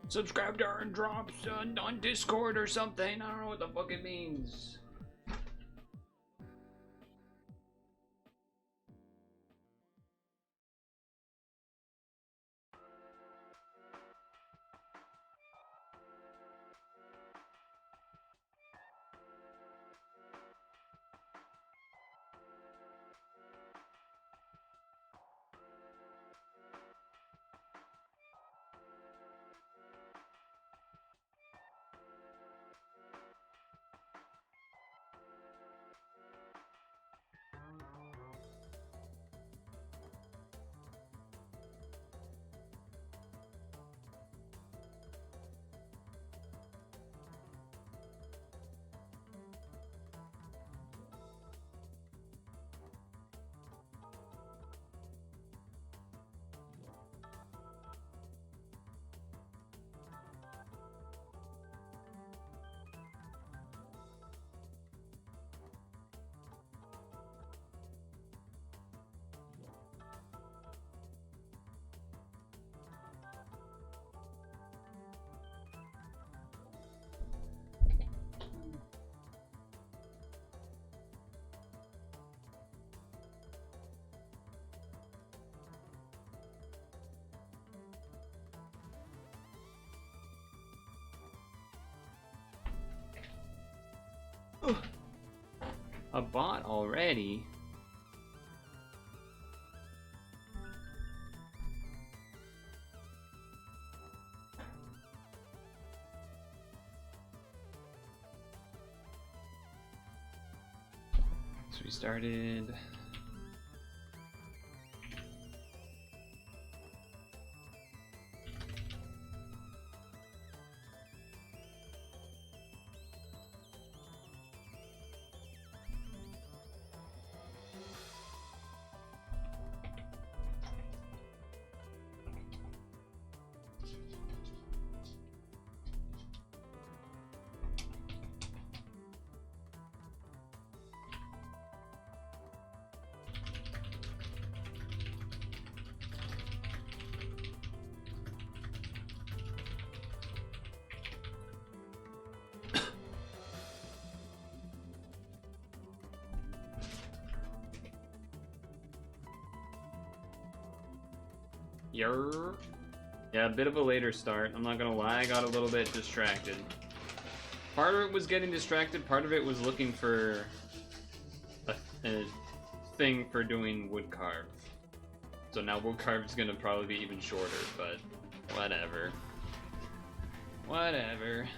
Subscribe to Earn Drops on Discord or something. I don't know what the fuck it means. A bot already? So we started... Yeah, a bit of a later start. I'm not gonna lie, I got a little bit distracted. Part of it was getting distracted, part of it was looking for a thing for doing Woodcarve. So now Woodcarve is gonna probably be even shorter, but whatever. Whatever.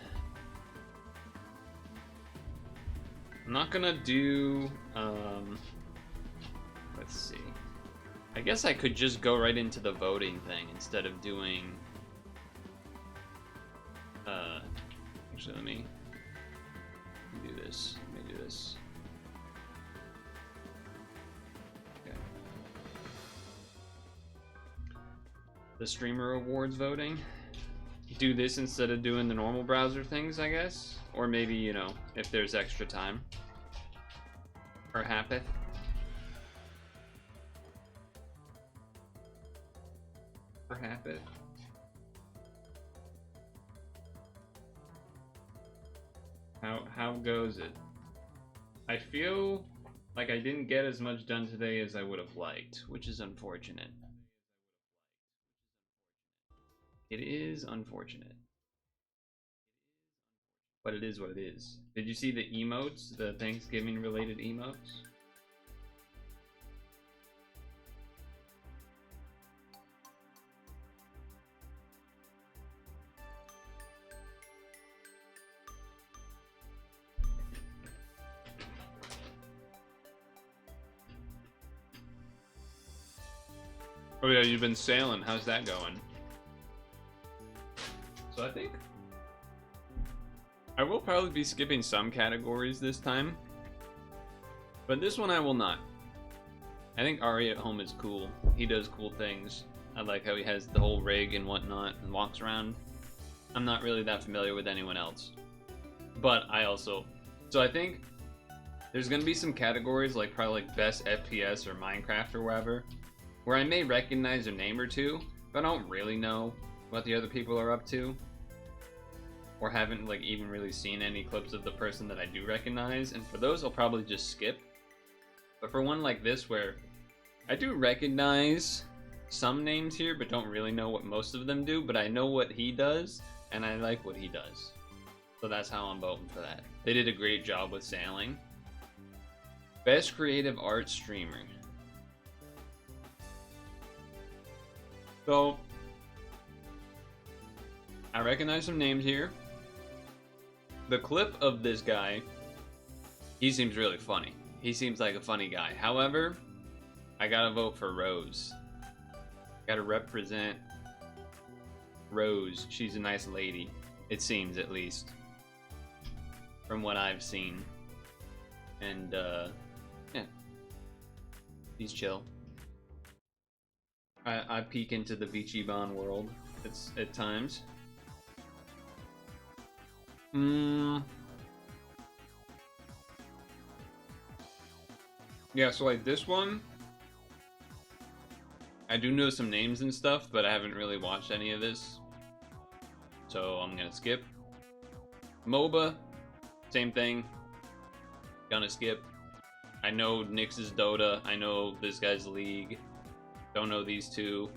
I'm not gonna do, let's see. I guess I could just go right into the voting thing instead of doing, actually let me do this, Okay. The streamer awards voting. Do this instead of doing the normal browser things, I guess? Or maybe, you know, if there's extra time. Or happeth. Happen. How goes it? I feel like I didn't get as much done today as I would have liked, which is unfortunate. It is unfortunate. But it is what it is. Did you see the emotes, the Thanksgiving related emotes? Oh yeah, you've been sailing. How's that going? So I think I will probably be skipping some categories this time, but this one I will not. I think Ari at home is cool. He does cool things. I like how he has the whole rig and whatnot and walks around. I'm not really that familiar with anyone else, but I also, so I think there's gonna be some categories like probably like best FPS or Minecraft or wherever, where I may recognize a name or two, but I don't really know what the other people are up to. or haven't like even really seen any clips of the person that I do recognize, and for those I'll probably just skip. But for one like this where I do recognize some names here but don't really know what most of them do, but I know what he does and I like what he does. So that's how I'm voting for that. They did a great job with sailing. Best creative art streamer. So I recognize some names here. The clip of this guy, he seems really funny. He seems like a funny guy. However, I gotta vote for Rose. Gotta represent Rose. She's a nice lady. It seems, at least. From what I've seen. And, yeah. He's chill. I peek into the Vichiban world at times. Yeah, so like this one, I do know some names and stuff, but I haven't really watched any of this, so I'm gonna skip. MOBA, same thing, gonna skip. I know Nyx's Dota, I know this guy's League, don't know these two.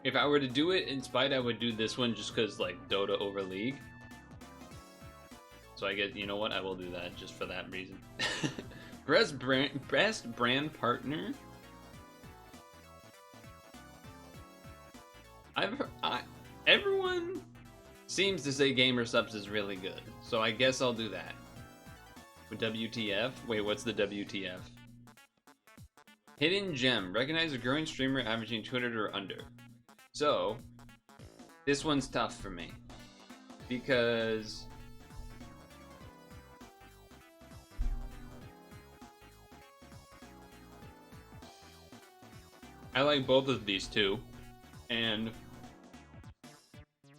If I were to do it in spite, I would do this one just because like Dota over League. So I guess, you know what, I will do that just for that reason. Best brand partner. Everyone seems to say GamerSupps is really good, so I guess I'll do that. With WTF? Wait, what's the WTF? Hidden gem. Recognize a growing streamer averaging 200 or under. So, this one's tough for me because I like both of these two, and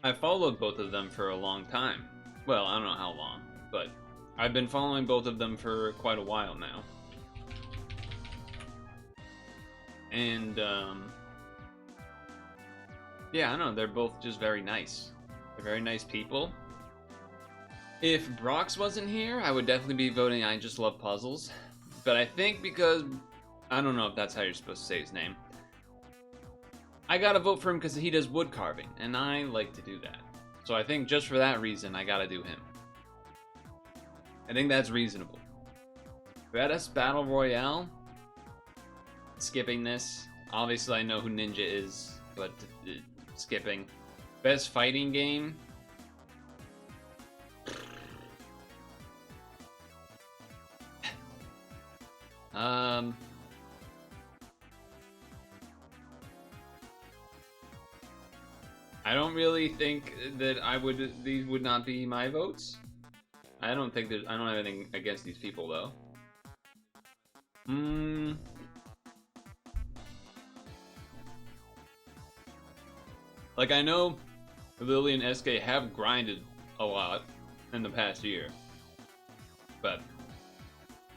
I followed both of them for a long time. Well, I don't know how long, but I've been following both of them for quite a while now. And, yeah, I don't know, they're both just very nice. They're very nice people. If Brox wasn't here, I would definitely be voting I Just Love Puzzles. But I think because, I don't know if that's how you're supposed to say his name. I gotta vote for him because he does wood carving, and I like to do that. So I think just for that reason, I gotta do him. I think that's reasonable. Best Battle Royale? Skipping this. Obviously, I know who Ninja is, but skipping. Best fighting game? I don't really think that these would not be my votes. I don't have anything against these people though. Like, I know Lily and SK have grinded a lot in the past year, but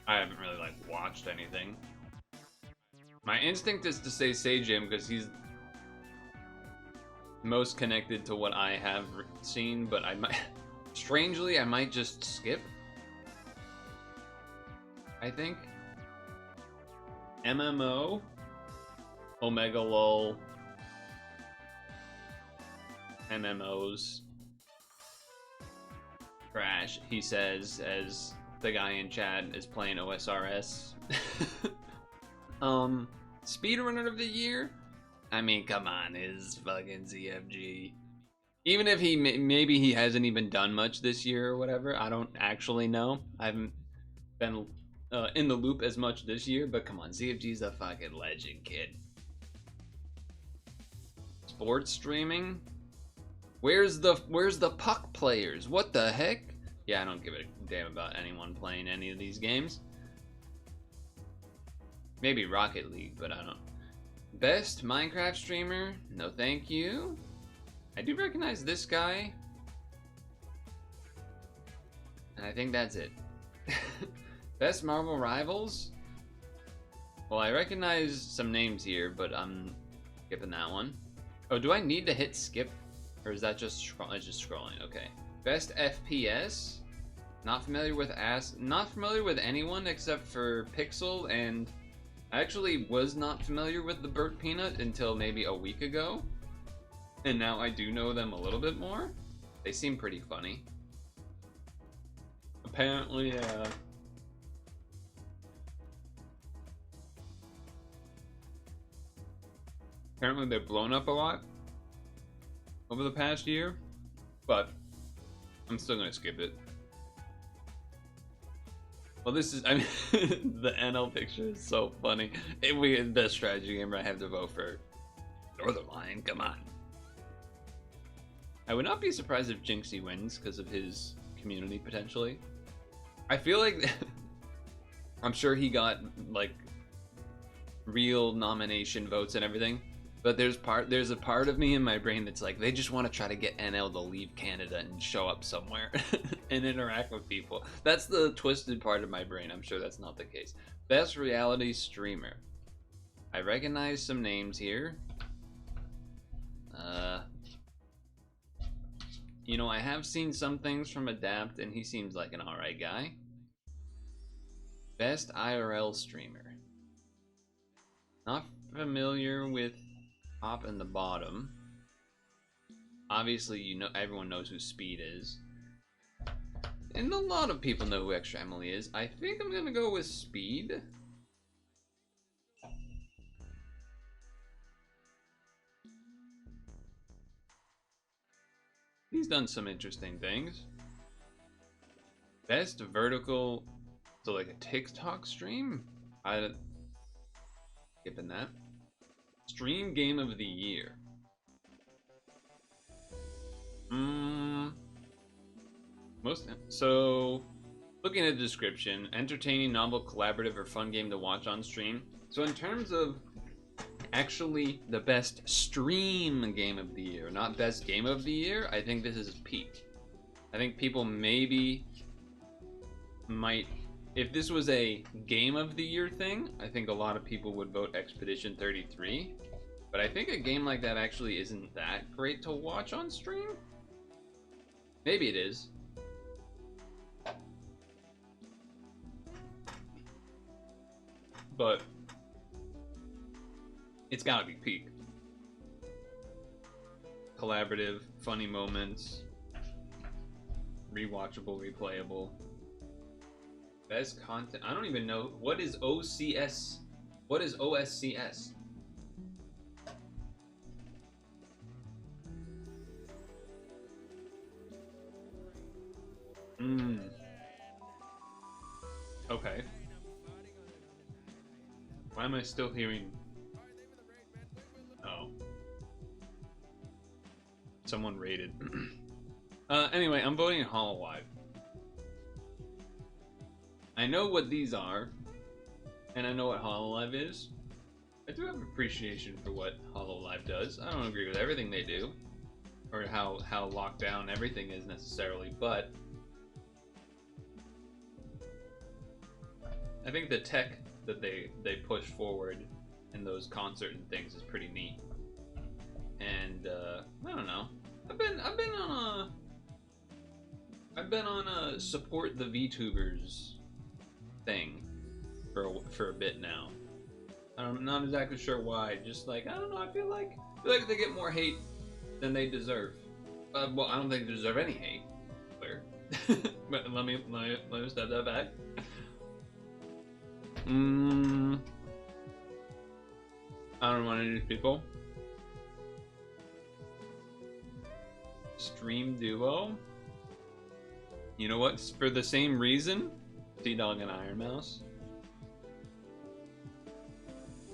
I haven't really like watched anything. My instinct is to say Sajim because he's most connected to what I have seen, but I might, strangely, I might just skip. I think. MMO, Omega LOL, MMOs. Crash, he says, as the guy in chat is playing OSRS. Speedrunner of the year? I mean, come on, is fucking ZFG. Even if maybe he hasn't even done much this year or whatever, I don't actually know. I haven't been in the loop as much this year, but come on, ZFG's a fucking legend, kid. Sports streaming? Where's the puck players? What the heck? Yeah, I don't give a damn about anyone playing any of these games. Maybe Rocket League, but I don't. Best Minecraft streamer? No thank you. I do recognize this guy. And I think that's it. Best Marvel Rivals? Well, I recognize some names here, but I'm skipping that one. Oh, do I need to hit skip? Or is that just scrolling? Okay. Best FPS? Not familiar with anyone except for Pixel, and I actually was not familiar with the Burnt Peanut until maybe a week ago. And now I do know them a little bit more. They seem pretty funny. Apparently, they've blown up a lot over the past year, but I'm still gonna skip it. Well, this is, I mean, the NL picture is so funny. The best strategy gamer, I have to vote for Northernlion, come on. I would not be surprised if Jinxie wins because of his community, potentially. I feel like, I'm sure he got, like, real nomination votes and everything, but there's a part of me in my brain that's like, they just want to try to get NL to leave Canada and show up somewhere and interact with people. That's the twisted part of my brain. I'm sure that's not the case. Best reality streamer. I recognize some names here. You know, I have seen some things from Adapt, and he seems like an alright guy. Best IRL streamer. Not familiar with top and the bottom. Obviously, you know, everyone knows who Speed is. And a lot of people know who Extra Emily is. I think I'm gonna go with Speed. He's done some interesting things. Best vertical, so like a TikTok stream? Skipping that. Stream game of the year. So looking at the description, entertaining, novel, collaborative, or fun game to watch on stream. So in terms of actually the best stream game of the year, not best game of the year, I think this is peak. I think people maybe might, if this was a game of the year thing, I think a lot of people would vote Expedition 33. But I think a game like that actually isn't that great to watch on stream. Maybe it is. But it's gotta be peak. Collaborative, funny moments, rewatchable, replayable. Best content. I don't even know what is OCS. What is OSCS? Okay. Why am I still hearing? Oh. Someone raided. Anyway, I'm voting Hololive. I know what these are, and I know what Hololive is. I do have appreciation for what Hololive does. I don't agree with everything they do, or how locked down everything is necessarily, but I think the tech that they push forward in those concert and things is pretty neat. And I don't know. I've been on a support the VTubers thing for a bit now. I'm not exactly sure why. Just like, I don't know. I feel like they get more hate than they deserve. Well, I don't think they deserve any hate. Clear. But let me step that back. I don't want any of these people. Stream duo. You know what? For the same reason, T-Dog and Iron Mouse.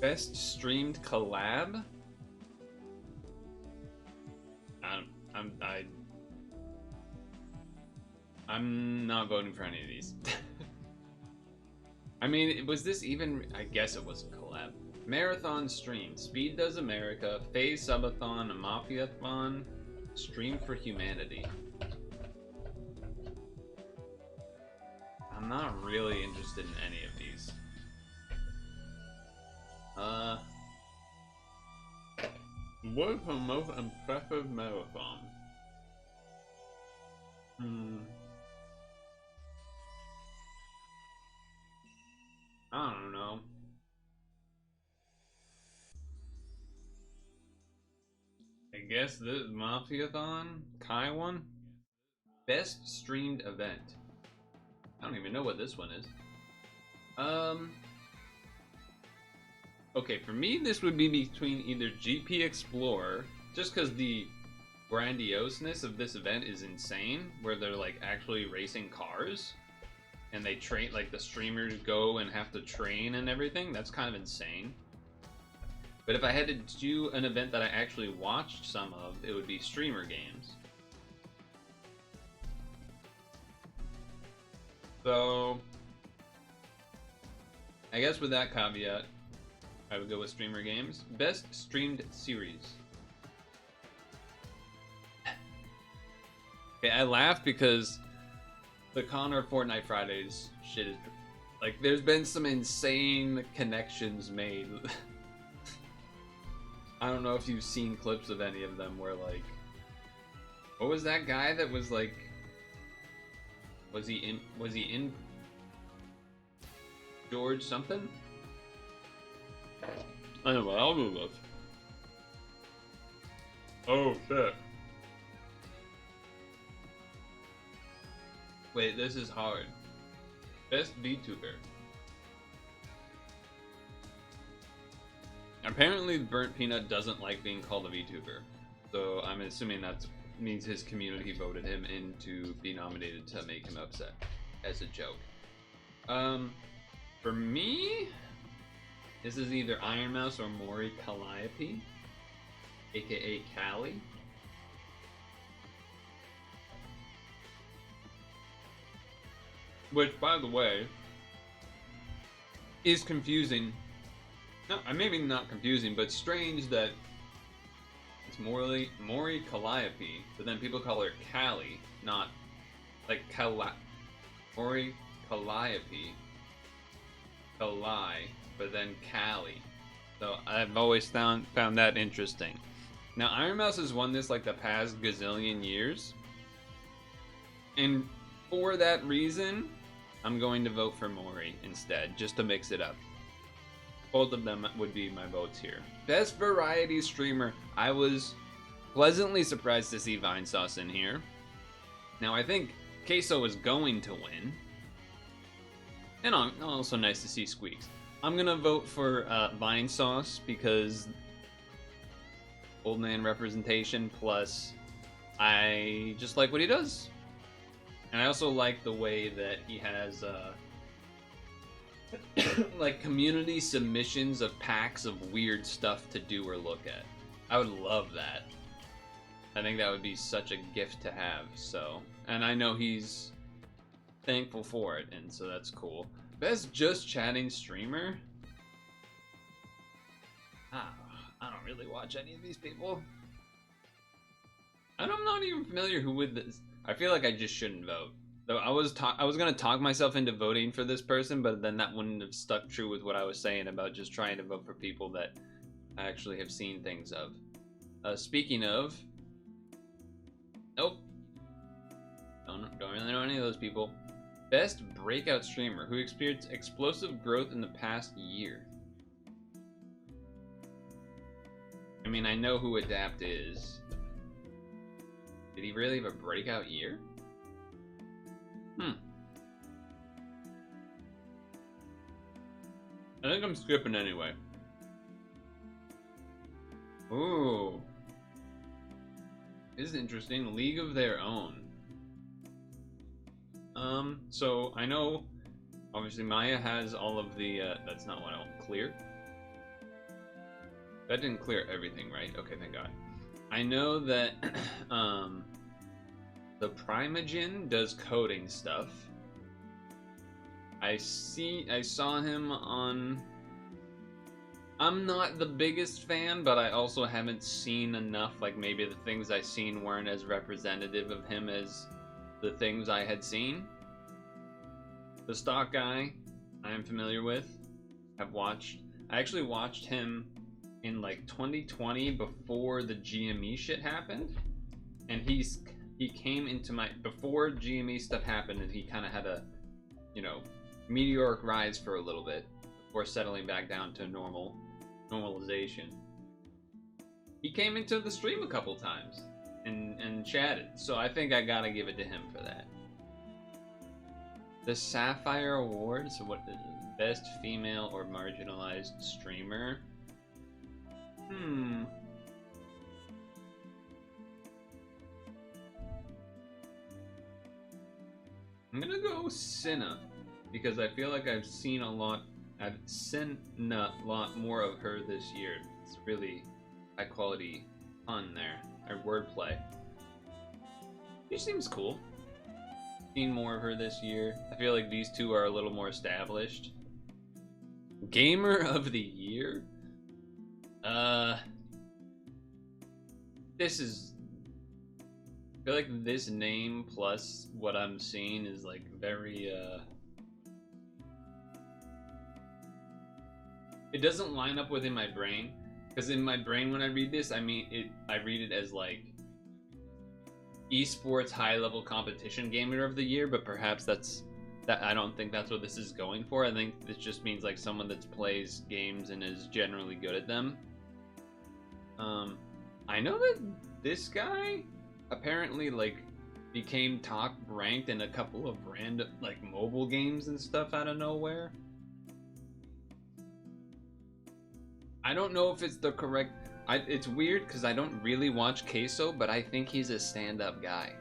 Best streamed collab. I'm not voting for any of these. I mean, was this even? I guess it was a collab. Marathon stream. Speed Does America. Phase Subathon. Mafiathon. Stream for Humanity. I'm not really interested in any of these. What is the most impressive marathon? guess the Mafiathon Kai one. Best streamed event. I don't even know what this one is. Okay, for me, this would be between either GP Explorer, just because the grandioseness of this event is insane, where they're like actually racing cars, and they train, like the streamers go and have to train and everything. That's kind of insane. But if I had to do an event that I actually watched some of, it would be streamer games. So, I guess with that caveat, I would go with streamer games. Best streamed series. Okay, I laugh because the Connor Fortnite Fridays shit is like, there's been some insane connections made. I don't know if you've seen clips of any of them where, like, what was that guy that was like, was he in George something? I know, I'll move this. Oh shit. Wait, this is hard. Best VTuber. Apparently Burnt Peanut doesn't like being called a VTuber, so I'm assuming that means his community voted him in to be nominated to make him upset, as a joke. For me, this is either Iron Mouse or Mori Calliope, aka Callie. Which, by the way, is confusing. No, maybe not confusing, but strange that it's Mori Calliope, but then people call her Callie, not like Mori Calliope, but then Callie. So I've always found that interesting. Now Iron Mouse has won this like the past gazillion years, and for that reason, I'm going to vote for Mori instead, just to mix it up. Both of them would be my votes here. Best variety streamer. I was pleasantly surprised to see Vinesauce in here. Now I think Queso is going to win. And also nice to see Squeaks. I'm gonna vote for Vinesauce because old man representation, plus I just like what he does. And I also like the way that he has like community submissions of packs of weird stuff to do or look at. I would love that. I think that would be such a gift to have. So, and I know he's thankful for it, and so that's cool. Best just chatting streamer? I don't really watch any of these people. And I'm not even familiar who with this. I feel like I just shouldn't vote. Though I was gonna talk myself into voting for this person, but then that wouldn't have stuck true with what I was saying about just trying to vote for people that I actually have seen things of. Speaking of, nope, don't really know any of those people. Best breakout streamer who experienced explosive growth in the past year. I mean, I know who Adapt is. Did he really have a breakout year? I think I'm skipping anyway. Ooh. This is interesting. League of Their Own. So I know, obviously Maya has all of the, that's not what I'll clear. That didn't clear everything, right? Okay, thank God. I know that, the Primogen does coding stuff. I saw him on... I'm not the biggest fan, but I also haven't seen enough, like maybe the things I seen weren't as representative of him as the things I had seen. The stock guy, I am familiar with. I actually watched him in like 2020 before the GME shit happened. And he came into my, before GME stuff happened, and he kind of had a, you know, meteoric rise for a little bit before settling back down to normalization. He came into the stream a couple times and chatted, so I think I gotta give it to him for that. The Sapphire Awards, what is it? Best female or marginalized streamer? I'm gonna go Cinna, because I feel like I've seen a lot more of her this year. It's really high quality pun there, or wordplay. She seems cool. Seen more of her this year. I feel like these two are a little more established. Gamer of the year? This is... I feel like this name plus what I'm seeing is like very, it doesn't line up within my brain. Because in my brain when I read this, I read it as like esports high-level competition gamer of the year, but perhaps I don't think that's what this is going for. I think this just means like someone that plays games and is generally good at them. I know that this guy apparently like became top ranked in a couple of random like mobile games and stuff out of nowhere. I don't know if it's the correct... it's weird because I don't really watch Queso, but I think he's a stand-up guy.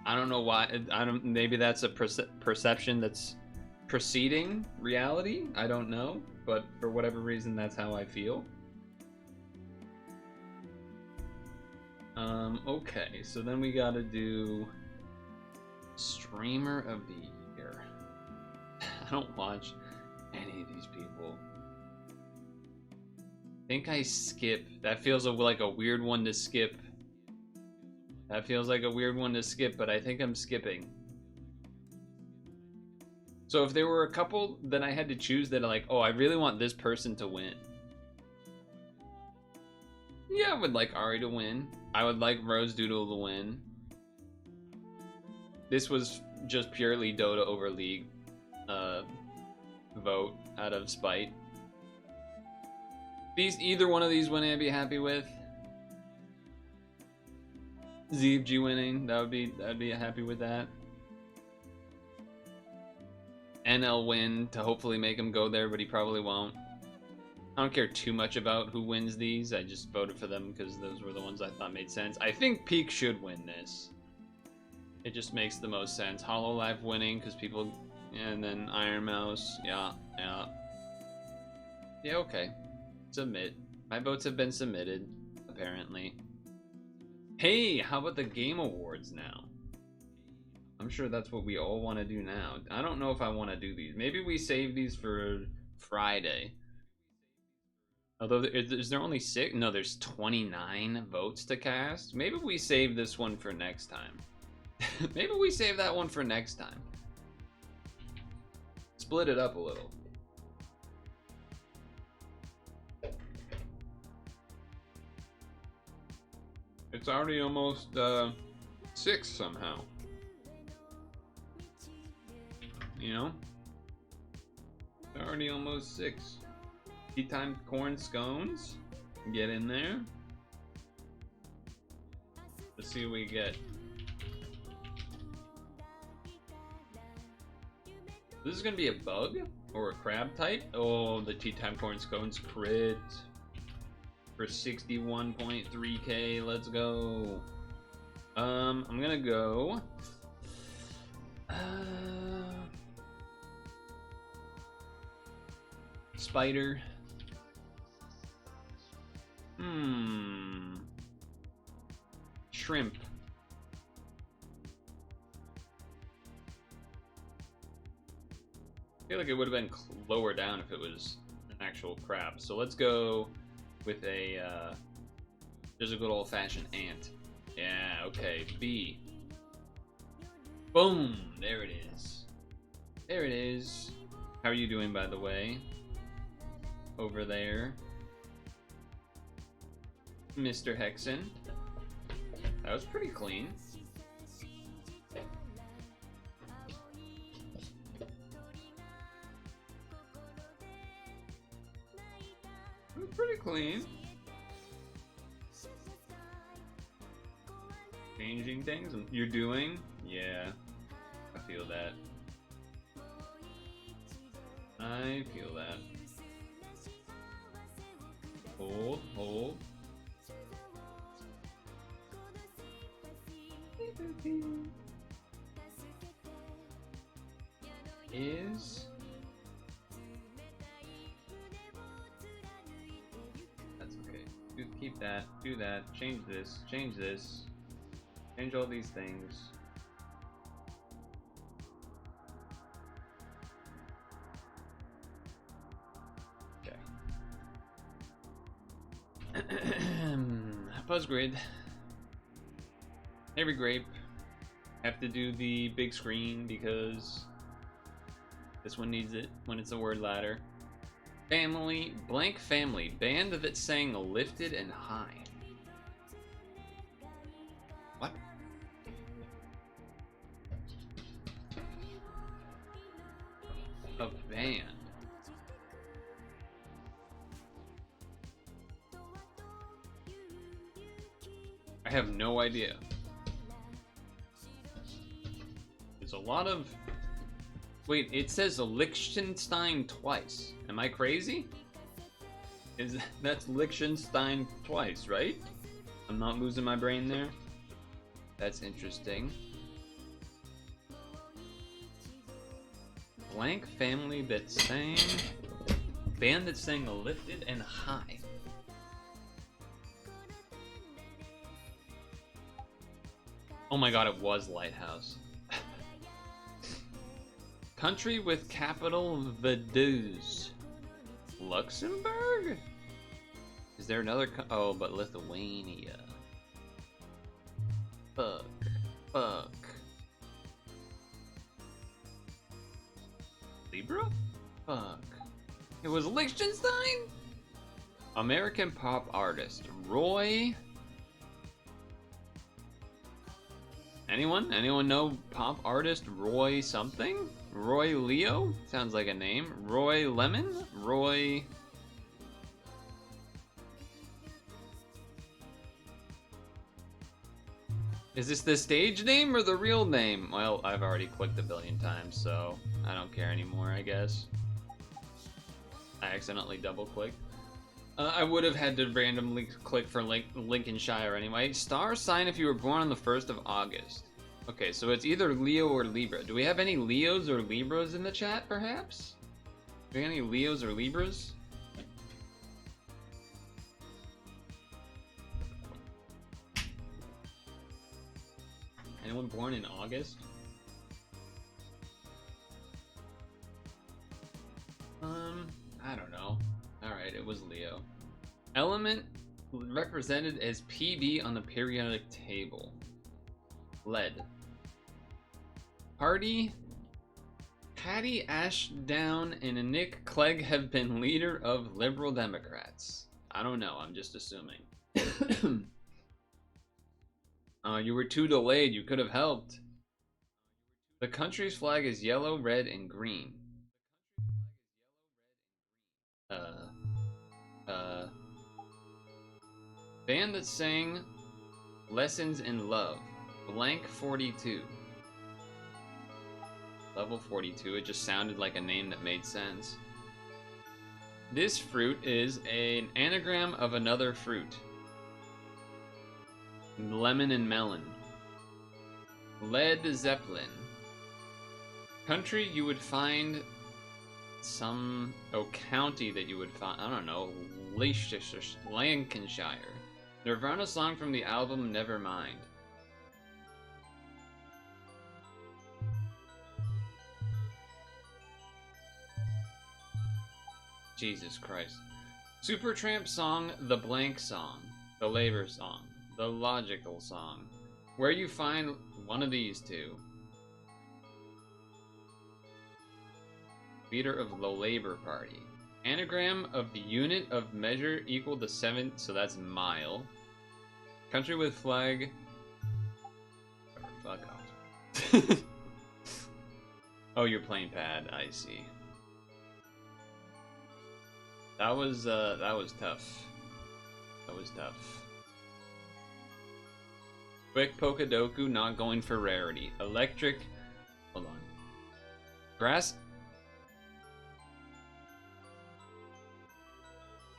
I don't know why. Maybe that's a perception that's preceding reality. I don't know, but for whatever reason, that's how I feel. Okay, so then we gotta do Streamer of the Year. I don't watch any of these people. I think I skip. That feels like a weird one to skip. That feels like a weird one to skip, but I think I'm skipping. So if there were a couple that I had to choose that are like, oh, I really want this person to win. Yeah, I would like Ari to win. I would like Rose Doodle to win. This was just purely Dota over League vote out of spite. Either one of these winning I'd be happy with. ZFG winning, I'd be happy with that. NL win to hopefully make him go there, but he probably won't. I don't care too much about who wins these. I just voted for them because those were the ones I thought made sense. I think Peak should win this. It just makes the most sense. HoloLive winning because people, and then Iron Mouse. Yeah. Yeah, okay. Submit. My votes have been submitted, apparently. Hey, how about the Game Awards now? I'm sure that's what we all want to do now. I don't know if I want to do these. Maybe we save these for Friday. Although, is there only 6? No, there's 29 votes to cast. Maybe we save this one for next time. Maybe we save that one for next time. Split it up a little. It's already almost 6 somehow. You know? It's already almost 6. Tea time corn scones. Get in there. Let's see what we get. This is gonna be a bug or a crab type. Oh, the tea time corn scones crit for 61.3k. Let's go. I'm gonna go. Spider. Shrimp. I feel like it would have been lower down if it was an actual crab. So let's go with a, there's a good old-fashioned ant. Yeah, okay, B. Boom! There it is. There it is. How are you doing, by the way? Over there. Mr. Hexen. That was pretty clean. Pretty clean. changing things. You're doing? Yeah, I feel that. I feel that. Hold, hold. Is that's okay. Keep that. Do that. Change this. Change this. Change all these things. Okay. Buzzgrid. Every grape. Have to do the big screen because this one needs it when it's a word ladder. Family, blank family, band that sang lifted and high. What? A band. I have no idea. There's a lot of... Wait, it says Liechtenstein twice. Am I crazy? That's Liechtenstein twice, right? I'm not losing my brain there. That's interesting. Blank family that sang... Band that sang lifted and high. Oh my god, it was Lighthouse. Country with capital Vaduz. Luxembourg? Is there another oh, but Lithuania. Fuck. Fuck. Libra? Fuck. It was Liechtenstein? American pop artist. Roy... Anyone? Anyone know pop artist Roy something? Roy Leo? Sounds like a name. Roy Lemon? Roy... Is this the stage name or the real name? Well, I've already clicked a billion times, so I don't care anymore, I guess. I accidentally double-clicked. I would have had to randomly click for Lincolnshire anyway. Star sign if you were born on the 1st of August. Okay, so it's either Leo or Libra. Do we have any Leos or Libras in the chat, perhaps? Do we have any Leos or Libras? Anyone born in August? I don't know. Alright, it was Leo. Element represented as Pb on the periodic table. Lead. Party. Patty Ashdown and Nick Clegg have been leader of Liberal Democrats. I don't know, I'm just assuming. You were too delayed, you could have helped. The country's flag is yellow, red, and green. Band that sang Lessons in Love. Blank 42. Level 42, it just sounded like a name that made sense. This fruit is an anagram of another fruit. Lemon and melon. Led Zeppelin. Country you would find some... Oh, county that you would find... I don't know. Lancashire. Nirvana song from the album Nevermind. Jesus Christ. Supertramp song, The Blank Song. The Labor Song. The Logical Song. Where you find one of these two. Leader of the Labor Party. Anagram of the unit of measure equal to 7, so that's mile. Country with flag. Fuck off. Oh, you're playing pad. I see. That was tough. That was tough. Quick Pokedoku, not going for rarity. Electric. Hold on. Grass.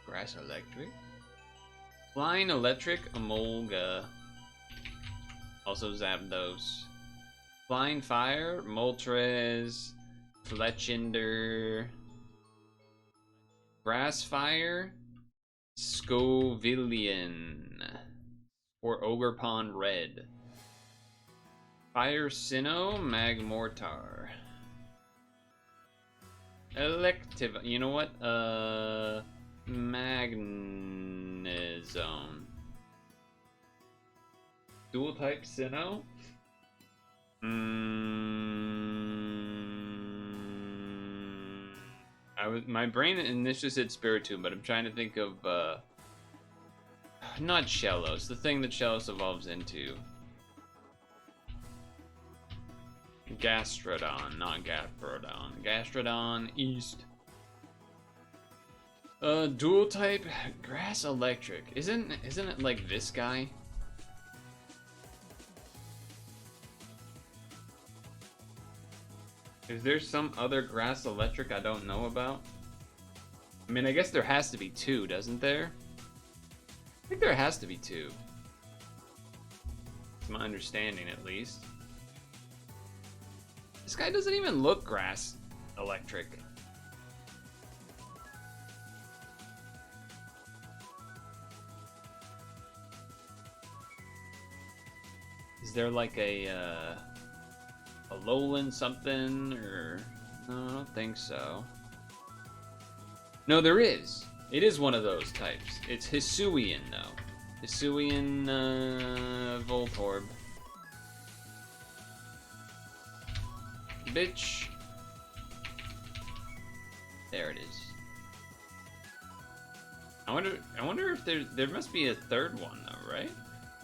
Grass electric. Flying electric. Emolga. Also Zapdos. Flying fire. Moltres. Fletchinder. Grass fire. Scovillian. Or Ogerpon Red. Fire Sinnoh, Magmortar. Elective, you know what? Magnezone. Dual type Sinnoh? My brain initially said Spiritomb, but I'm trying to think of not Shellos, the thing that Shellos evolves into. Gastrodon, not Gastrodon. Gastrodon East. Dual type Grass Electric. Isn't it like this guy? Is there some other Grass Electric I don't know about? I mean, I guess there has to be two, doesn't there? I think there has to be two. It's my understanding, at least. This guy doesn't even look Grass Electric. Is there like a Alolan something, or... No, I don't think so. No, there is. It is one of those types. It's Hisuian, though. Hisuian, Voltorb. Bitch. There it is. I wonder if there must be a third one, though, right?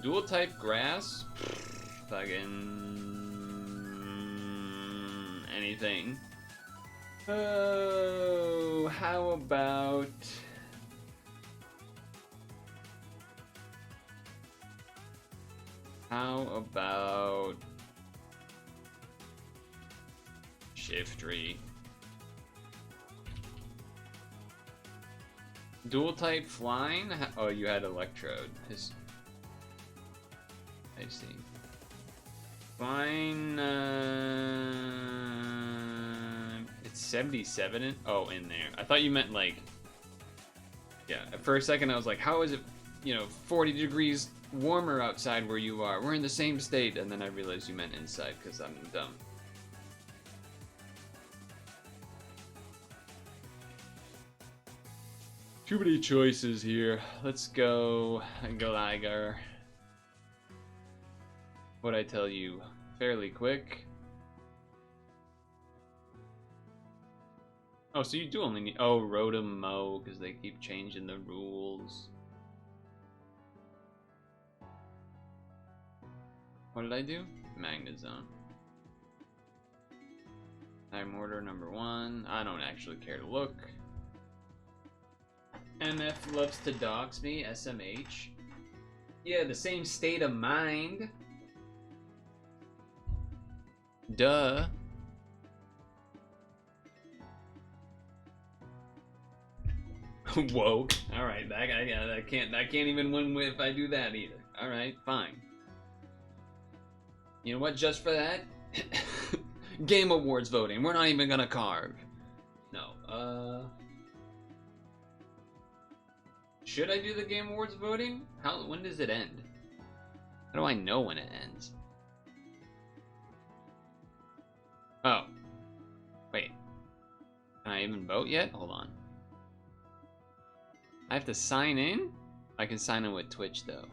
Dual type grass? Fucking... anything. Oh, how about... Shiftry. Dual type flying? Oh, you had Electrode. I see. Flying, it's 77 in there. I thought you meant like, yeah, for a second I was like, how is it, 40 degrees warmer outside where you are? We're in the same state. And then I realized you meant inside because I'm dumb. Too many choices here. Let's go Gligar. What'd I tell you? Fairly quick. Oh, so you do only need... Oh, Rotom Mow, because they keep changing the rules. What did I do? Magnezone. Time order number 1. I don't actually care to look. MF loves to dox me. SMH. Yeah, the same state of mind. Duh. Woke. All right, that guy. Yeah, I can't even win if I do that either. All right, fine. You know what? Just for that, Game Awards voting. We're not even gonna carve. No. Should I do the Game Awards voting? When does it end? How do I know when it ends? Oh. Wait. Can I even vote yet? Hold on. I have to sign in? I can sign in with Twitch though.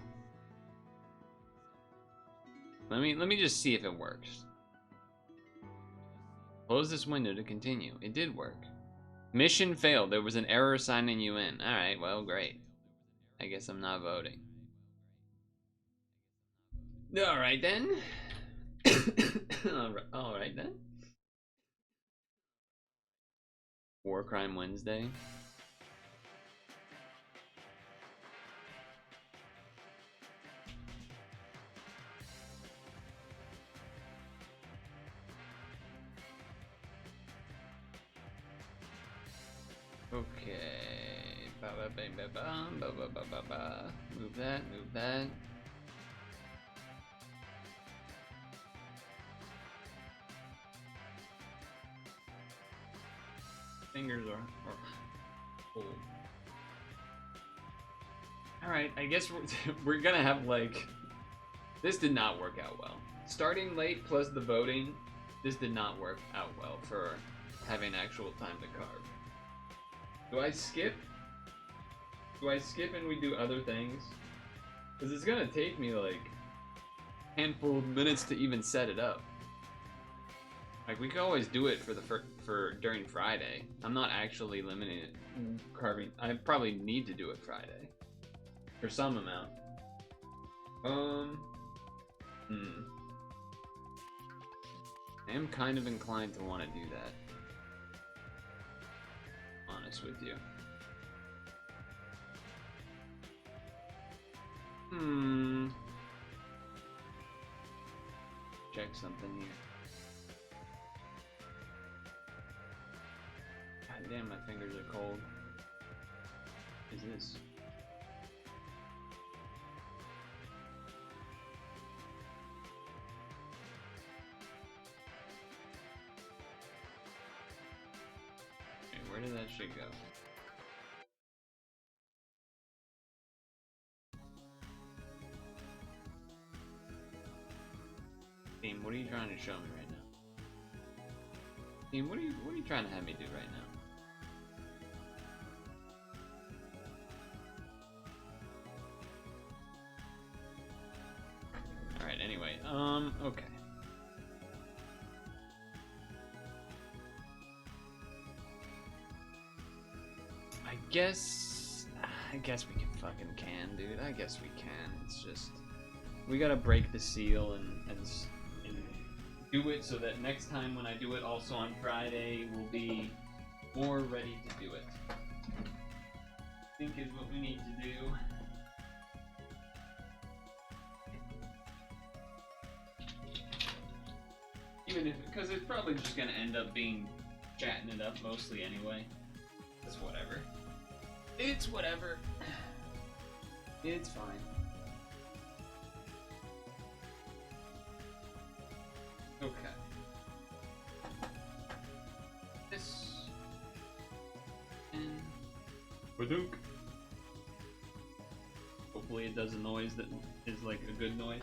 Let me just see if it works. Close this window to continue. It did work. Mission failed. There was an error signing you in. Alright, well, great. I guess I'm not voting. Alright then. Alright then. War Crime Wednesday. Okay. Ba ba ba ba ba ba ba ba ba ba. Move that, move that. Fingers are cold. Alright, I guess we're gonna have like... This did not work out well. Starting late plus the voting, this did not work out well for having actual time to carve. Do I skip? Do I skip and we do other things? Because it's gonna take me like a handful of minutes to even set it up. Like we could always do it for the for during Friday. I'm not actually limiting it carving. I probably need to do it Friday for some amount. I am kind of inclined to want to do that. Honest with you. Check something here. God damn, my fingers are cold. What is this? Okay, where did that shit go? Team, what are you trying to show me right now? Team, what are you trying to have me do right now? Alright, anyway, okay. I guess we can fucking dude. I guess we can. It's just, we gotta break the seal and do it so that next time when I do it also on Friday, we'll be more ready to do it. I think is what we need to do. Even if, because it's probably just gonna end up being chatting it up mostly anyway. It's whatever. It's whatever. It's fine. Okay. This. And. Badook. Hopefully it does a noise that is like a good noise.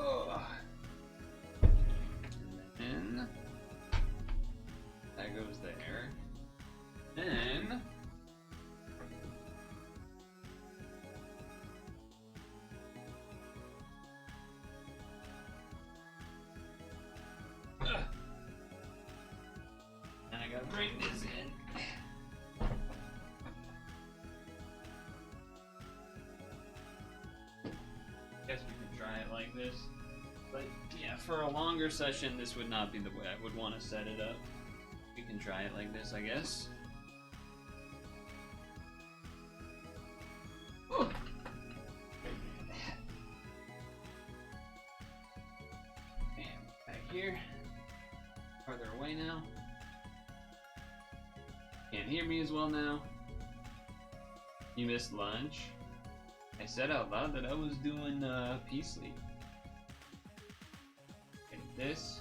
Oh. And then that goes there. Then and I gotta bring this in. Guess we can try it like this. But yeah, for a longer session, this would not be the way I would want to set it up. We can try it like this, I guess. Ooh. And back here. Farther away now. Can't hear me as well now. You missed lunch. I said out loud that I was doing peace sleep. And this.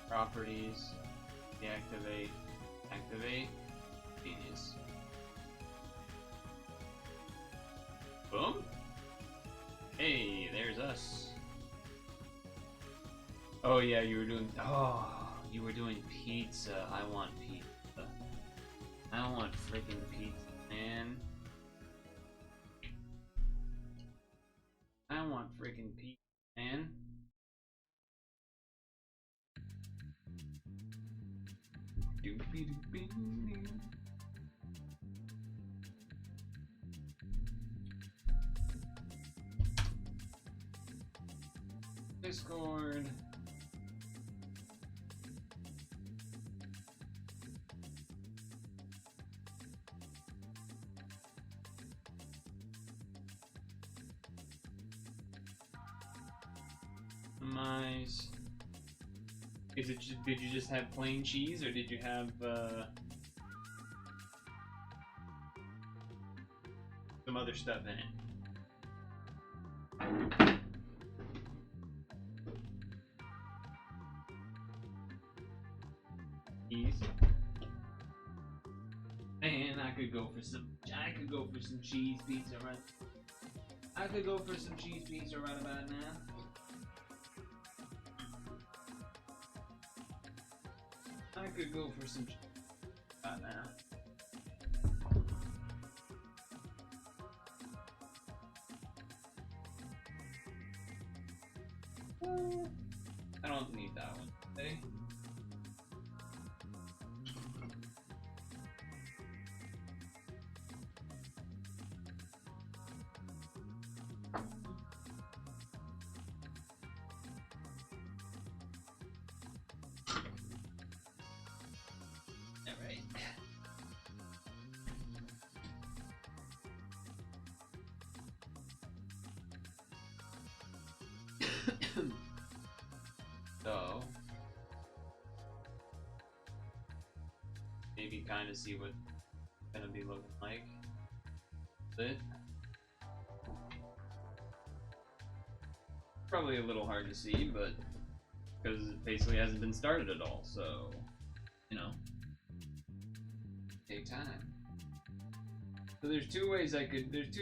Properties. Deactivate. Activate. Genius. Boom. Hey, there's us. Oh yeah, you were doing. Oh, you were doing pizza. I want pizza. I want freaking pizza, man. I want freaking pizza, man. Discord. Customize. Did you just have plain cheese, or did you have some other stuff in it? Cheese. Man, I could go for some cheese pizza right. I could go for some cheese pizza right about now. I could go for some right now. I don't need that one today. Alright. So, maybe kind of see what it's gonna be looking like. That's it. Probably a little hard to see, but because it basically hasn't been started at all, so you know, take time. So there's two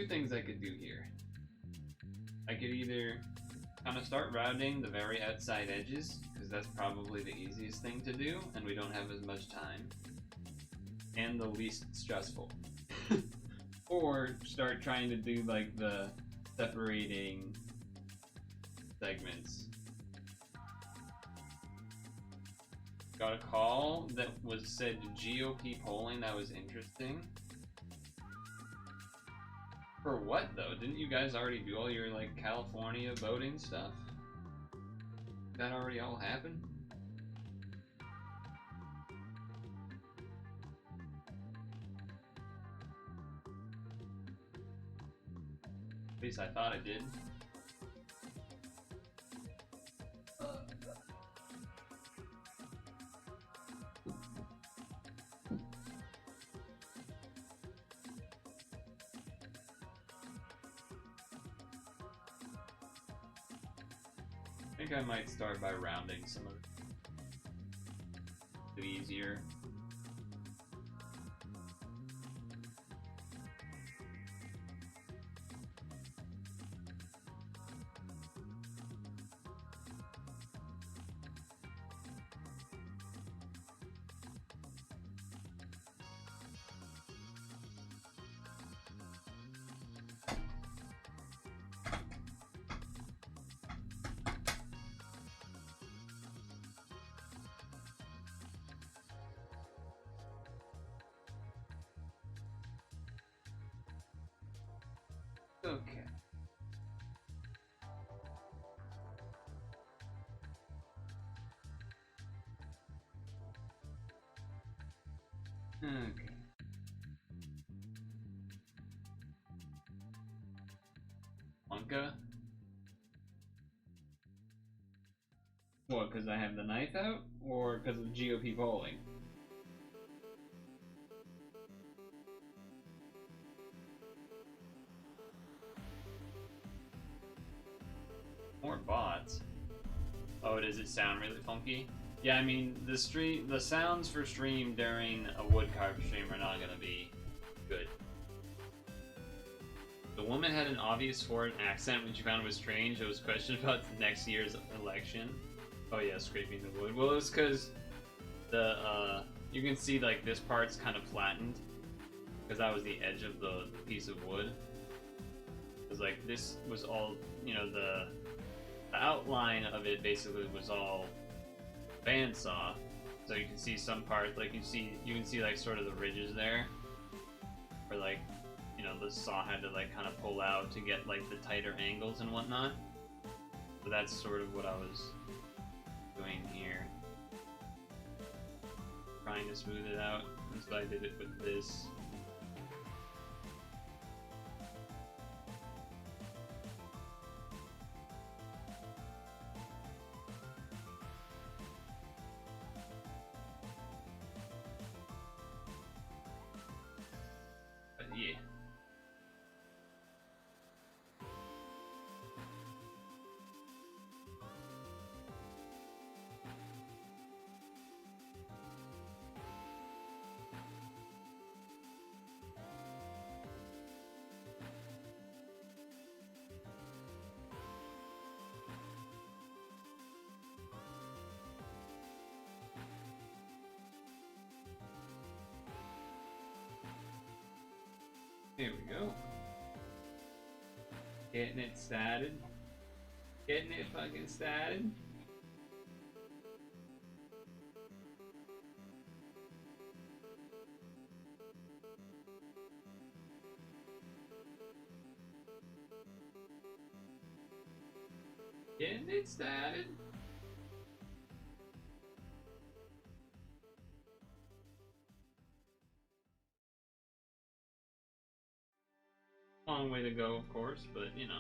things I could do here. I could either kind of start rounding the very outside edges, because that's probably the easiest thing to do, and we don't have as much time, and the least stressful. Or start trying to do like the separating segments. Got a call that was said GOP polling. That was interesting. For what though? Didn't you guys already do all your like California voting stuff? That already all happened? At least I thought it did. I think I might start by rounding some of it easier. Okay. Okay. Wonka? What, because I have the knife out? Or because of GOP polling? More bots. Oh, does it sound really funky? Yeah, I mean, the sounds for stream during a Woodcarve stream are not gonna be good. The woman had an obvious foreign accent, which you found was strange. It was questioned about next year's election. Oh yeah, scraping the wood. Well, it's because the you can see like this part's kind of flattened because that was the edge of the piece of wood. Because like this was all, you know, the outline of it basically was all bandsaw, so you can see some parts, like you can see like sort of the ridges there, where like, you know, the saw had to like kind of pull out to get like the tighter angles and whatnot. So that's sort of what I was doing here, trying to smooth it out. And so I did it with this. There we go. Getting it started. Getting it fucking started. Getting it started. Long way to go, of course, but you know,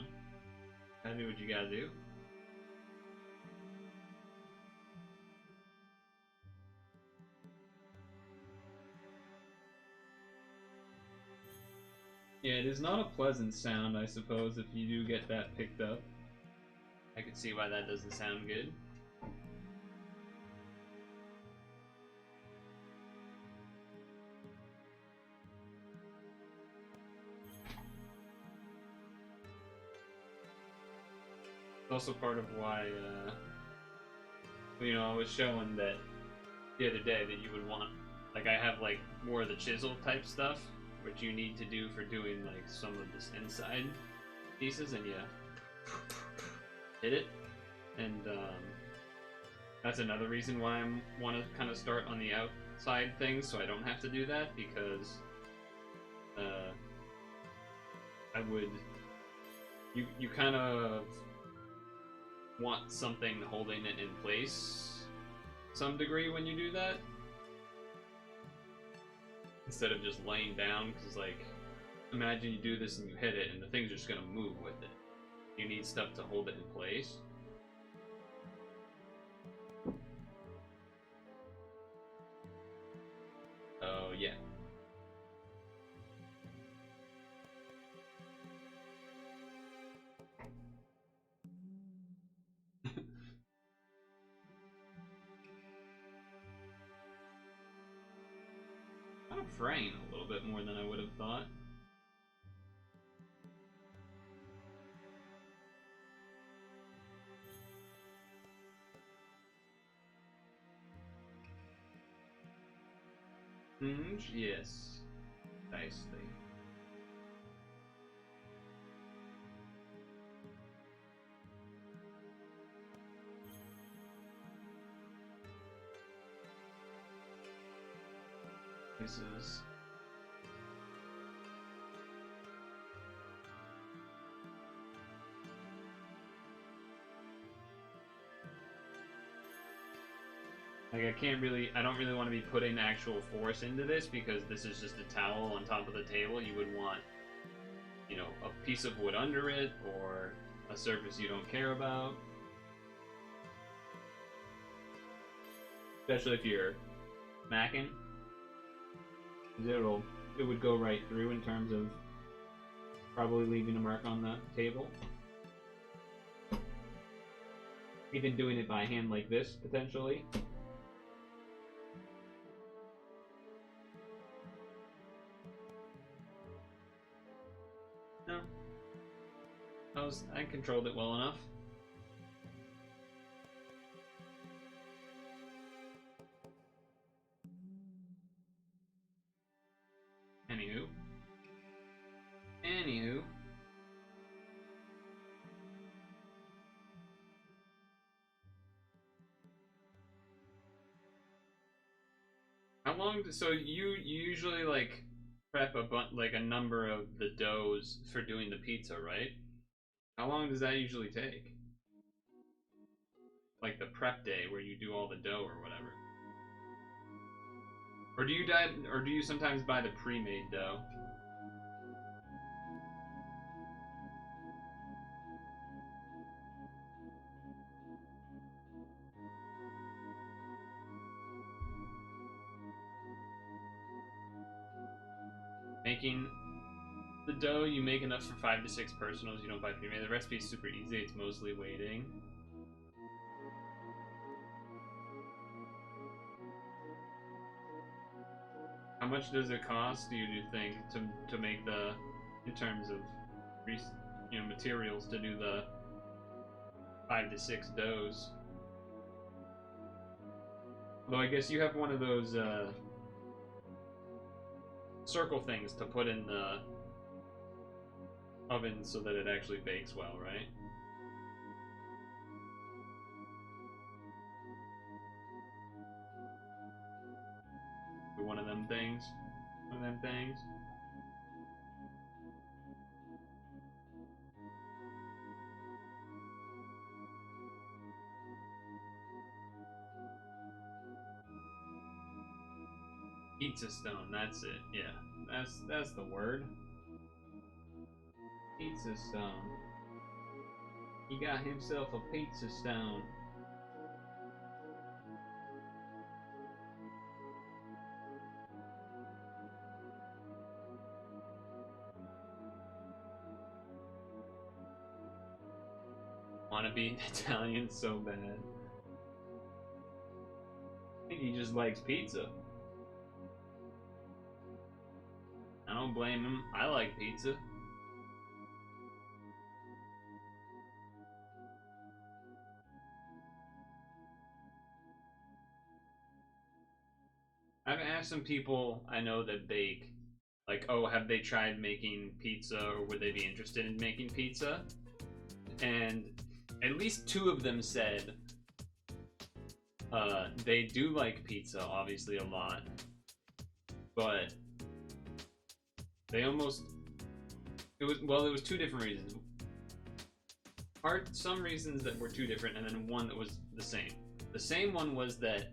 gotta do what you gotta do. Yeah, it is not a pleasant sound, I suppose, if you do get that picked up. I could see why that doesn't sound good. It's also part of why, you know, I was showing that the other day that you would want, like, I have, like, more of the chisel type stuff, which you need to do for doing, like, some of this inside pieces, and yeah, hit it. And, that's another reason why I want to kind of start on the outside things, so I don't have to do that, because, I would, you kind of want something holding it in place some degree when you do that, instead of just laying down, because like, imagine you do this and you hit it and the thing's just gonna move with it. You need stuff to hold it in place. Oh yeah. Kind of fraying a little bit more than I would have thought. Yes. Nicely. This is... like, I don't really want to be putting actual force into this, because this is just a towel on top of the table. You would want, you know, a piece of wood under it, or a surface you don't care about. Especially if you're macking. It would go right through in terms of probably leaving a mark on the table. Even doing it by hand like this, potentially. No. I controlled it well enough. Anywho. How long so you usually like prep like a number of the doughs for doing the pizza, right? How long does that usually take? Like the prep day where you do all the dough or whatever. Or do you sometimes buy the pre-made dough? Making the dough, you make enough for 5 to 6 personals. You don't buy pre-made. The recipe's super easy. It's mostly waiting. How much does it cost, do you think, to make the, in terms of, you know, materials to do the 5 to 6 doughs? Although I guess you have one of those circle things to put in the oven so that it actually bakes well, right? One of them things. One of them things. Pizza stone, that's it. Yeah, that's the word. Pizza stone. He got himself a pizza stone. Want to be Italian so bad. I think he just likes pizza. I don't blame him. I like pizza. I've asked some people I know that bake, like, oh, have they tried making pizza or would they be interested in making pizza? And at least 2 of them said they do like pizza, obviously, a lot, but they almost, it was 2 different reasons. Some reasons that were 2 different, and then one that was the same. The same one was that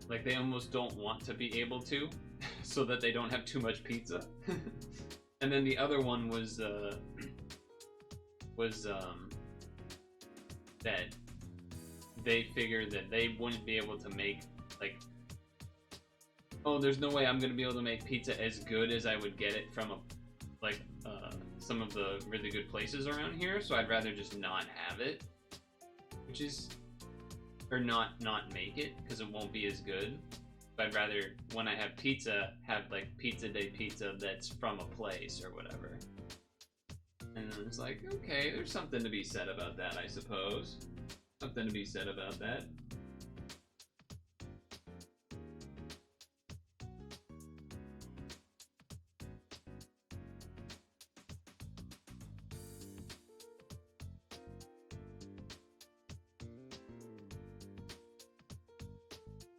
like they almost don't want to be able to, so that they don't have too much pizza. And then the other one was that they figured that they wouldn't be able to make, like, oh, there's no way I'm gonna be able to make pizza as good as I would get it from some of the really good places around here, so I'd rather just not have it, which is, or not make it, because it won't be as good. But I'd rather, when I have pizza, have like pizza day pizza that's from a place or whatever. And then it's like, okay, there's something to be said about that, I suppose. Something to be said about that.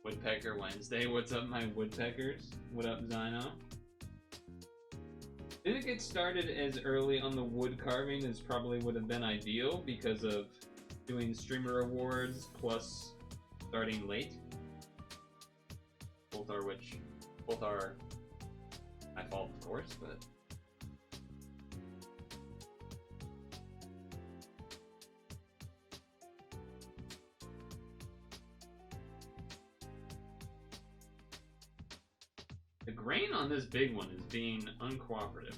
Woodpecker Wednesday. What's up, my woodpeckers? What up, Zyno? Didn't get started as early on the wood carving as probably would have been ideal because of doing streamer awards plus starting late. Both are my fault, of course, but the grain on this big one is being uncooperative.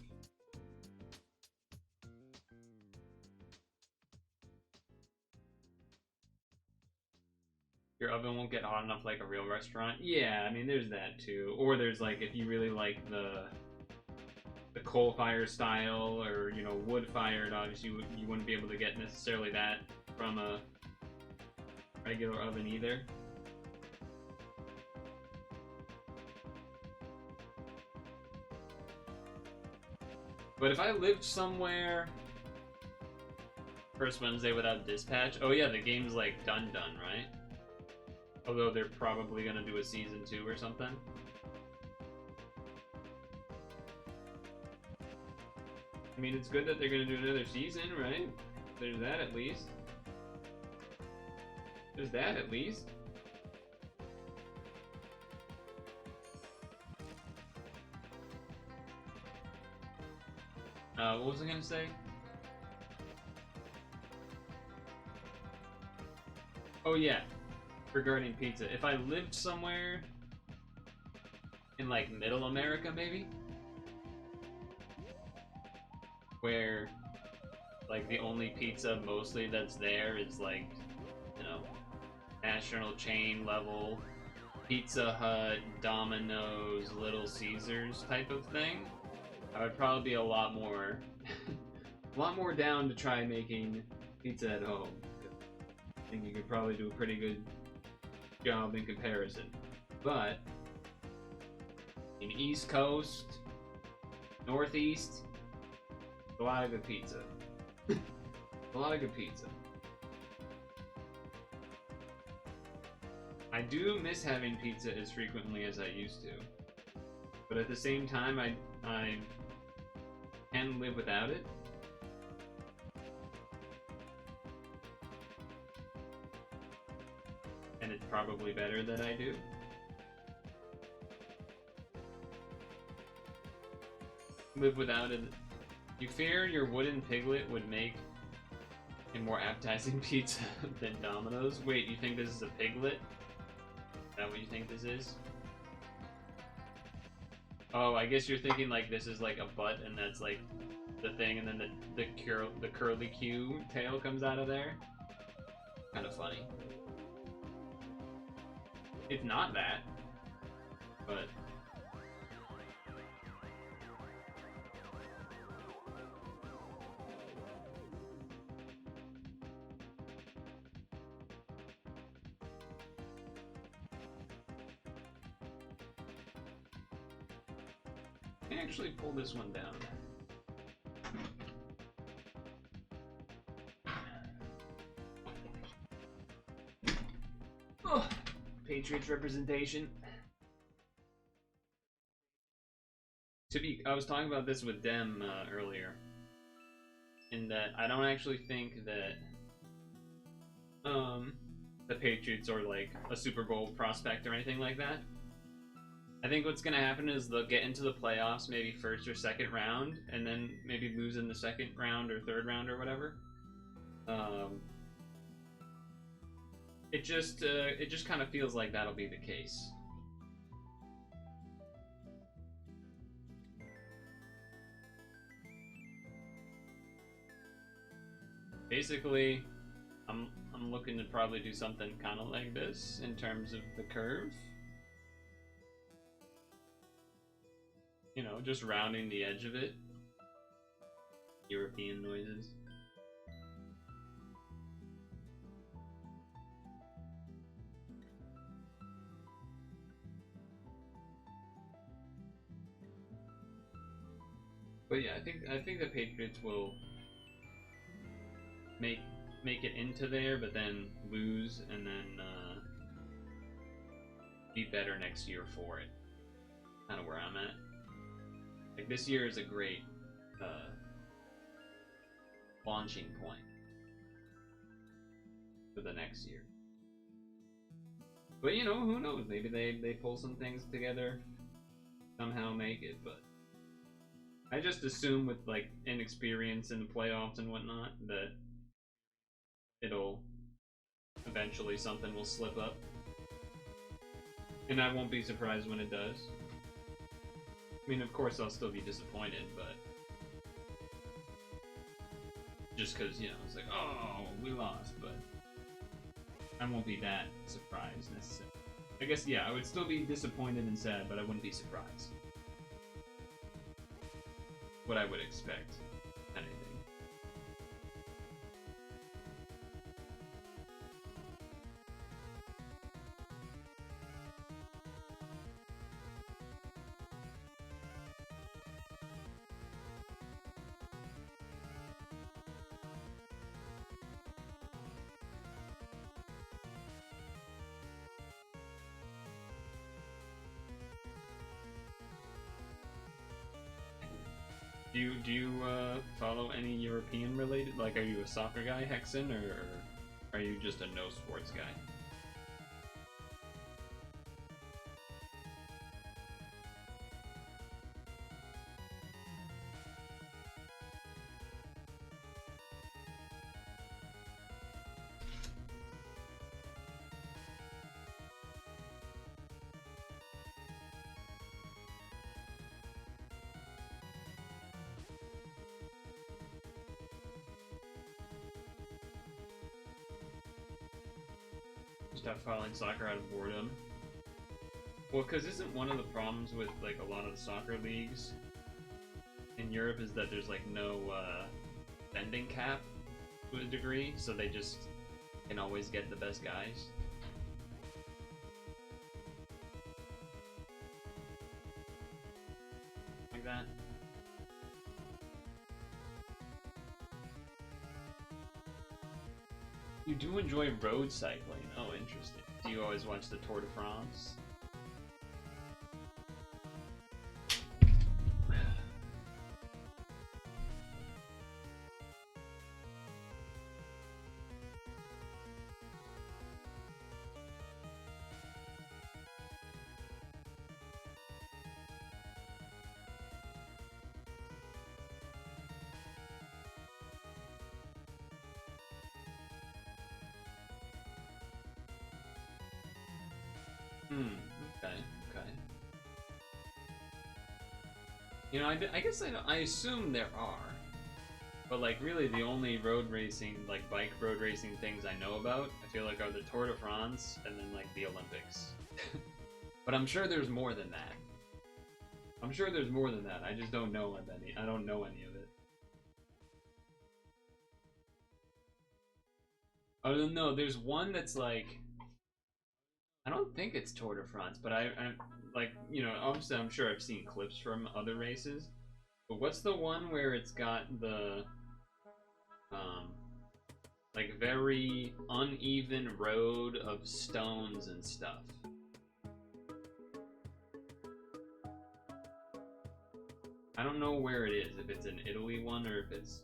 Your oven won't get hot enough like a real restaurant? Yeah, I mean, there's that too. Or there's like, if you really like the coal fire style, or, you know, wood fired, obviously you wouldn't be able to get necessarily that from a regular oven either. But if I lived somewhere, first Wednesday without dispatch, oh yeah, the game's like done, right? Although they're probably gonna do a season 2 or something. I mean, it's good that they're gonna do another season, right? There's that at least. There's that at least. What was I gonna say? Oh yeah, regarding pizza. If I lived somewhere in like middle America, maybe, where like the only pizza mostly that's there is like, you know, national chain level Pizza Hut, Domino's, Little Caesars type of thing, I would probably be a lot more down to try making pizza at home. I think you could probably do a pretty good job in comparison. But in East Coast, Northeast, a lot of good pizza. A lot of good pizza. I do miss having pizza as frequently as I used to. But at the same time, I can live without it. And it's probably better that I do. Live without it. You fear your wooden piglet would make a more appetizing pizza than Domino's? Wait, you think this is a piglet? Is that what you think this is? Oh, I guess you're thinking like this is like a butt and that's like the thing, and then the curly Q tail comes out of there. Kind of funny. It's not that, but I can actually pull this one down. Oh, Patriots representation. I was talking about this with Dem earlier, in that I don't actually think that the Patriots are like a Super Bowl prospect or anything like that. I think what's gonna happen is they'll get into the playoffs, maybe first or second round, and then maybe lose in the second round or third round or whatever. It just kind of feels like that'll be the case. Basically, I'm looking to probably do something kind of like this in terms of the curve. You know, just rounding the edge of it. European noises. But yeah, I think the Patriots will make it into there, but then lose, and then be better next year for it. Kind of where I'm at. Like, this year is a great launching point for the next year. But you know, who knows? Maybe they pull some things together, somehow make it. But I just assume with like inexperience in the playoffs and whatnot that it'll eventually something will slip up, and I won't be surprised when it does. I mean, of course, I'll still be disappointed, but just because, you know, it's like, oh, we lost, but I won't be that surprised necessarily. I guess, yeah, I would still be disappointed and sad, but I wouldn't be surprised. What I would expect, anything. Do you follow any European related? Like, are you a soccer guy, Hexen, or are you just a no sports guy? Stop following soccer out of boredom. Well, because isn't one of the problems with like a lot of the soccer leagues in Europe is that there's like no spending cap to a degree, so they just can always get the best guys. Like that. You do enjoy road cycling. Oh, interesting. Do you always watch the Tour de France? Okay, okay. You know, I guess I assume there are. But, like, really the only road racing, like, bike road racing things I know about, I feel like are the Tour de France and then, like, the Olympics. But I'm sure there's more than that. I'm sure there's more than that. I just don't know of any. I don't know any of it. Oh, no, there's one that's, like... I don't think it's Tour de France, but I'm like, you know, obviously I'm sure I've seen clips from other races. But what's the one where it's got the, like, very uneven road of stones and stuff? I don't know where it is, if it's an Italy one or if it's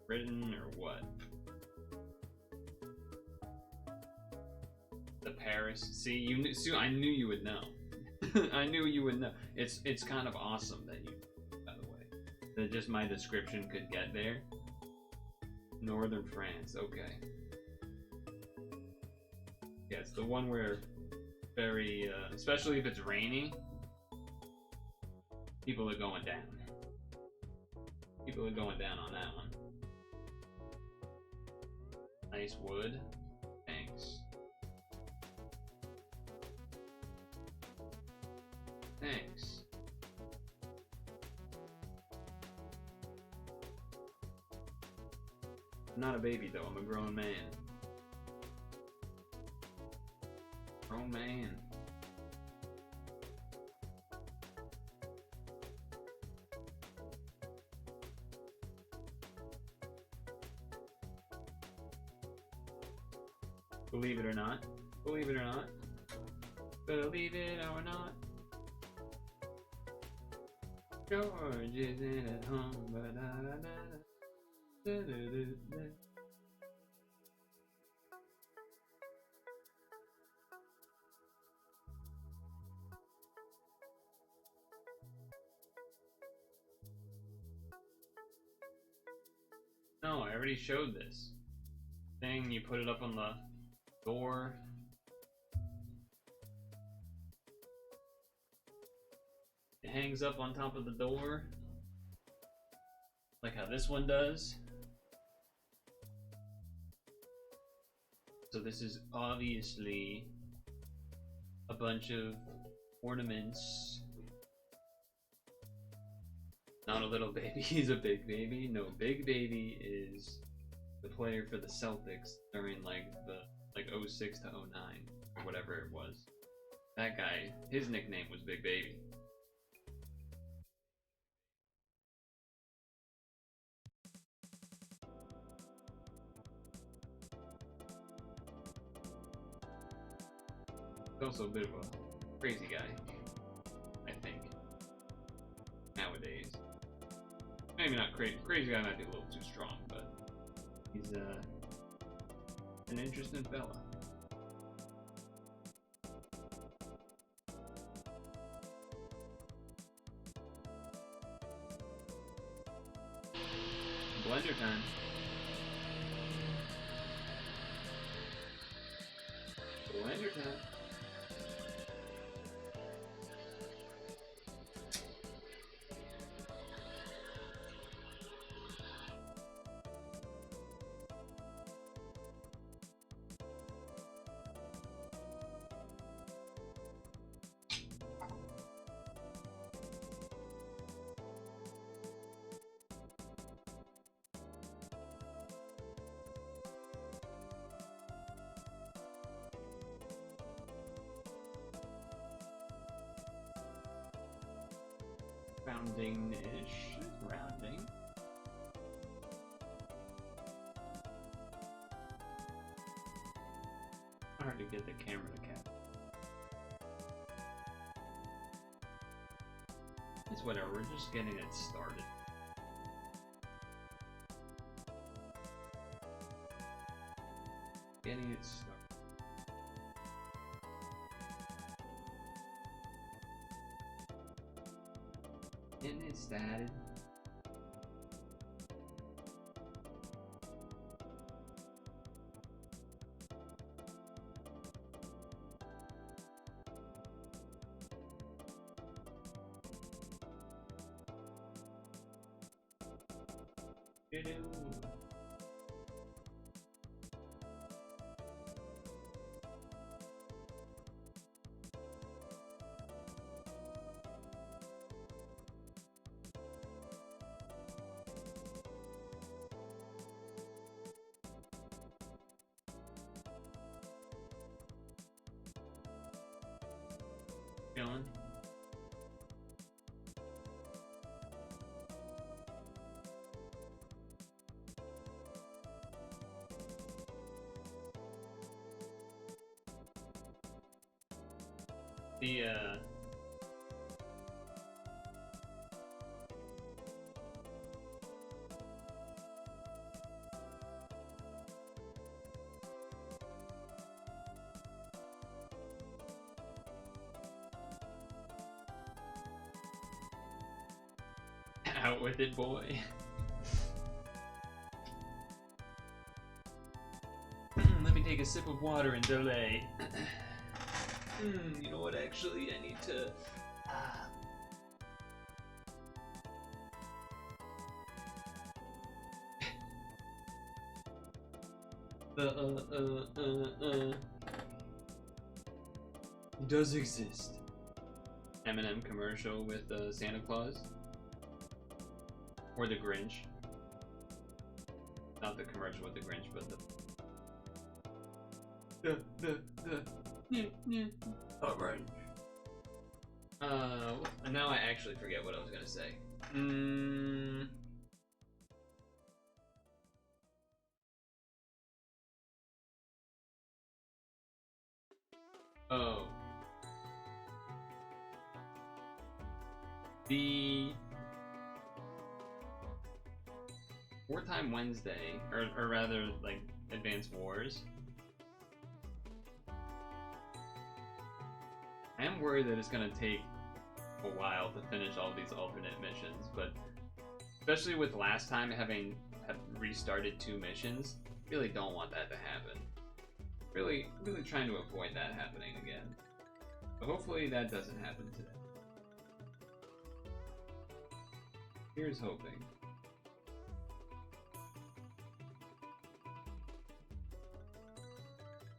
Britain or what. The Paris. See, you knew. See, I knew you would know. I knew you would know. It's kind of awesome that you, by the way, that just my description could get there. Northern France. Okay. Yeah, it's the one where very, especially if it's rainy, people are going down. People are going down on that one. Nice wood. Thanks. Thanks. I'm not a baby though, I'm a grown man. Grown man. Believe it or not. Believe it or not. Believe it or not. George isn't at home. No, I already showed this thing. You put it up on the door. It hangs up on top of the door, like how this one does. So this is obviously a bunch of ornaments. Not a little baby, he's a big baby. No, Big Baby is the player for the Celtics during like the 06 to 09 or whatever it was. That guy, his nickname was Big Baby. He's also a bit of a crazy guy, I think, nowadays. Maybe not crazy. Crazy guy might be a little too strong, but he's an interesting fella. Blender time. Blender time. Rounding-ish. Rounding. hard to get the camera to capture. It's whatever, we're just getting it started. Getting it started. Getting it started. Going. The out with it, boy. Let me take a sip of water and delay. You know what, actually, I need to... It does exist. M&M commercial with Santa Claus. Or the Grinch. Not the commercial with the Grinch, but alright. Now I actually forget what I was gonna say. Oh. The Wartime Wednesday, or rather, like, Advanced Wars. I am worried that it's gonna take a while to finish all these alternate missions, but especially with last time having restarted 2 missions, really don't want that to happen. Really trying to avoid that happening again. But hopefully that doesn't happen today. Here's hoping.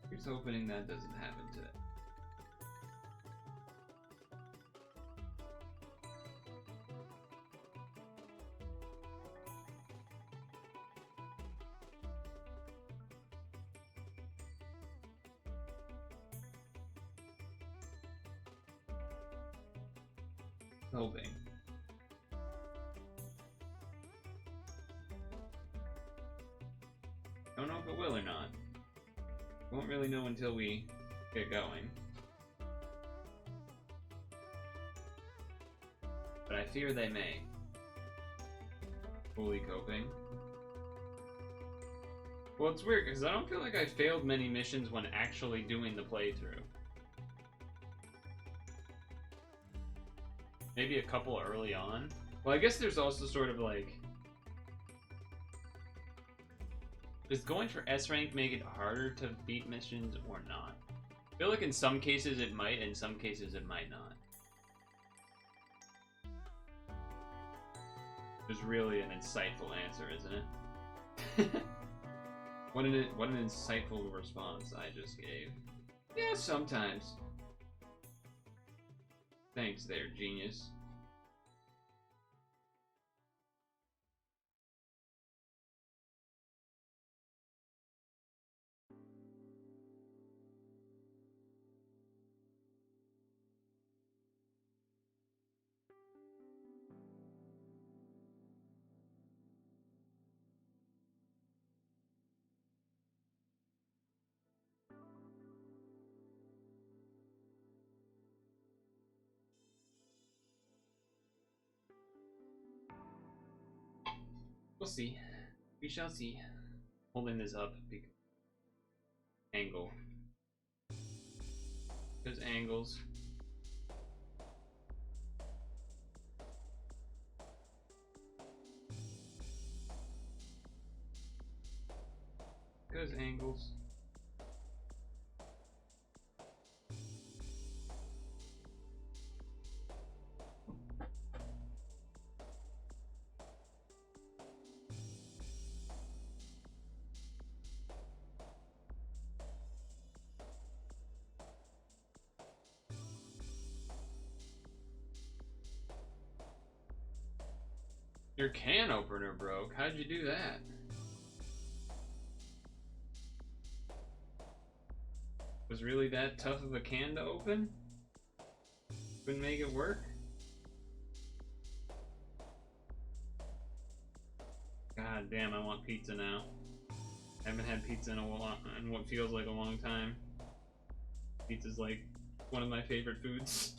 Here's hoping that doesn't happen today. Hoping. Don't know if it will or not. Won't really know until we get going. But I fear they may. Fully coping. Well, it's weird because I don't feel like I failed many missions when actually doing the playthrough. Maybe a couple early on. Well, I guess there's also sort of like... Does going for S rank make it harder to beat missions or not? I feel like in some cases it might, in some cases it might not. There's really an insightful answer, isn't it? What an insightful response I just gave. Yeah, sometimes. Thanks there, genius. see. We shall see. Holding this up because angle. Because angles. Because angles. Your can opener broke. How'd you do that? Was really that tough of a can to open? Couldn't make it work? God damn, I want pizza now. I haven't had pizza in in what feels like a long time. Pizza's like one of my favorite foods.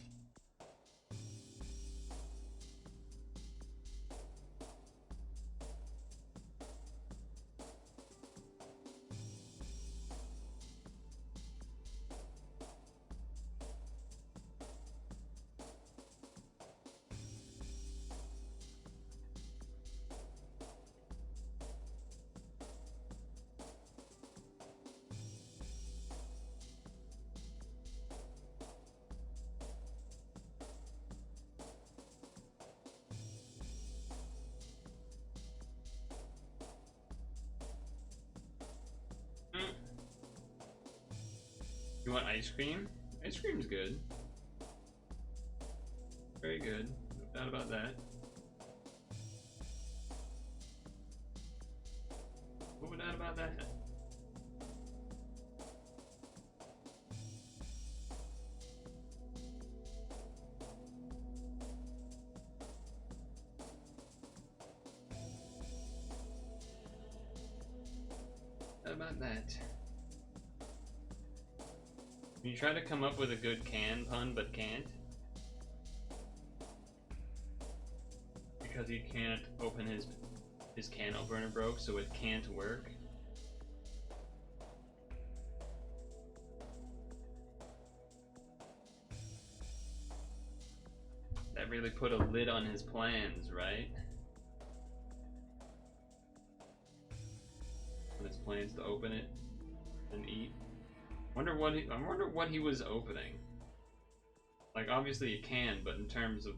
You want ice cream? Ice cream's good. Very good. No doubt about that. No doubt about that. How about that? You try to come up with a good can pun, but can't? Because he can't open his can opener broke, so it can't work. That really put a lid on his plans, right? On his plans to open it and eat. I wonder what he was opening. Like, obviously it can, but in terms of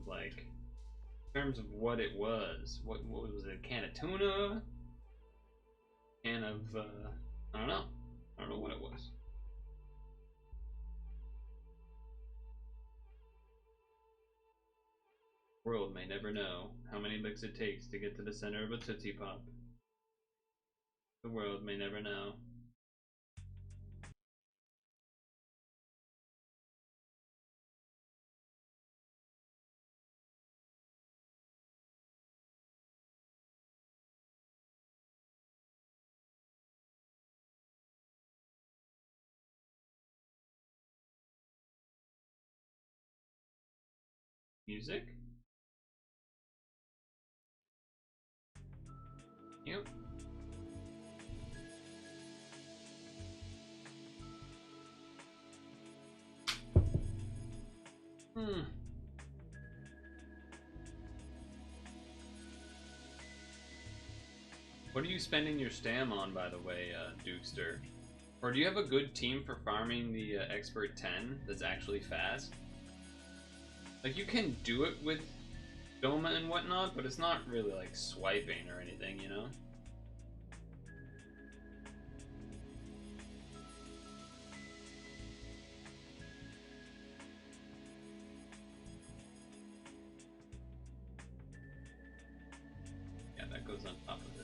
what it was. What was it? A can of tuna? Can of I don't know. I don't know what it was. World may never know how many licks it takes to get to the center of a Tootsie Pop. The world may never know. Music? Yep. What are you spending your stam on, by the way, Dukester? Or do you have a good team for farming the Expert 10 that's actually fast? Like, you can do it with Doma and whatnot, but it's not really like swiping or anything, you know? Yeah, that goes on top of this.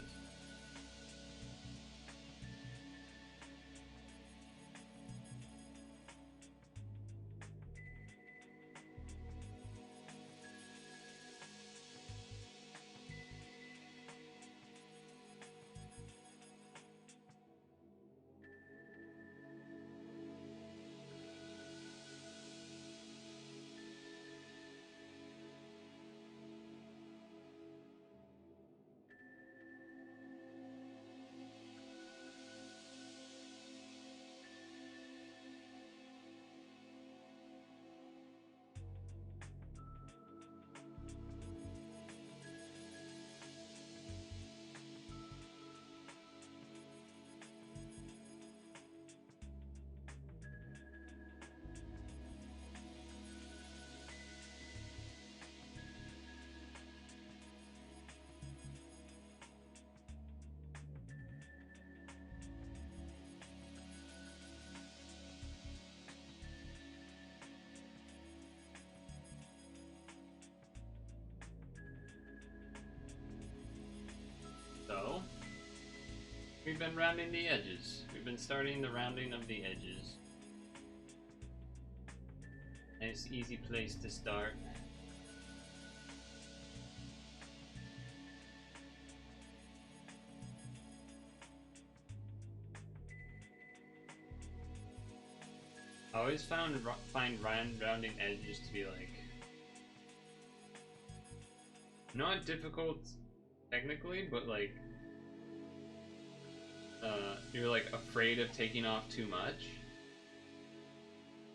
We've been rounding the edges. We've been starting the rounding of the edges. Nice, easy place to start. I always find rounding edges to be like not difficult technically, but like you're like afraid of taking off too much,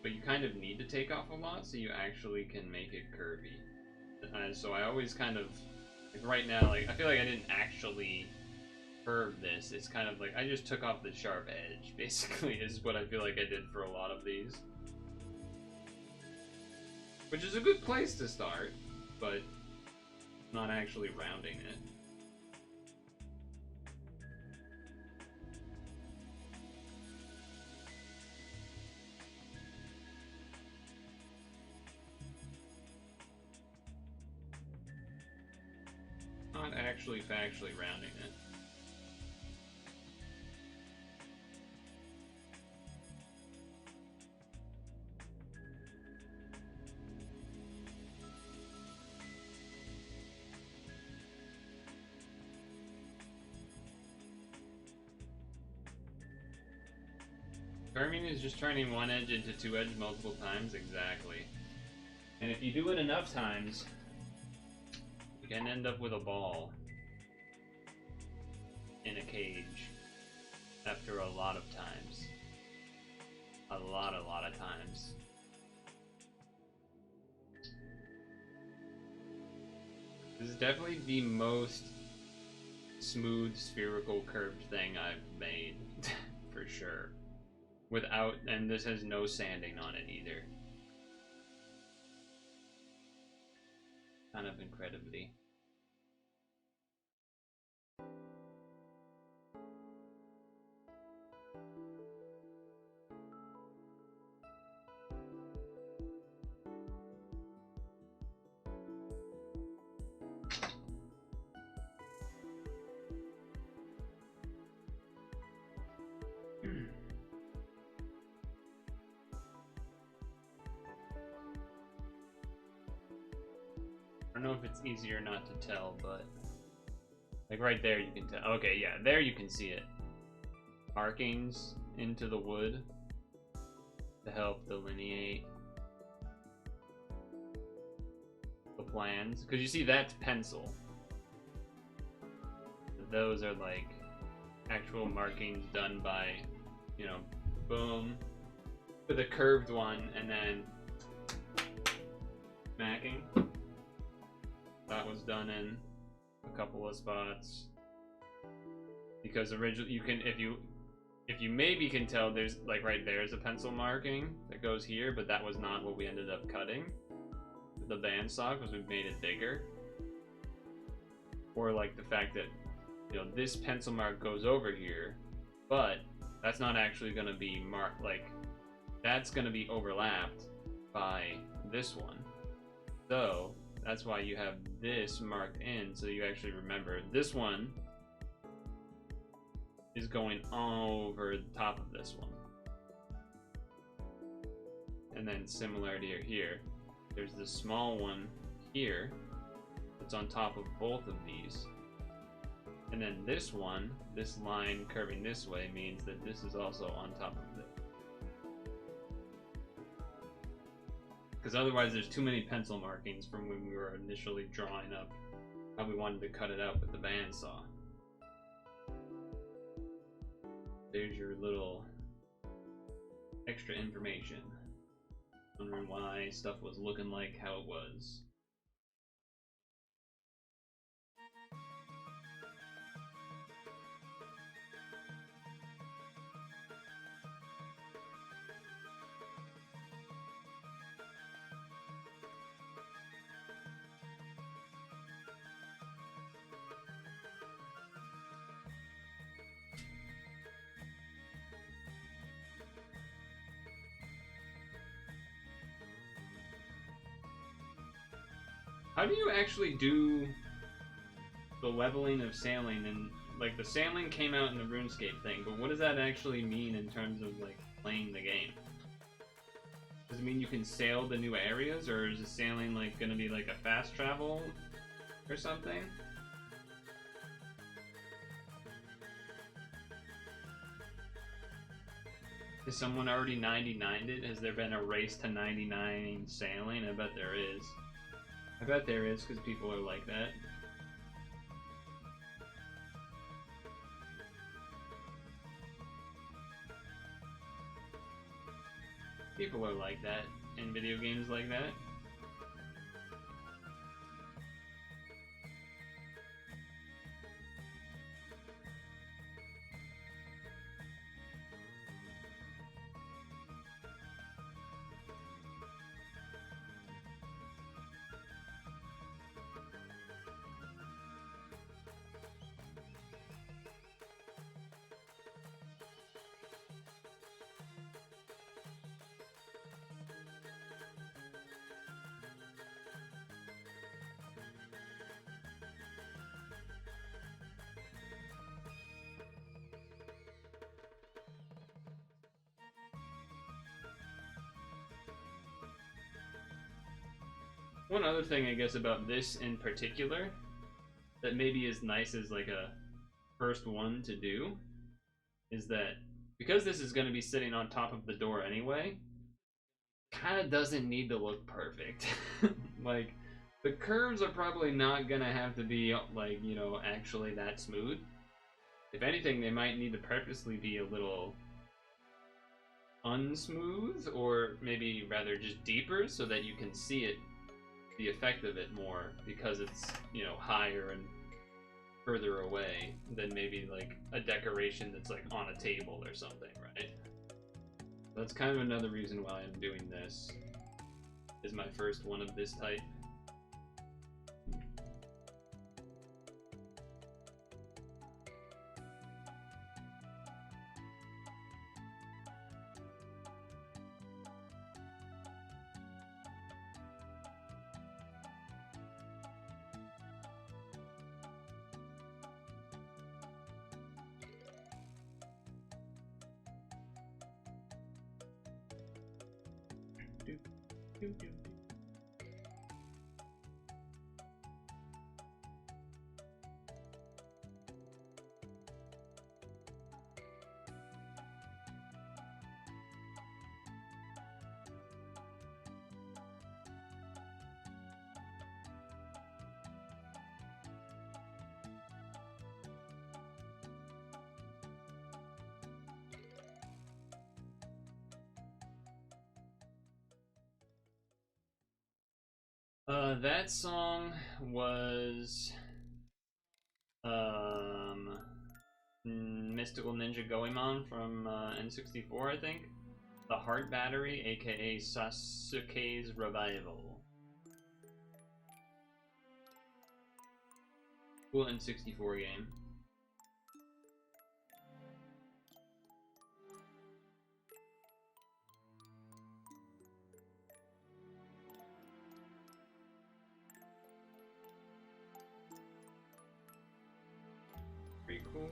but you kind of need to take off a lot so you actually can make it curvy. So I always kind of like right now, like I feel like I didn't actually curve this. It's kind of like I just took off the sharp edge, basically, is what I feel like I did for a lot of these. Which is a good place to start, but not actually rounding it. Not actually factually rounding it. Carving is just turning one edge into two edge multiple times, exactly. And if you do it enough times, you can end up with a ball in a cage after a lot of times. A lot of times. This is definitely the most smooth, spherical, curved thing I've made, for sure. Without, and this has no sanding on it either. Kind of incredibly. I don't know if it's easier not to tell, but like right there you can tell. Okay, yeah, there you can see it. Markings into the wood to help delineate the plans. Because you see that's pencil. Those are like actual markings done by, you know, boom, with a curved one and then smacking. That was done in a couple of spots because originally you can, if you maybe can tell, there's like right there's a pencil marking that goes here, but that was not what we ended up cutting with the bandsaw because we made it bigger. Or like the fact that, you know, this pencil mark goes over here, but that's not actually going to be marked, like that's going to be overlapped by this one. So that's why you have this marked in, so you actually remember this one is going over the top of this one. And then similarity here, there's this small one here that's on top of both of these. And then this one, this line curving this way, means that this is also on top of it. Because otherwise there's too many pencil markings from when we were initially drawing up how we wanted to cut it out with the bandsaw. There's your little extra information. Wondering why stuff was looking like how it was. How do you actually do the leveling of sailing and like the sailing came out in the RuneScape thing, but what does that actually mean in terms of like playing the game? Does it mean you can sail the new areas, or is the sailing like gonna be like a fast travel or something? Has someone already 99'd it? Has there been a race to 99 sailing? I bet there is. I bet there is, because people are like that. People are like that in video games like that. One other thing, I guess, about this in particular that maybe is nice as like a first one to do is that because this is going to be sitting on top of the door anyway, kind of doesn't need to look perfect. Like, the curves are probably not going to have to be, like, you know, actually that smooth. If anything, they might need to purposely be a little unsmooth, or maybe rather just deeper so that you can see it, the effect of it more, because it's, you know, higher and further away than maybe like a decoration that's like on a table or something, right? That's kind of another reason why I'm doing this. Is my first one of this type. That song was Mystical Ninja Goemon from N64, I think. The Heart Battery, aka Sasuke's Revival. Cool N64 game. Pretty cool.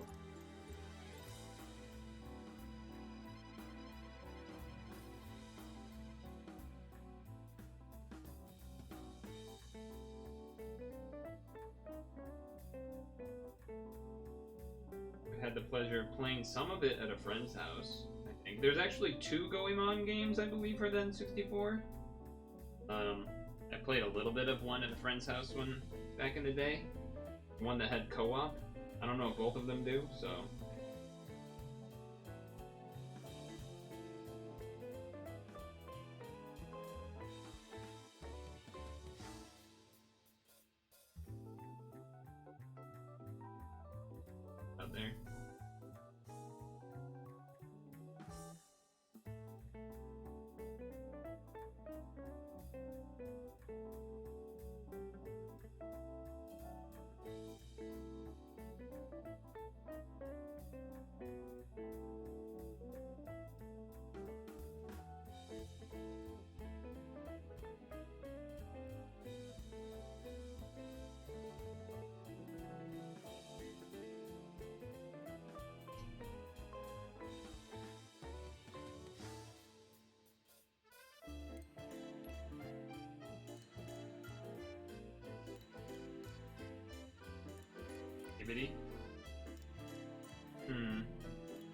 I had the pleasure of playing some of it at a friend's house, I think. There's actually 2 Goemon games, I believe, for the N64. I played a little bit of one at a friend's house one back in the day. One that had co-op. I don't know if both of them do, so... out there. Skibbity.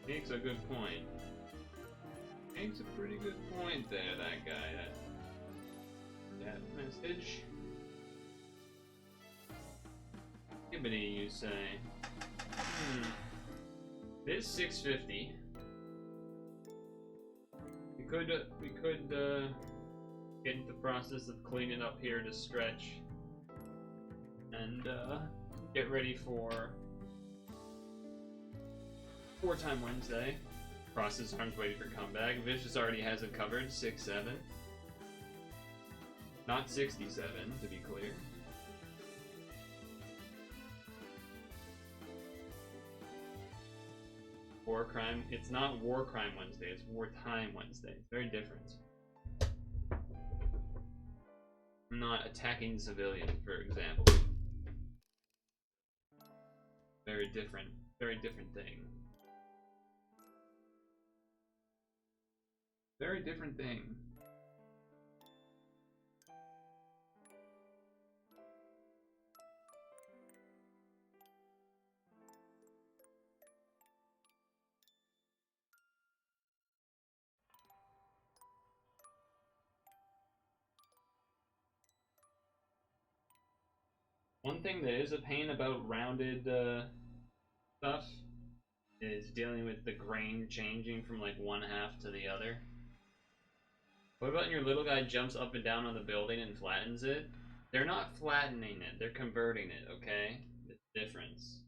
Makes a good point. Makes a pretty good point there, that guy. That message. Skibbity, you say? It is 650. We could get into the process of cleaning up here to stretch and get ready for Wartime Wednesday. Cross his arms waiting for comeback. Vicious already has it covered, 6-7. Not 67, to be clear. War crime. It's not War Crime Wednesday, it's Wartime Wednesday. It's very different. I'm not attacking civilians, for example. Very different thing. Very different thing. One thing that is a pain about rounded stuff is dealing with the grain changing from like one half to the other. What about when your little guy jumps up and down on the building and flattens it? They're not flattening it, they're converting it, okay? The difference.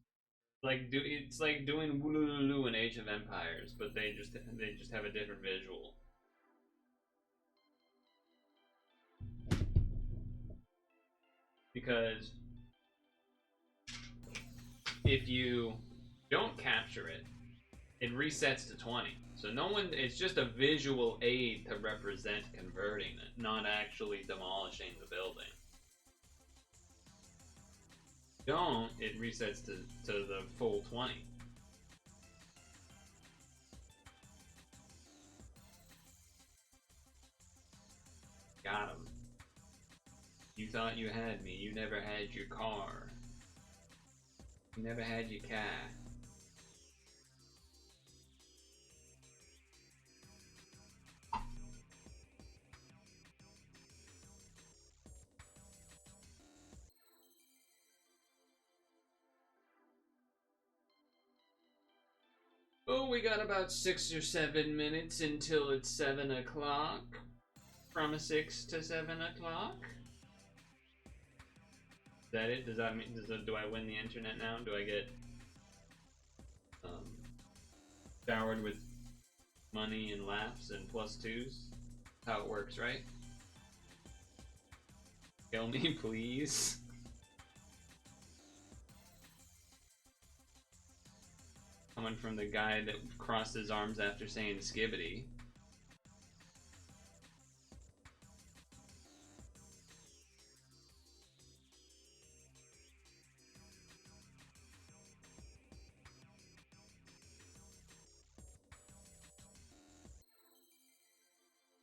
It's like doing Woolululu in Age of Empires, but they just have a different visual. Because if you don't capture it, it resets to 20. So it's just a visual aid to represent converting it, not actually demolishing the building. Don't, it resets to the full 20. Got him. You thought you had me, you never had your car. You never had your cat. Oh, we got about 6 or 7 minutes until it's 7 o'clock. From 6 to 7 o'clock. Is that it? Do I win the internet now? Do I get showered with money and laughs and +2s? How it works, right? Kill me, please. Coming from the guy that crossed his arms after saying skibbity.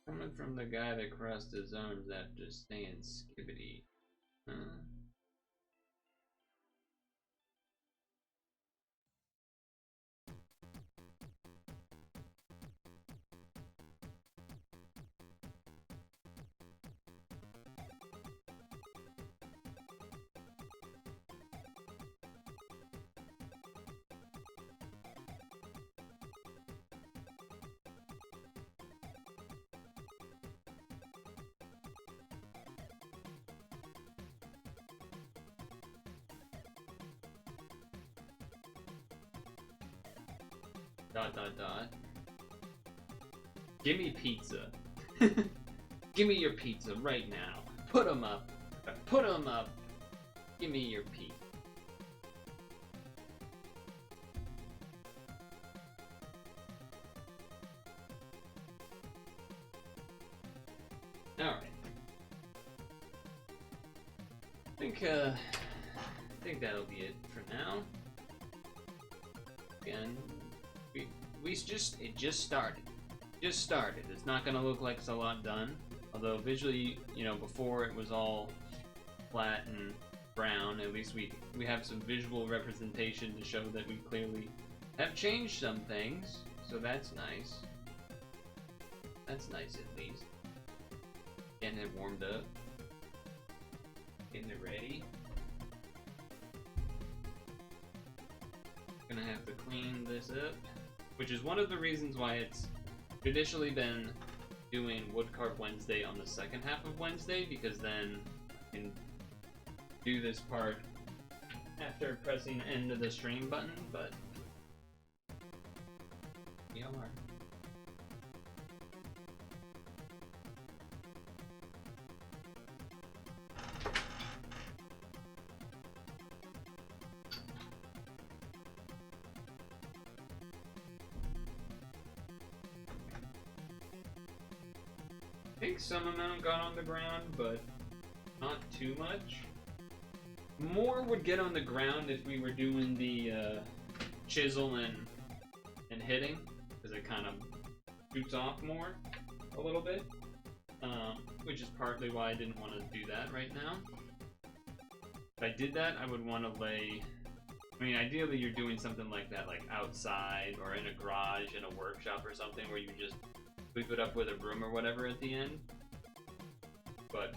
Coming from the guy that crossed his arms after saying skibbity. Huh? ... Give me pizza. Give me your pizza right now. Put them up. Put them up. Give me your pizza. All right. I think that'll be it for now. Again. It just started. It's not gonna look like it's a lot done. Although visually, before it was all flat and brown. At least we have some visual representation to show that we clearly have changed some things. So that's nice. That's nice at least. Getting it warmed up. Getting it ready. Gonna have to clean this up, which is one of the reasons why it's traditionally been doing Woodcarve Wednesday on the second half of Wednesday, because then I can do this part after pressing end of the stream button, but we are. I think some amount got on the ground, but not too much. More would get on the ground if we were doing the chisel and hitting, because it kind of shoots off more a little bit, which is partly why I didn't want to do that right now. If I did that, I would want to lay... I mean, ideally you're doing something like that, like outside or in a garage, in a workshop or something, where you just sweep it up with a broom or whatever at the end. But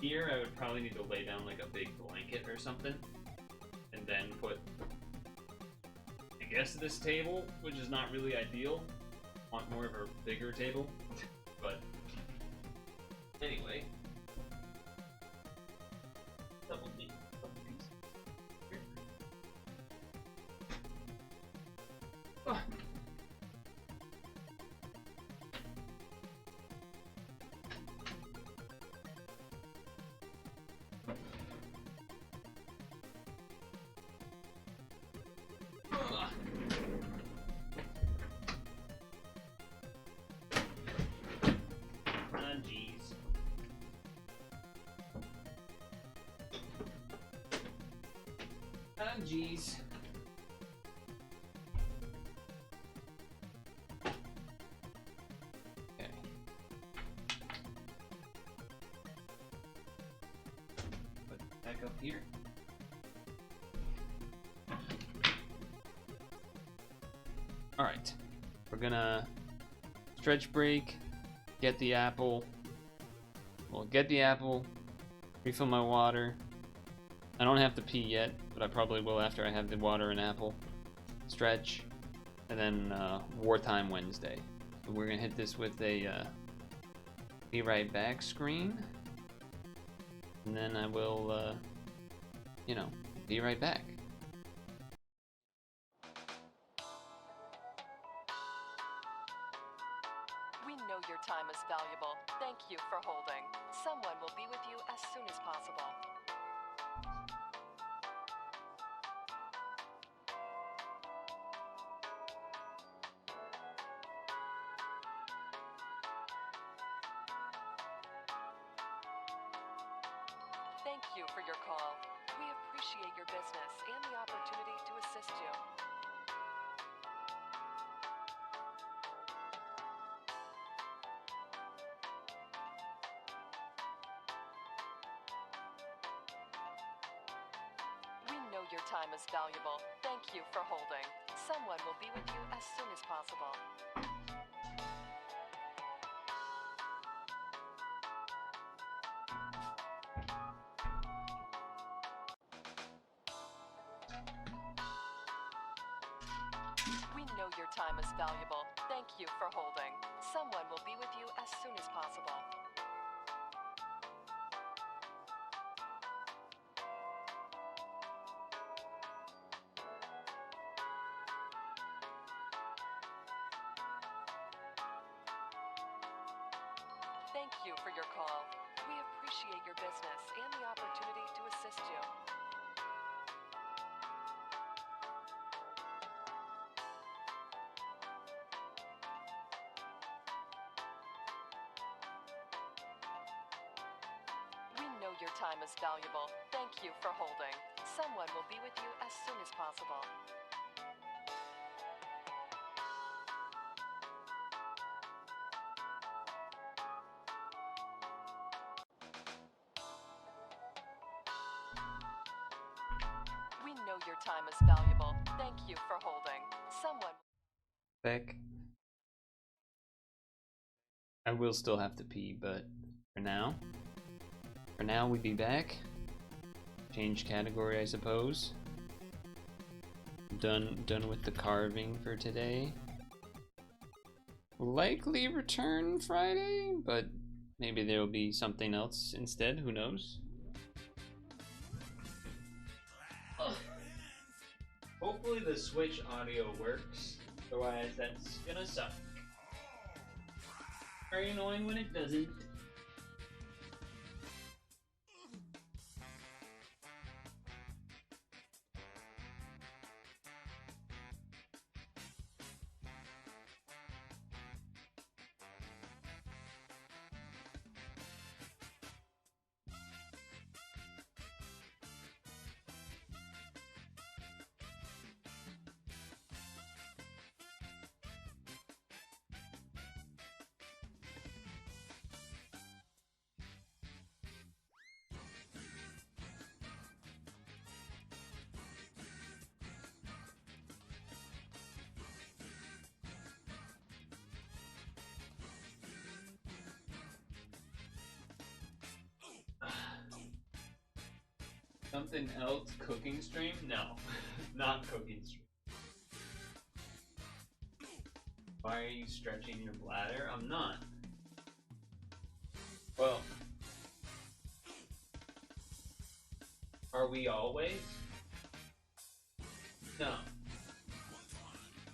here I would probably need to lay down like a big blanket or something, and then put, I guess, this table, which is not really ideal. I want more of a bigger table, but anyway. Double piece. Here. Oh. Jeez. Okay. Put it back up here. All right. We're gonna stretch break, get the apple. Well, get the apple, refill my water. I don't have to pee yet, but I probably will after I have the water and apple. Stretch, and then Wartime Wednesday. So we're gonna hit this with a be right back screen, and then I will, you know, be right back. We know your time is valuable. Thank you for holding. Someone will be with you as soon as possible. Thank you for your call. We appreciate your business and the opportunity to assist you. We know your time is valuable. Thank you for holding. Someone will be with you as soon as possible. We know your time is valuable. Thank you for holding. Someone will be with you as soon as possible. Thank you for your call. We appreciate your business and the opportunity to assist you. We know your time is valuable. Thank you for holding. Someone will be with you as soon as possible. your time is valuable. Thank you for holding. Someone... Back. I will still have to pee, but for now we be back. Change category, I suppose. Done with the carving for today. Likely return Friday, but maybe there will be something else instead, who knows? Ugh. Hopefully the Switch audio works, otherwise that's gonna suck. Very annoying when it doesn't. Something else? Cooking stream? No, not cooking stream. Why are you stretching your bladder? I'm not. Well, are we always? No.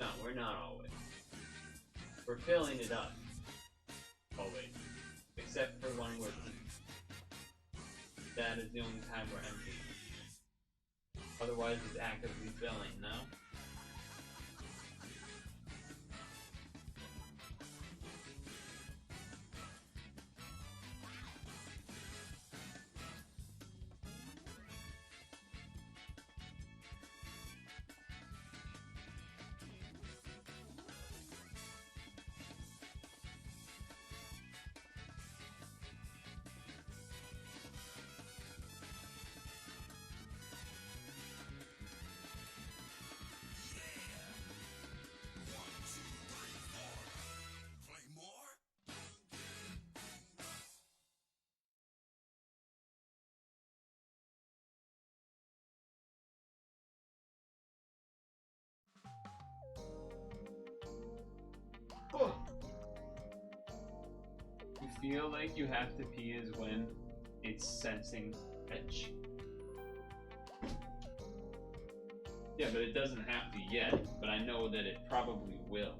No, we're not always. We're filling it up. Always. Except for when we're empty. That is the only time we're empty. Otherwise, it's actively filling, no? You feel like you have to pee is when it's sensing stretch. Yeah, but it doesn't have to yet, but I know that it probably will.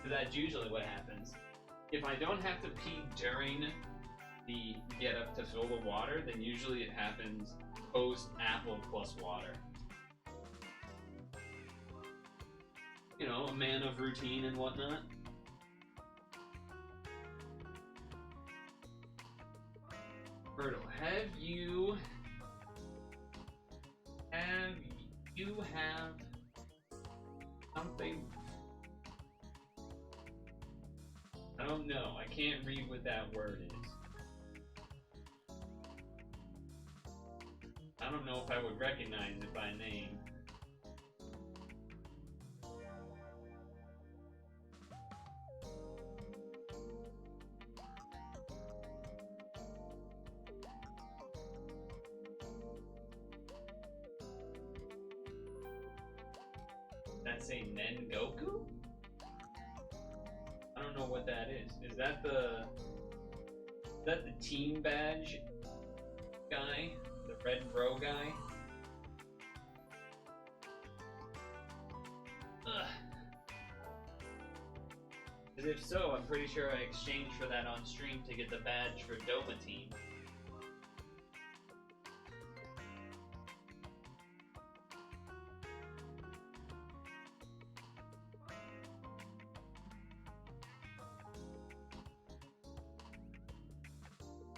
That's usually what happens. If I don't have to pee during the get up to fill the water, then usually it happens post apple plus water. You know, a man of routine and whatnot. Purtle, have you something? I don't know. I can't read what that word is. I don't know if I would recognize it by name. That's a Nengoku? I don't know what that is. Is that the team badge guy? The red bro guy? Ugh. 'Cause if so, I'm pretty sure I exchanged for that on stream to get the badge for Doma Team.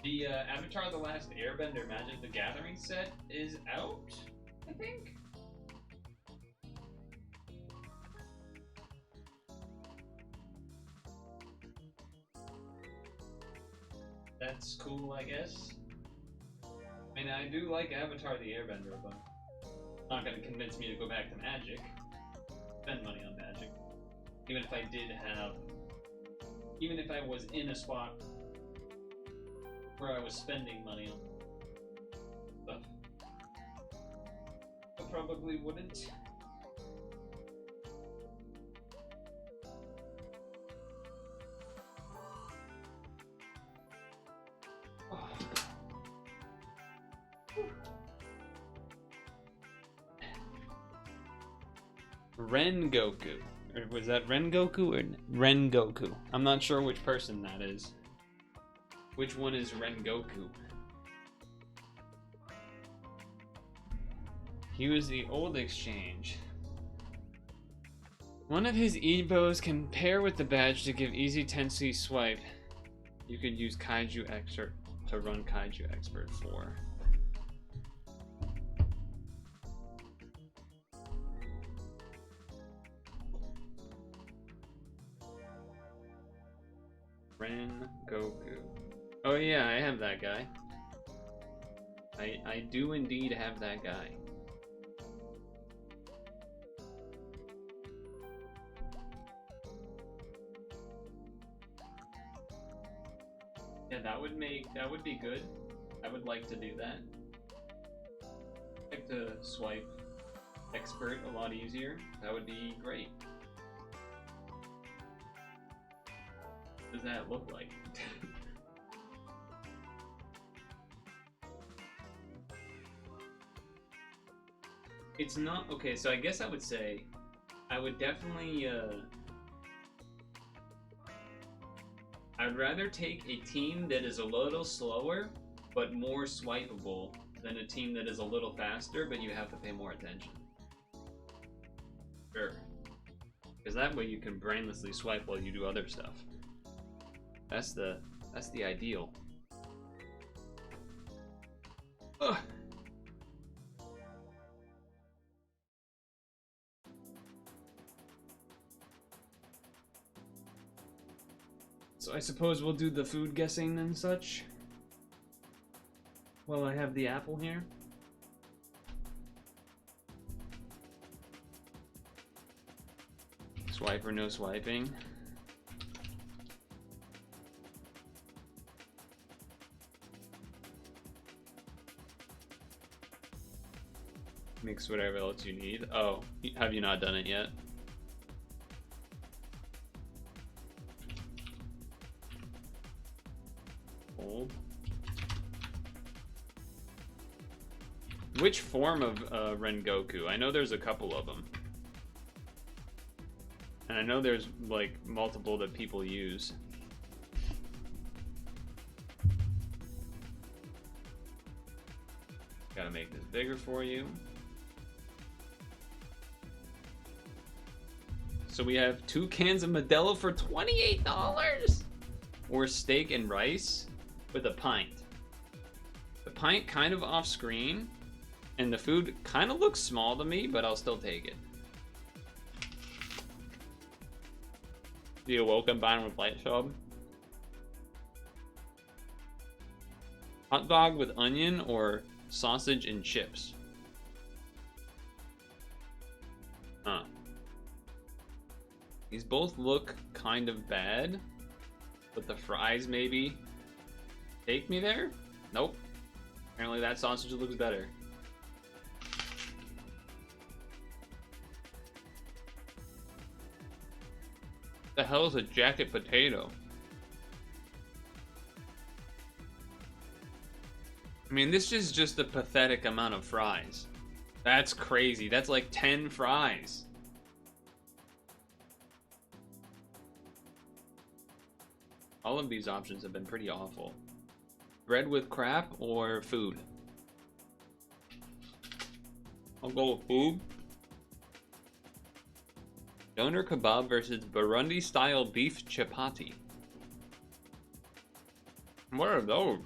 The Avatar The Last Airbender Magic the Gathering set is out, I think? that's cool, I guess. I mean, I do like Avatar the Airbender, but not gonna convince me to go back to Magic. Spend money on Magic. Even if I did have... Even if I was in a spot where I was spending money on stuff, I probably wouldn't. Rengoku. Or was that Rengoku or Rengoku? I'm not sure which person that is. Which one is Rengoku? He was the old exchange. One of his Ebos can pair with the badge to give easy 10C swipe. You could use Kaiju Expert to run Kaiju Expert 4. Rengoku. Oh yeah, I have that guy. I do indeed have that guy. Yeah, that would be good. I would like to do that. I'd like to swipe expert a lot easier. That would be great. What does that look like? It's not okay, so I guess I would say I would definitely I'd rather take a team that is a little slower but more swipeable than a team that is a little faster but you have to pay more attention. Sure. Because that way you can brainlessly swipe while you do other stuff. That's the ideal. Ugh. So I suppose we'll do the food guessing and such. Well, I have the apple here. Swipe or no swiping. Mix whatever else you need. Oh, have you not done it yet? Old. Which form of Rengoku? I know there's a couple of them. And I know there's like multiple that people use. Gotta make this bigger for you. So we have 2 cans of Modelo for $28! Or steak and rice with a pint. The pint kind of off screen, and the food kind of looks small to me, but I'll still take it. The awoke combined with light sub. Hot dog with onion or sausage and chips. Huh. These both look kind of bad, but the fries maybe take me there? Nope. Apparently that sausage looks better. The hell is a jacket potato? I mean, this is just a pathetic amount of fries. That's crazy. That's like 10 fries. All of these options have been pretty awful. Bread with crap or food? I'll go with food. Doner kebab versus Burundi style beef chapati. What are those?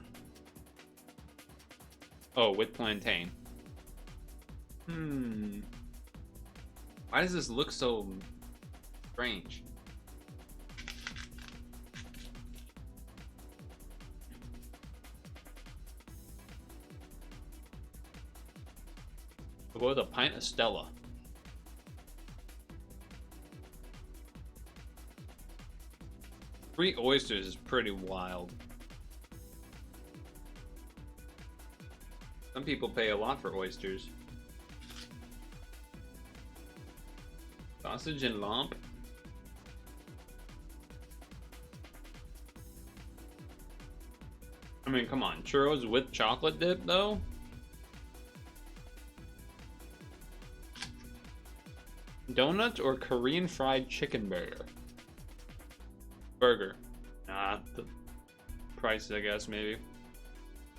Oh, with plantain. Why does this look so strange? I'll go with a pint of Stella. Free oysters is pretty wild. Some people pay a lot for oysters. Sausage and lump. I mean, come on. Churros with chocolate dip, though? Donuts or Korean fried chicken burger? Burger. Nah, the price, I guess, maybe.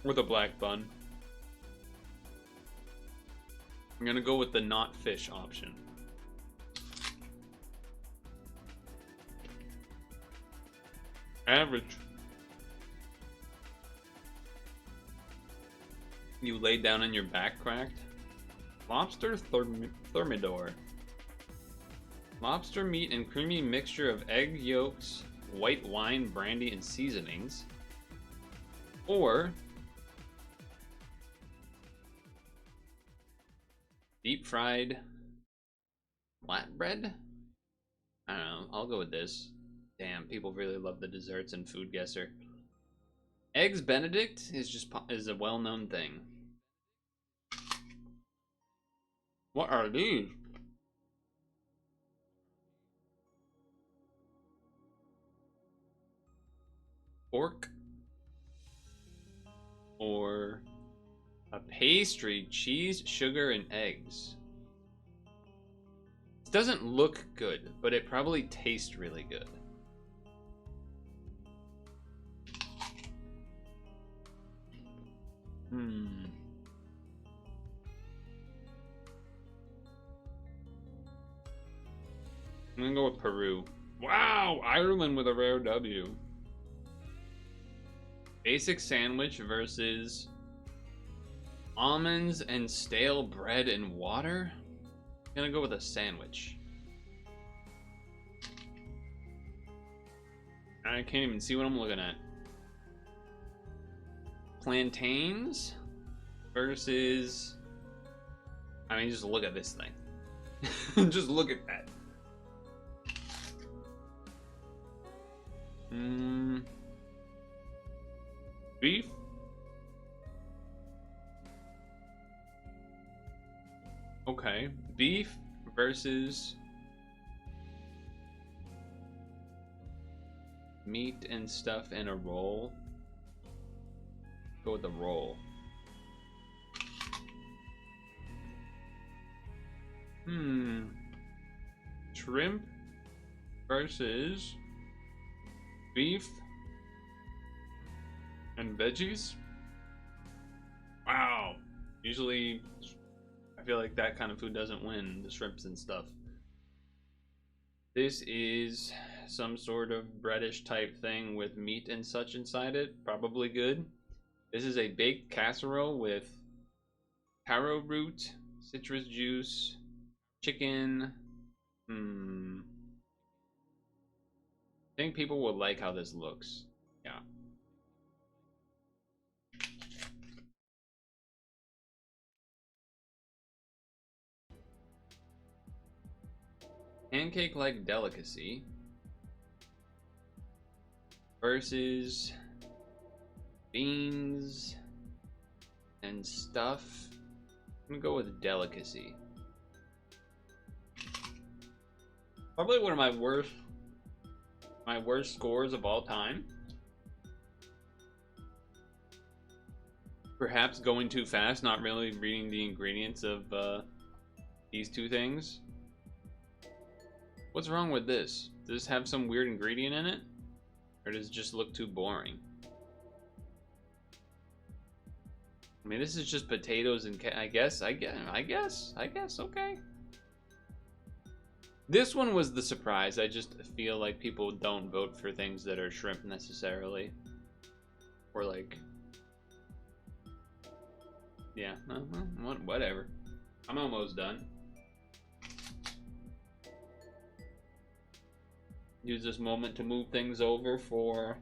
With a black bun. I'm gonna go with the not fish option. Average. You laid down and your back cracked? Lobster thermidor. Lobster meat and creamy mixture of egg yolks, white wine, brandy, and seasonings. Or deep fried flatbread? I don't know. I'll go with this. Damn, people really love the desserts and Food Guesser. Eggs Benedict is a well-known thing. What are these? Pork or a pastry, cheese, sugar, and eggs. It doesn't look good, but it probably tastes really good. I'm gonna go with Peru. Wow, Ireland with a rare W. Basic sandwich versus almonds and stale bread and water. I'm gonna go with a sandwich. I can't even see what I'm looking at. Plantains versus, I mean, just look at this thing. Just look at that. Beef. Okay, beef versus meat and stuff in a roll. Go with the roll. Shrimp versus beef and veggies. Wow. Usually I feel like that kind of food doesn't win, the shrimps and stuff. This is some sort of breadish type thing with meat and such inside it. Probably good. This is a baked casserole with taro root, citrus juice, chicken. I think people will like how this looks. Yeah. Pancake-like delicacy versus beans and stuff. I'm gonna go with delicacy. Probably one of my worst scores of all time. Perhaps going too fast, not really reading the ingredients of these two things. What's wrong with this? Does this have some weird ingredient in it? Or does it just look too boring? I mean, this is just potatoes and I guess, okay. This one was the surprise. I just feel like people don't vote for things that are shrimp necessarily. Or like... yeah, whatever. I'm almost done. Use this moment to move things over for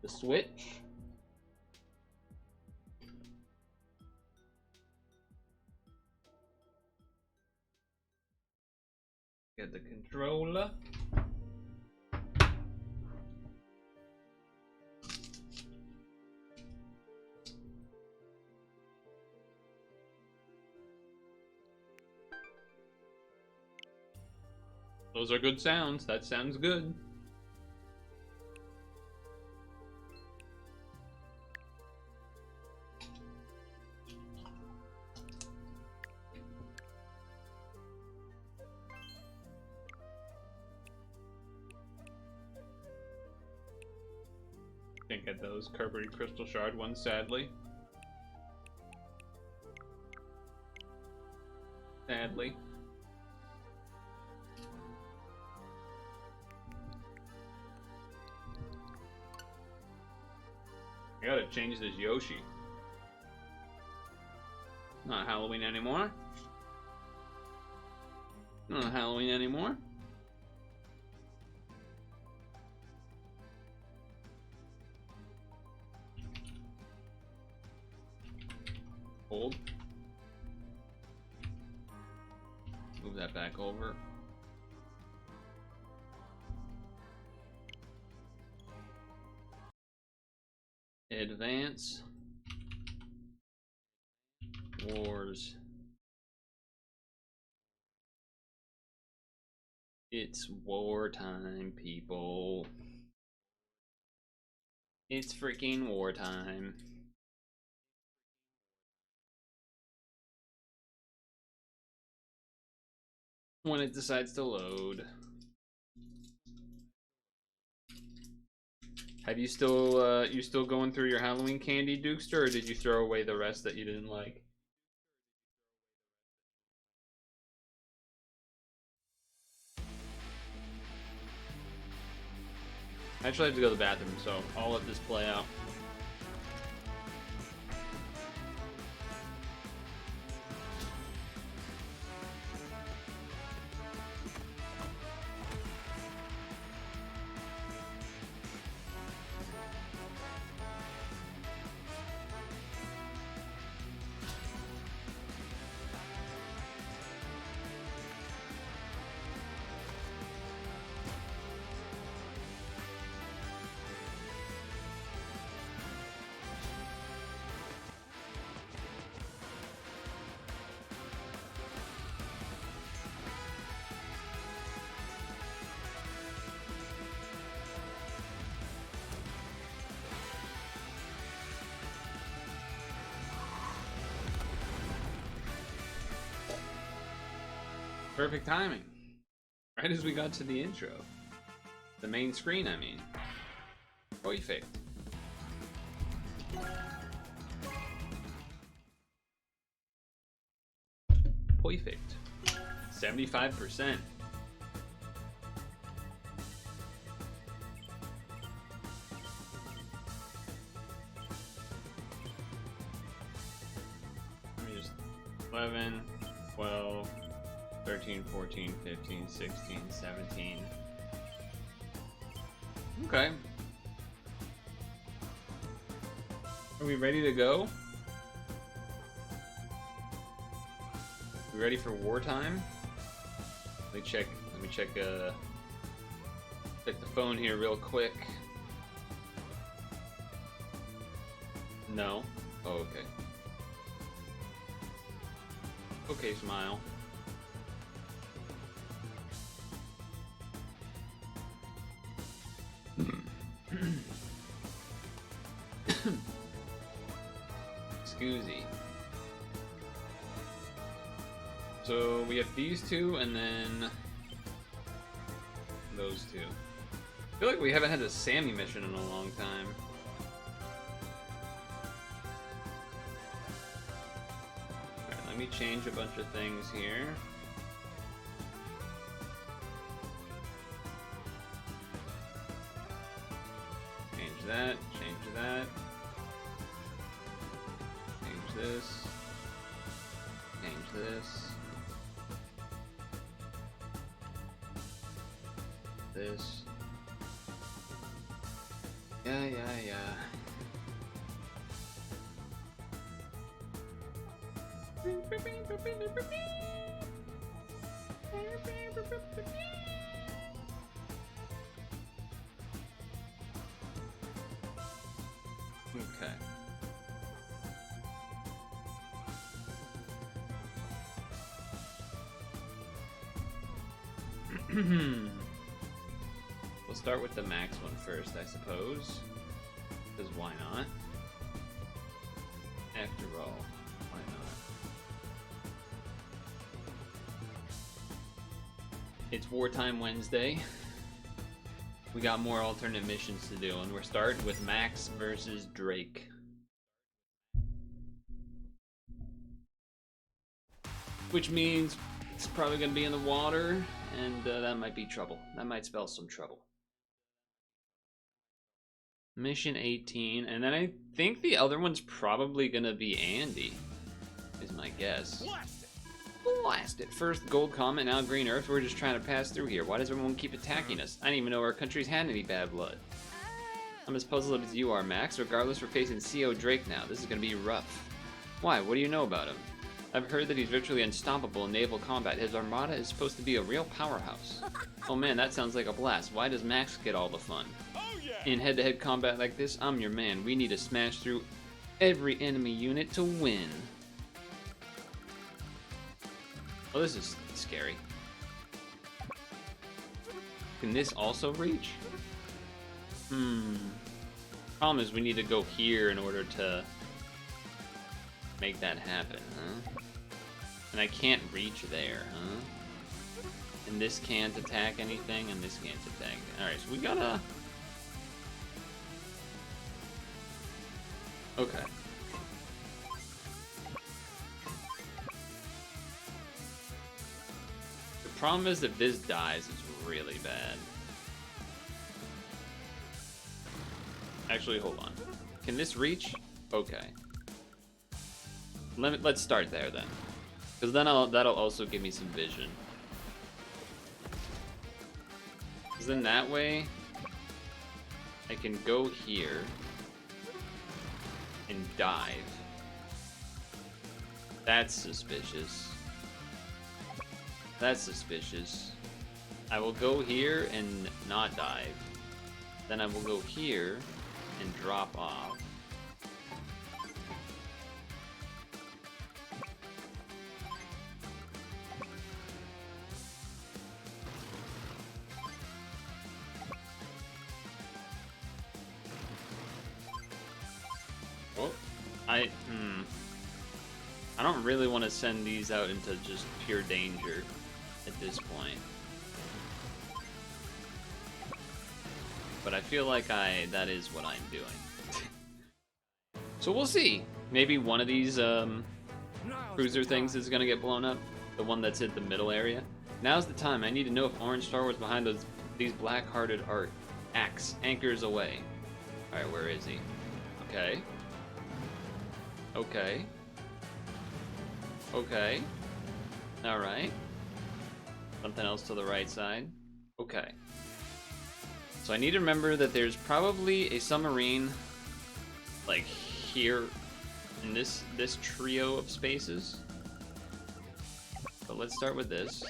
the Switch. Get the controller. Those are good sounds. That sounds good. Can't get those Carve Crystal Shard ones, sadly. Sadly. I gotta change this Yoshi. Not Halloween anymore. Not Halloween anymore. Hold. Move that back over. Advance. Wars. It's wartime, people. It's freaking wartime. When it decides to load. Have you still going through your Halloween candy, Dukester, or did you throw away the rest that you didn't like? I actually have to go to the bathroom, so I'll let this play out. Perfect timing. Right as we got to the intro. The main screen, I mean. Perfect. Perfect. 75%. Let me just 11, 12, 13, 14, 15, 16, 17. Okay. Are we ready to go? We ready for wartime? Let me check the phone here real quick. No. Oh, okay. Okay, smile. Excusey. So we have these two and then those two. I feel like we haven't had a Sammy mission in a long time. Alright, let me change a bunch of things here. Change that, change that. Change this. Change this. This. Yeah. Okay. We'll start with the max one first, I suppose. Because why not? After all, why not? It's Wartime Wednesday. We got more alternate missions to do, and we're starting with Max versus Drake. Which means it's probably going to be in the water, and that might be trouble. That might spell some trouble. Mission 18, and then I think the other one's probably going to be Andy, is my guess. Blast it! First gold comet, now green earth. We're just trying to pass through here. Why does everyone keep attacking us? I didn't even know our country's had any bad blood. I'm as puzzled as you are, Max. Regardless, we're facing CO Drake now. This is going to be rough. Why? What do you know about him? I've heard that he's virtually unstoppable in naval combat. His armada is supposed to be a real powerhouse. Oh man, that sounds like a blast. Why does Max get all the fun? In head-to-head combat like this, I'm your man. We need to smash through every enemy unit to win. Oh, this is scary. Can this also reach? Problem is we need to go here in order to make that happen, huh? And I can't reach there, huh? And this can't attack anything, and this can't attack. Alright, so we gotta... Okay. The problem is that this dies is really bad. Actually, hold on. Can this reach? Okay. Let's start there then, because then that'll also give me some vision. Because then that way, I can go here and dive. That's suspicious. That's suspicious. I will go here and not dive. Then I will go here and drop off. Oh, I don't really want to send these out into just pure danger at this point. But I feel like that is what I'm doing. So we'll see. Maybe one of these cruiser things is gonna get blown up. The one that's in the middle area. Now's the time. I need to know if Orange Star was behind these black-hearted acts anchors away. Alright, where is he? Okay. Okay. Okay. Alright. Something else to the right side. Okay. So I need to remember that there's probably a submarine, like, here in this trio of spaces. But let's start with this.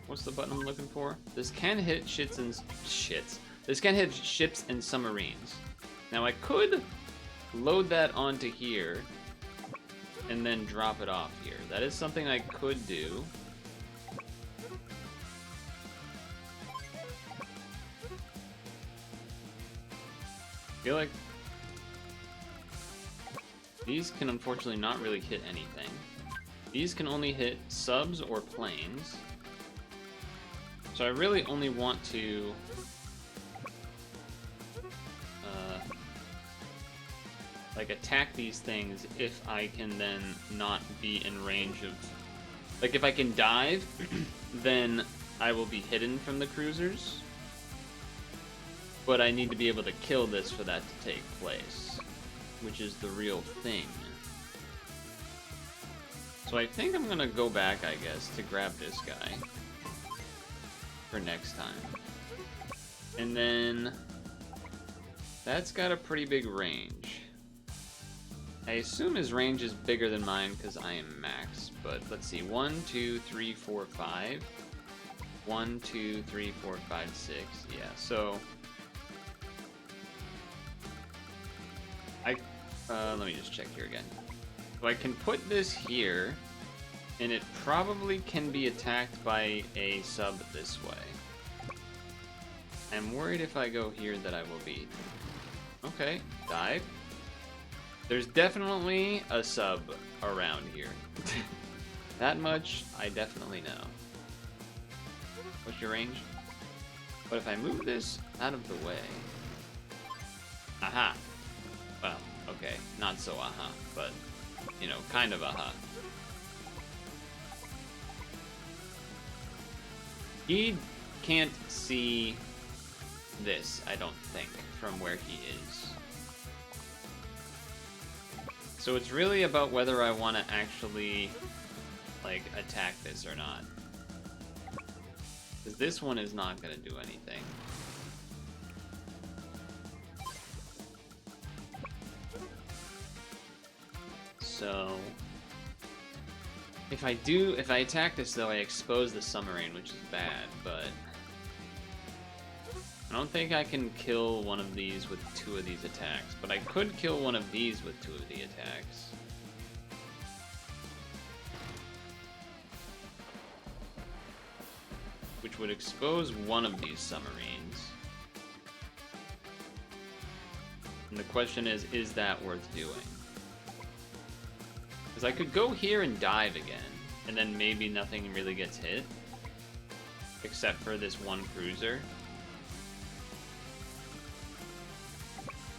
What's the button I'm looking for? This can hit This can hit ships and submarines. Now I could load that onto here and then drop it off here. That is something I could do. I feel like these can unfortunately not really hit anything. These can only hit subs or planes. So I really only want to like attack these things if I can then not be in range of, like, if I can dive, then I will be hidden from the cruisers. But I need to be able to kill this for that to take place, which is the real thing. So I think I'm gonna go back, I guess, to grab this guy for next time. And then that's got a pretty big range. I assume his range is bigger than mine because I am max, but let's see. 1, 2, 3, 4, 5. 1, 2, 3, 4, 5, 6. Yeah, so let me just check here again. So I can put this here, and it probably can be attacked by a sub this way. I'm worried if I go here that I will be. Okay, dive. There's definitely a sub around here. That much I definitely know. What's your range? But if I move this out of the way... Aha! Well, okay, not so aha, but, you know, kind of aha. He can't see this, I don't think, from where he is. So it's really about whether I want to actually, like, attack this or not. Because this one is not going to do anything. So if I attack this though, I expose the submarine, which is bad, but I don't think I can kill one of these with 2 of these attacks, but I could kill one of these with 2 of the attacks. Which would expose one of these submarines. And the question is that worth doing? Because I could go here and dive again, and then maybe nothing really gets hit. Except for this one cruiser.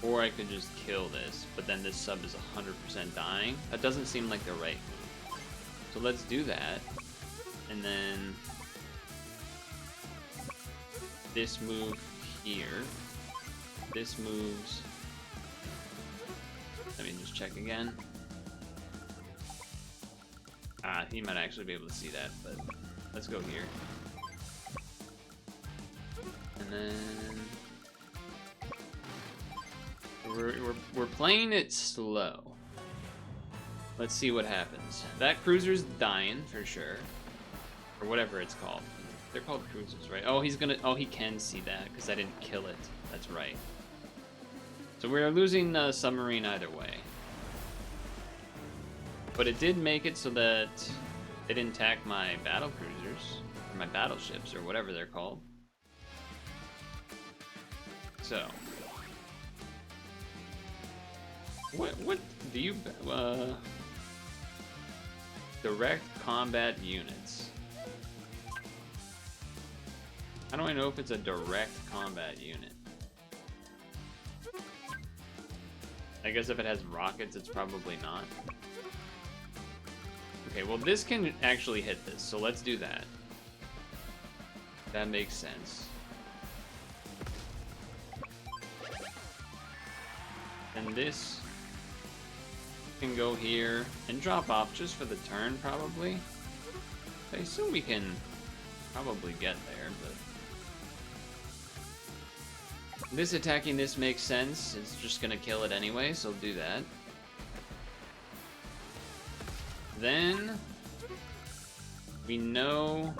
Or I could just kill this, but then this sub is 100% dying. That doesn't seem like the right move. So let's do that. And then this move here. This moves. Let me just check again. Ah, he might actually be able to see that, but let's go here. And then we're playing it slow. Let's see what happens. That cruiser's dying for sure, or whatever it's called. They're called cruisers, right? Oh, he can see that because I didn't kill it. That's right. So we're losing the submarine either way. But it did make it so that it didn't attack my battle cruisers, or my battleships, or whatever they're called. So, what do you, direct combat units? How do I know if it's a direct combat unit? I guess if it has rockets, it's probably not. Okay, well this can actually hit this, so let's do that. That makes sense. And this can go here and drop off just for the turn, probably. I assume we can probably get there, but... This attacking this makes sense. It's just gonna kill it anyway, so do that. Then we know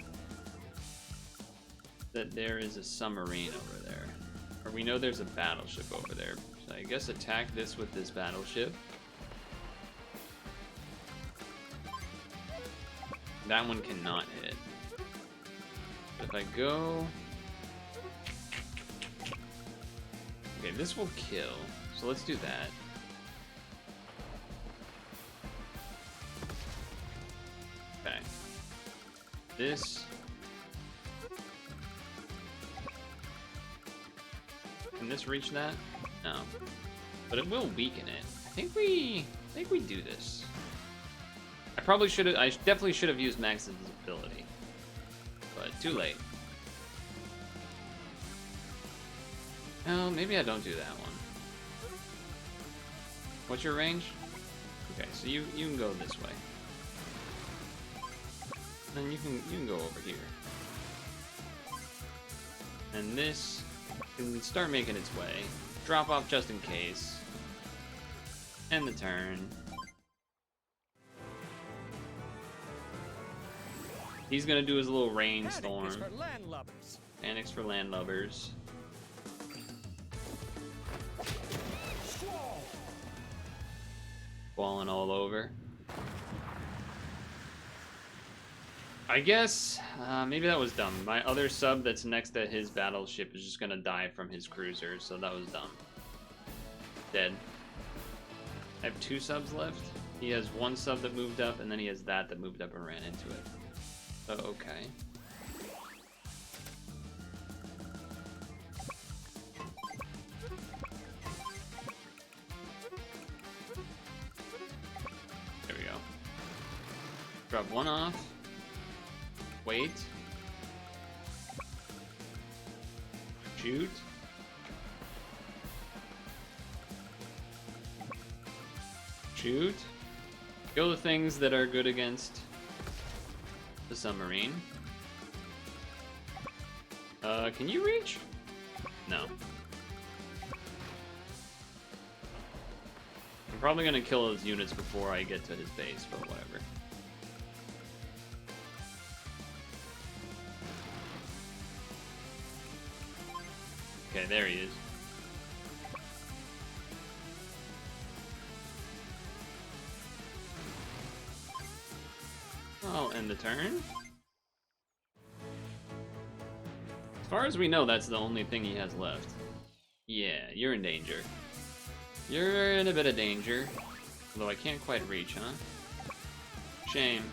that there is a submarine over there. Or we know there's a battleship over there. So I guess attack this with this battleship. That one cannot hit. But if I go... Okay, this will kill. So let's do that. Okay. This... Can this reach that? No. But it will weaken it. I think we do this. I definitely should have used Max's ability. But too late. No, maybe I don't do that one. What's your range? Okay, so you can go this way. Then you can go over here. And this can start making its way. Drop off just in case. End the turn. He's gonna do his little rainstorm. Panic is for landlubbers. Panics for landlubbers. Falling all over. I guess maybe that was dumb. My other sub that's next to his battleship is just gonna die from his cruiser, so that was dumb. Dead. I have 2 subs left. He has 1 sub that moved up, and then he has that moved up and ran into it. So, okay. There we go. Drop 1 off. Wait. Shoot. Shoot. Kill the things that are good against the submarine. Can you reach? No. I'm probably gonna kill those units before I get to his base, but whatever. Okay, there he is. I'll end the turn. As far as we know, that's the only thing he has left. Yeah, you're in danger. You're in a bit of danger. Although I can't quite reach, huh? Shame.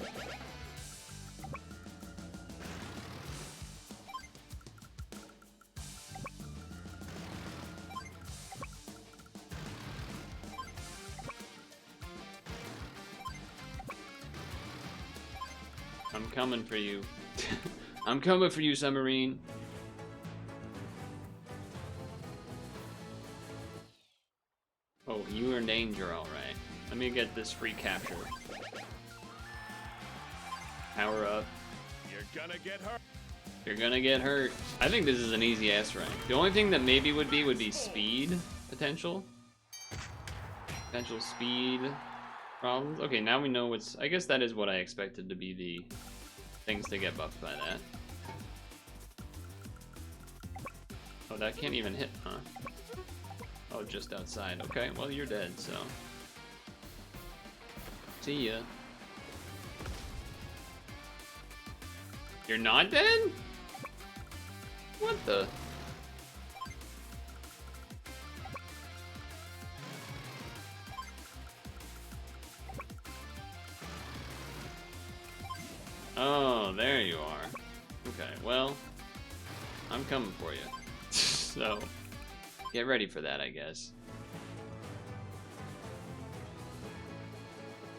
I'm coming for you. I'm coming for you, submarine. Oh, you are in danger, alright. Let me get this free capture. Power up. You're gonna get hurt. You're gonna get hurt. I think this is an easy S rank. The only thing that maybe would be speed potential. Potential speed problems. Okay, now we know what's... I guess that is what I expected to be the things to get buffed by that. Oh, that can't even hit, huh? Oh, just outside. Okay, well, you're dead, so... See ya. You're not dead? What the? Oh, there you are. Okay, well, I'm coming for you. So, get ready for that, I guess.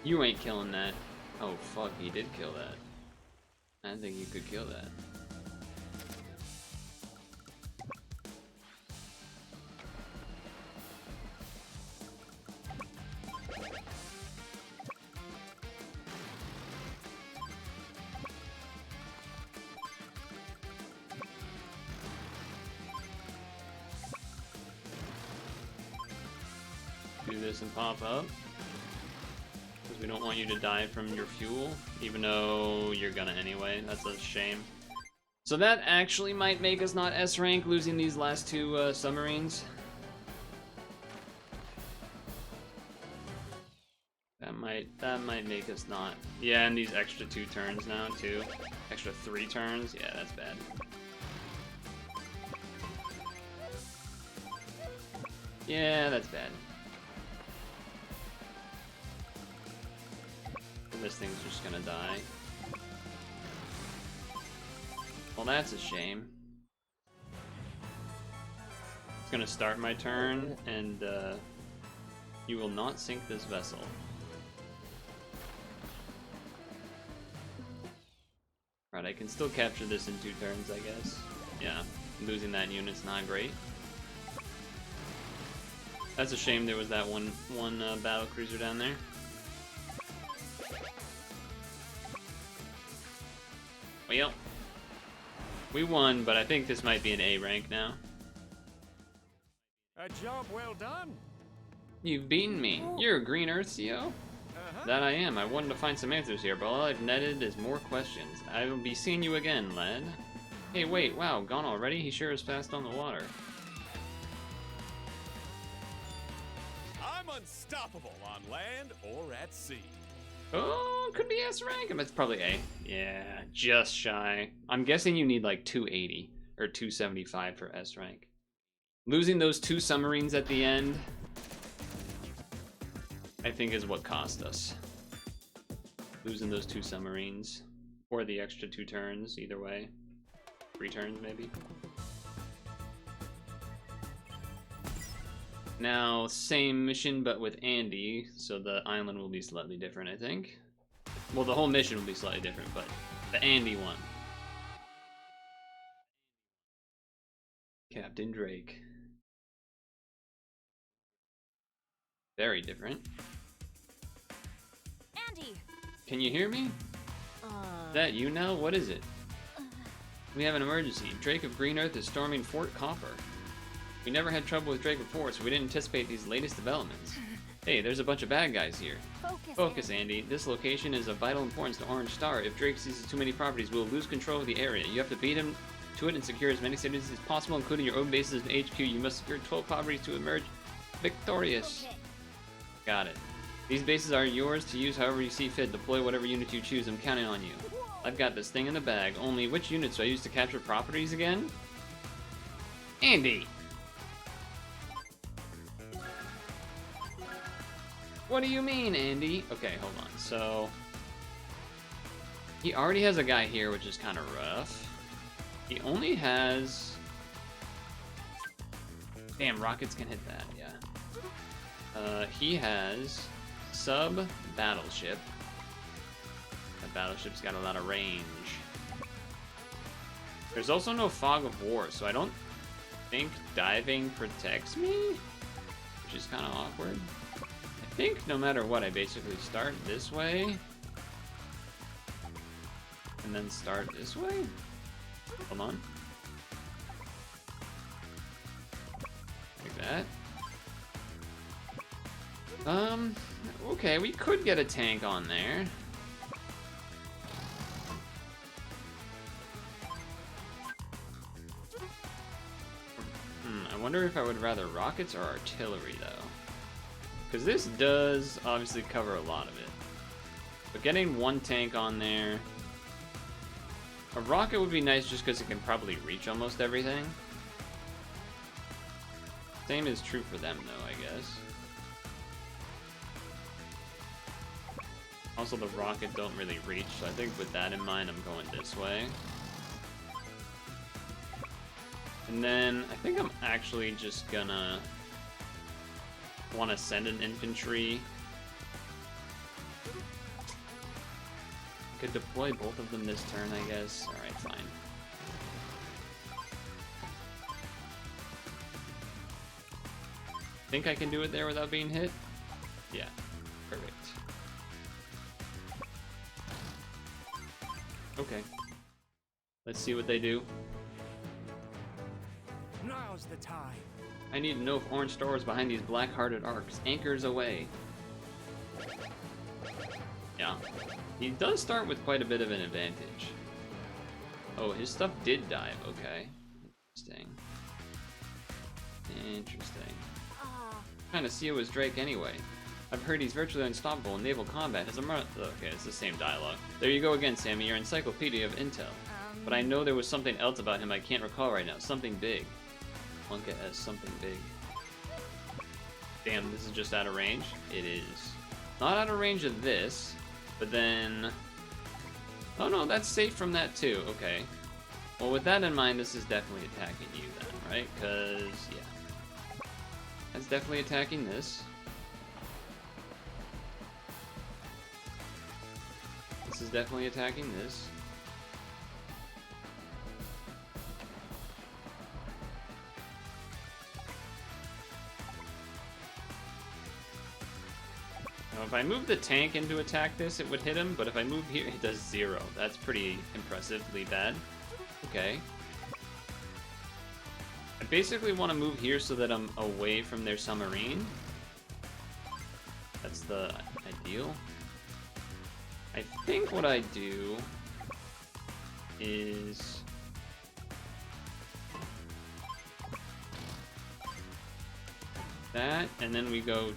You ain't killing that. Oh, fuck, he did kill that. I didn't think you could kill that. Do this and pop up. Because we don't want you to die from your fuel, even though you're gonna anyway. That's a shame. So that actually might make us not S rank, losing these last 2 submarines. That might make us not. Yeah, and these extra 2 turns now too. Extra 3 turns. Yeah, that's bad. Yeah, that's bad. This thing's just gonna die. Well, that's a shame. It's gonna start my turn, and you will not sink this vessel. Right, I can still capture this in 2 turns, I guess. Yeah, losing that unit's not great. That's a shame there was that one battle cruiser down there. Well, we won, but I think this might be an A rank now. A job well done. You've beaten me. You're a Green Earth CO? That I am. I wanted to find some answers here, but all I've netted is more questions. I will be seeing you again, lad. Hey, wait, wow, gone already? He sure is fast on the water. I'm unstoppable on land or at sea. Oh, could be S rank. It's probably A. Yeah, just shy. I'm guessing you need like 280 or 275 for S rank. Losing those 2 submarines at the end, I think, is what cost us. Losing those 2 submarines, or the extra 2 turns, either way. 3 turns, maybe. Now, same mission, but with Andy, so the island will be slightly different, I think. Well, the whole mission will be slightly different, but the Andy one. Captain Drake. Very different. Andy! Can you hear me? That you now? What is it? We have an emergency. Drake of Green Earth is storming Fort Copper. We never had trouble with Drake before, so we didn't anticipate these latest developments. Hey, there's a bunch of bad guys here. Focus, Andy. This location is of vital importance to Orange Star. If Drake seizes too many properties, we'll lose control of the area. You have to beat him to it and secure as many cities as possible, including your own bases and HQ. You must secure 12 properties to emerge victorious. Got it. These bases are yours to use however you see fit. Deploy whatever unit you choose. I'm counting on you. I've got this thing in the bag. Only which units do I use to capture properties again? Andy! What do you mean, Andy? Okay, hold on. So, he already has a guy here, which is kind of rough. He only has... Damn, rockets can hit that, yeah. He has sub-battleship. That battleship's got a lot of range. There's also no fog of war, so I don't think diving protects me, which is kind of awkward. I think no matter what, I basically start this way and then start this way. Hold on. Like that. Okay, we could get a tank on there. I wonder if I would rather rockets or artillery, though. Because this does obviously cover a lot of it. But getting one tank on there... A rocket would be nice just because it can probably reach almost everything. Same is true for them, though, I guess. Also, the rocket don't really reach, so I think with that in mind, I'm going this way. And then, I think I'm actually just gonna want to send an infantry. Could deploy both of them this turn, I guess. Alright, fine. Think I can do it there without being hit? Yeah, perfect. Okay. Let's see what they do. Now's the time. I need to know if Orange Star is behind these black-hearted arcs. Anchors away. Yeah. He does start with quite a bit of an advantage. Oh, his stuff did dive. Okay. Interesting. Interesting. Kind of CO is Drake anyway. I've heard he's virtually unstoppable in naval combat. Okay, it's the same dialogue. There you go again, Sammy, your encyclopedia of intel. But I know there was something else about him I can't recall right now. Something big. Wonka as something big. Damn, this is just out of range? It is. Not out of range of this, but then... Oh no, that's safe from that too. Okay. Well, with that in mind, this is definitely attacking you then, right? Because, yeah. That's definitely attacking this. This is definitely attacking this. Now, if I move the tank in to attack this, it would hit him, but if I move here, it does 0. That's pretty impressively bad. Okay. I basically want to move here so that I'm away from their submarine. the ideal. I think what I do is that, and then we go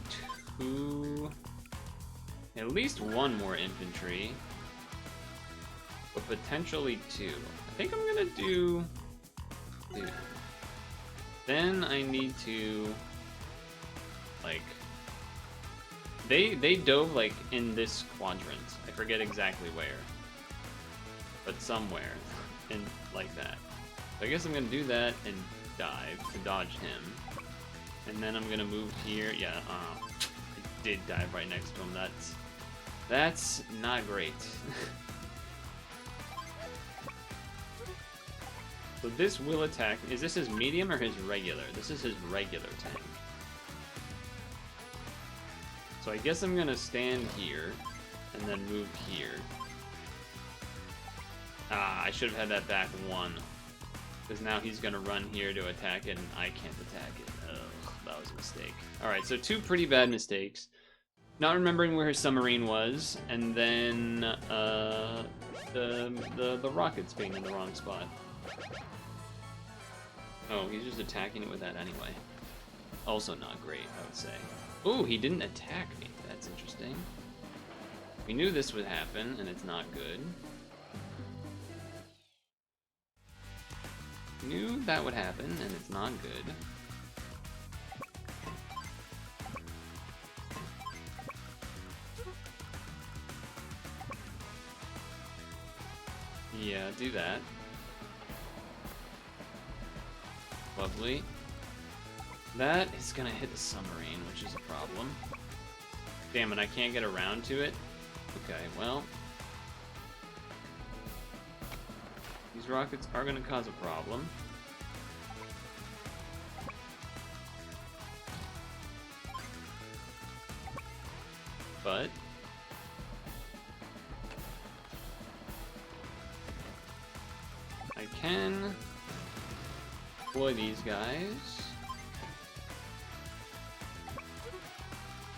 to at least one more infantry, but potentially two. I think I'm gonna do two. Then I need to, like, they dove like in this quadrant. I forget exactly where, but somewhere in like that. So I guess I'm gonna do that and dive to dodge him, and then I'm gonna move here. Yeah, I did dive right next to him. That's not great. So this will attack. Is this his medium or his regular? This is his regular tank. So I guess I'm gonna stand here and then move here. Ah, I should have had that back one, because now he's gonna run here to attack it and I can't attack it. Ugh, that was a mistake. Alright, so two pretty bad mistakes. Not remembering where his submarine was, and then the rockets being in the wrong spot. Oh, he's just attacking it with that anyway. Also not great, I would say. Ooh, he didn't attack me. That's interesting. We knew this would happen, and it's not good. Knew that would happen, and it's not good. Yeah, do that. Lovely. That is gonna hit the submarine, which is a problem. Damn it, I can't get around to it. Okay, well. These rockets are gonna cause a problem. But I can deploy these guys.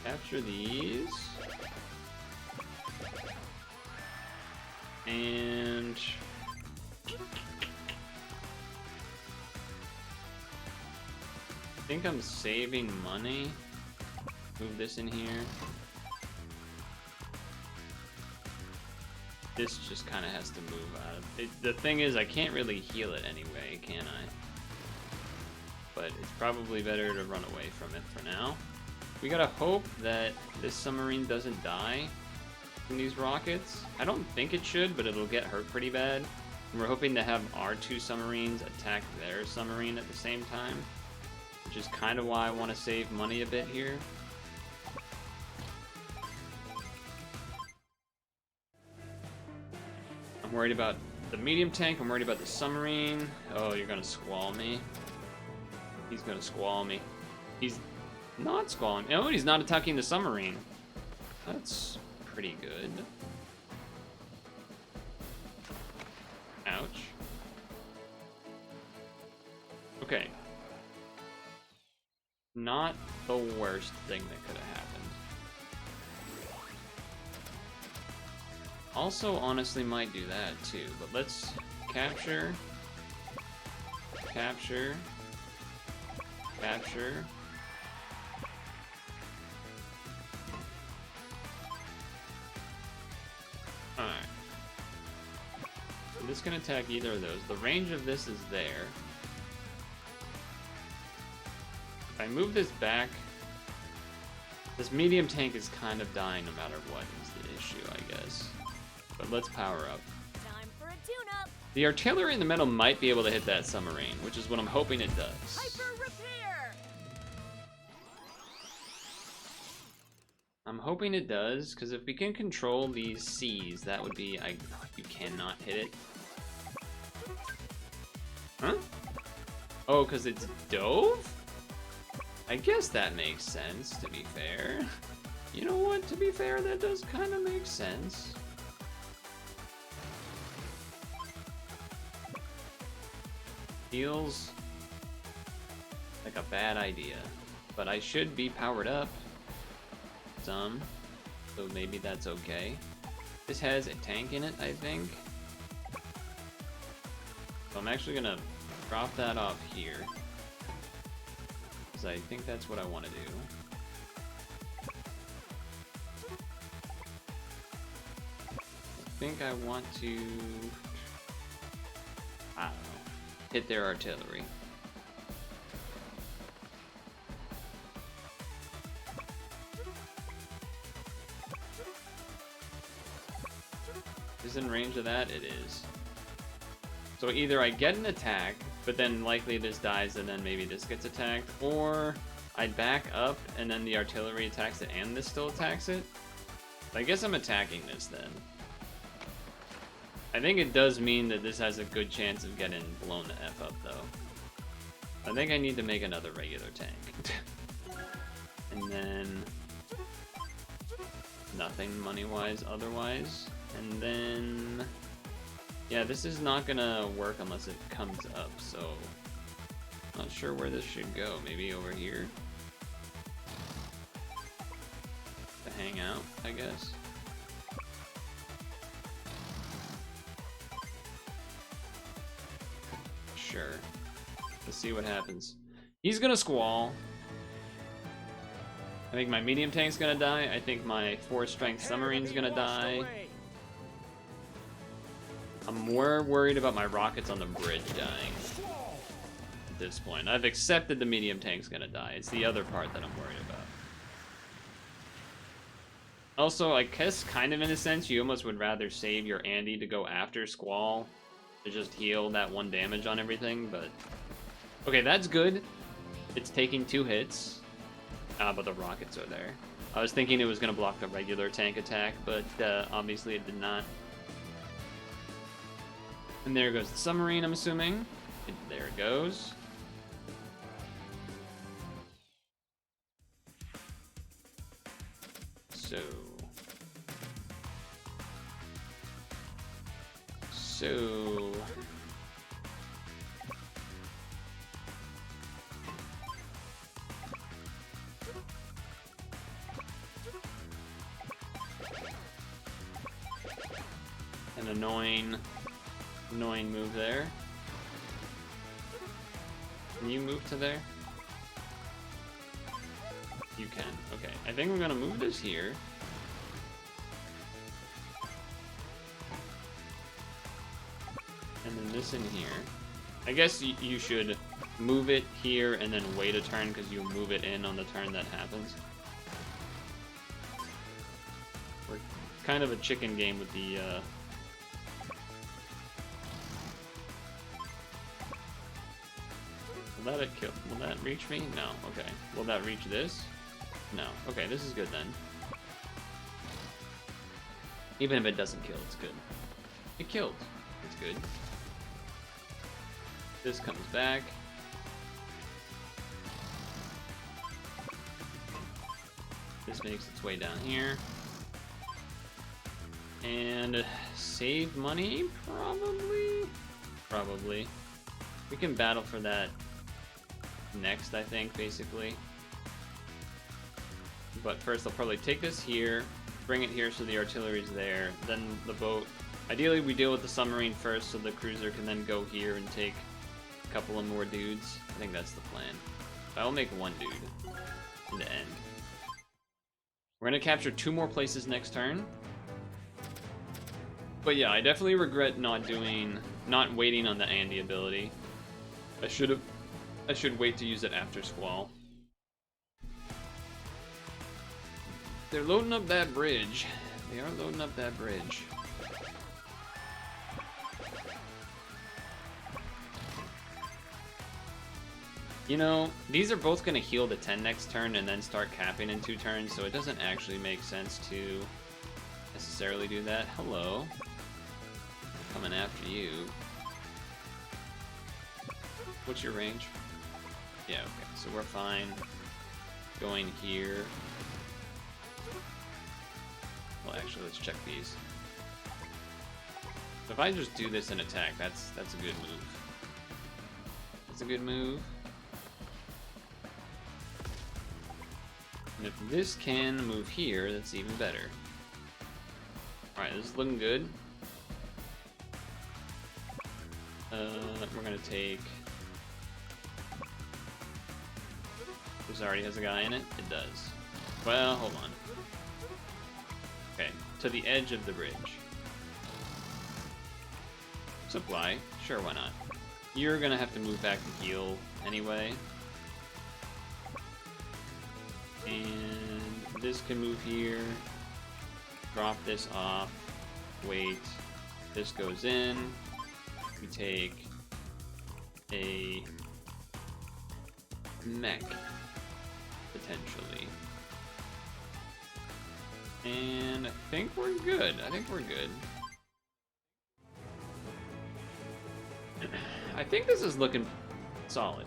Capture these. And I think I'm saving money. Move this in here. This just kind of has to move out of it. The thing is, I can't really heal it anyway, can I? But it's probably better to run away from it for now. We gotta hope that this submarine doesn't die from these rockets. I don't think it should, but it'll get hurt pretty bad. And we're hoping to have our two submarines attack their submarine at the same time, which is kind of why I want to save money a bit here. I'm worried about the medium tank, I'm worried about the submarine. Oh, you're gonna squall me. He's gonna squall me. He's not squalling. Oh, he's not attacking the submarine. That's pretty good. Ouch. Okay. Not the worst thing that could have happened. Also, honestly, might do that too, but let's capture, capture, capture. Alright. So this can attack either of those. The range of this is there. If I move this back, this medium tank is kind of dying no matter what is the issue, I guess. But let's power up. Time for a tune-up. The artillery in the middle might be able to hit that submarine, which is what I'm hoping it does. Hyper repair. I'm hoping it does, because if we can control these seas, that would be... you cannot hit it. Huh? Oh, because it's dove? I guess that makes sense, to be fair. You know what? To be fair, that does kind of make sense. Feels like a bad idea, but I should be powered up some. so maybe that's okay. This has a tank in it, I think. So I'm actually gonna drop that off here, because I think that's what I want to do. I think I want to, I don't know, hit their artillery. Is in range of that? It is. So either I get an attack, but then likely this dies and then maybe this gets attacked, or I back up and then the artillery attacks it and this still attacks it. I guess I'm attacking this then. I think it does mean that this has a good chance of getting blown the F up though. I think I need to make another regular tank. And then nothing money-wise otherwise. And then, yeah, this is not gonna work unless it comes up, so not sure where this should go. Maybe over here to hang out, I guess. Sure. Let's see what happens. He's gonna squall. I think my medium tank's gonna die. I think my 4-strength submarine's gonna die. I'm more worried about my rockets on the bridge dying at this point. I've accepted the medium tank's gonna die. It's the other part that I'm worried about. Also, I guess kind of in a sense, you almost would rather save your Andy to go after Squall to just heal that 1 damage on everything, but... Okay, that's good. It's taking 2 hits, but the rockets are there. I was thinking it was gonna block the regular tank attack, but obviously it did not. And there goes the submarine, I'm assuming. There it goes. So... An annoying move there. Can you move to there? You can. Okay. I think I'm gonna move this here. And then this in here. I guess you should move it here and then wait a turn because you move it in on the turn that happens. We're kind of a chicken game with the Will that reach me? No. Okay. Will that reach this? No. Okay, this is good then. Even if it doesn't kill, it's good. It killed. It's good. This comes back. This makes its way down here. And save money? Probably. We can battle for that next, I think, basically. But first I'll probably take this here, bring it here so the artillery's there, then the boat. Ideally we deal with the submarine first so the cruiser can then go here and take a couple of more dudes. I think that's the plan. I'll make 1 dude in the end. We're gonna capture 2 more places next turn. But yeah, I definitely regret not waiting on the Andy ability. I should wait to use it after Squall. They're loading up that bridge. They are loading up that bridge. You know, these are both going to heal to 10 next turn and then start capping in 2 turns, so it doesn't actually make sense to necessarily do that. Hello. Coming after you. What's your range? Yeah, okay, so we're fine going here. Well, actually, let's check these. If I just do this and attack, that's a good move. That's a good move. And if this can move here, that's even better. Alright, this is looking good. We're gonna take... This already has a guy in it? It does. Well, hold on. Okay, to the edge of the bridge. Supply, sure, why not? You're gonna have to move back to heal anyway. And this can move here. Drop this off. Wait. This goes in. We take a mech, potentially. And I think we're good. I think we're good. I think this is looking solid.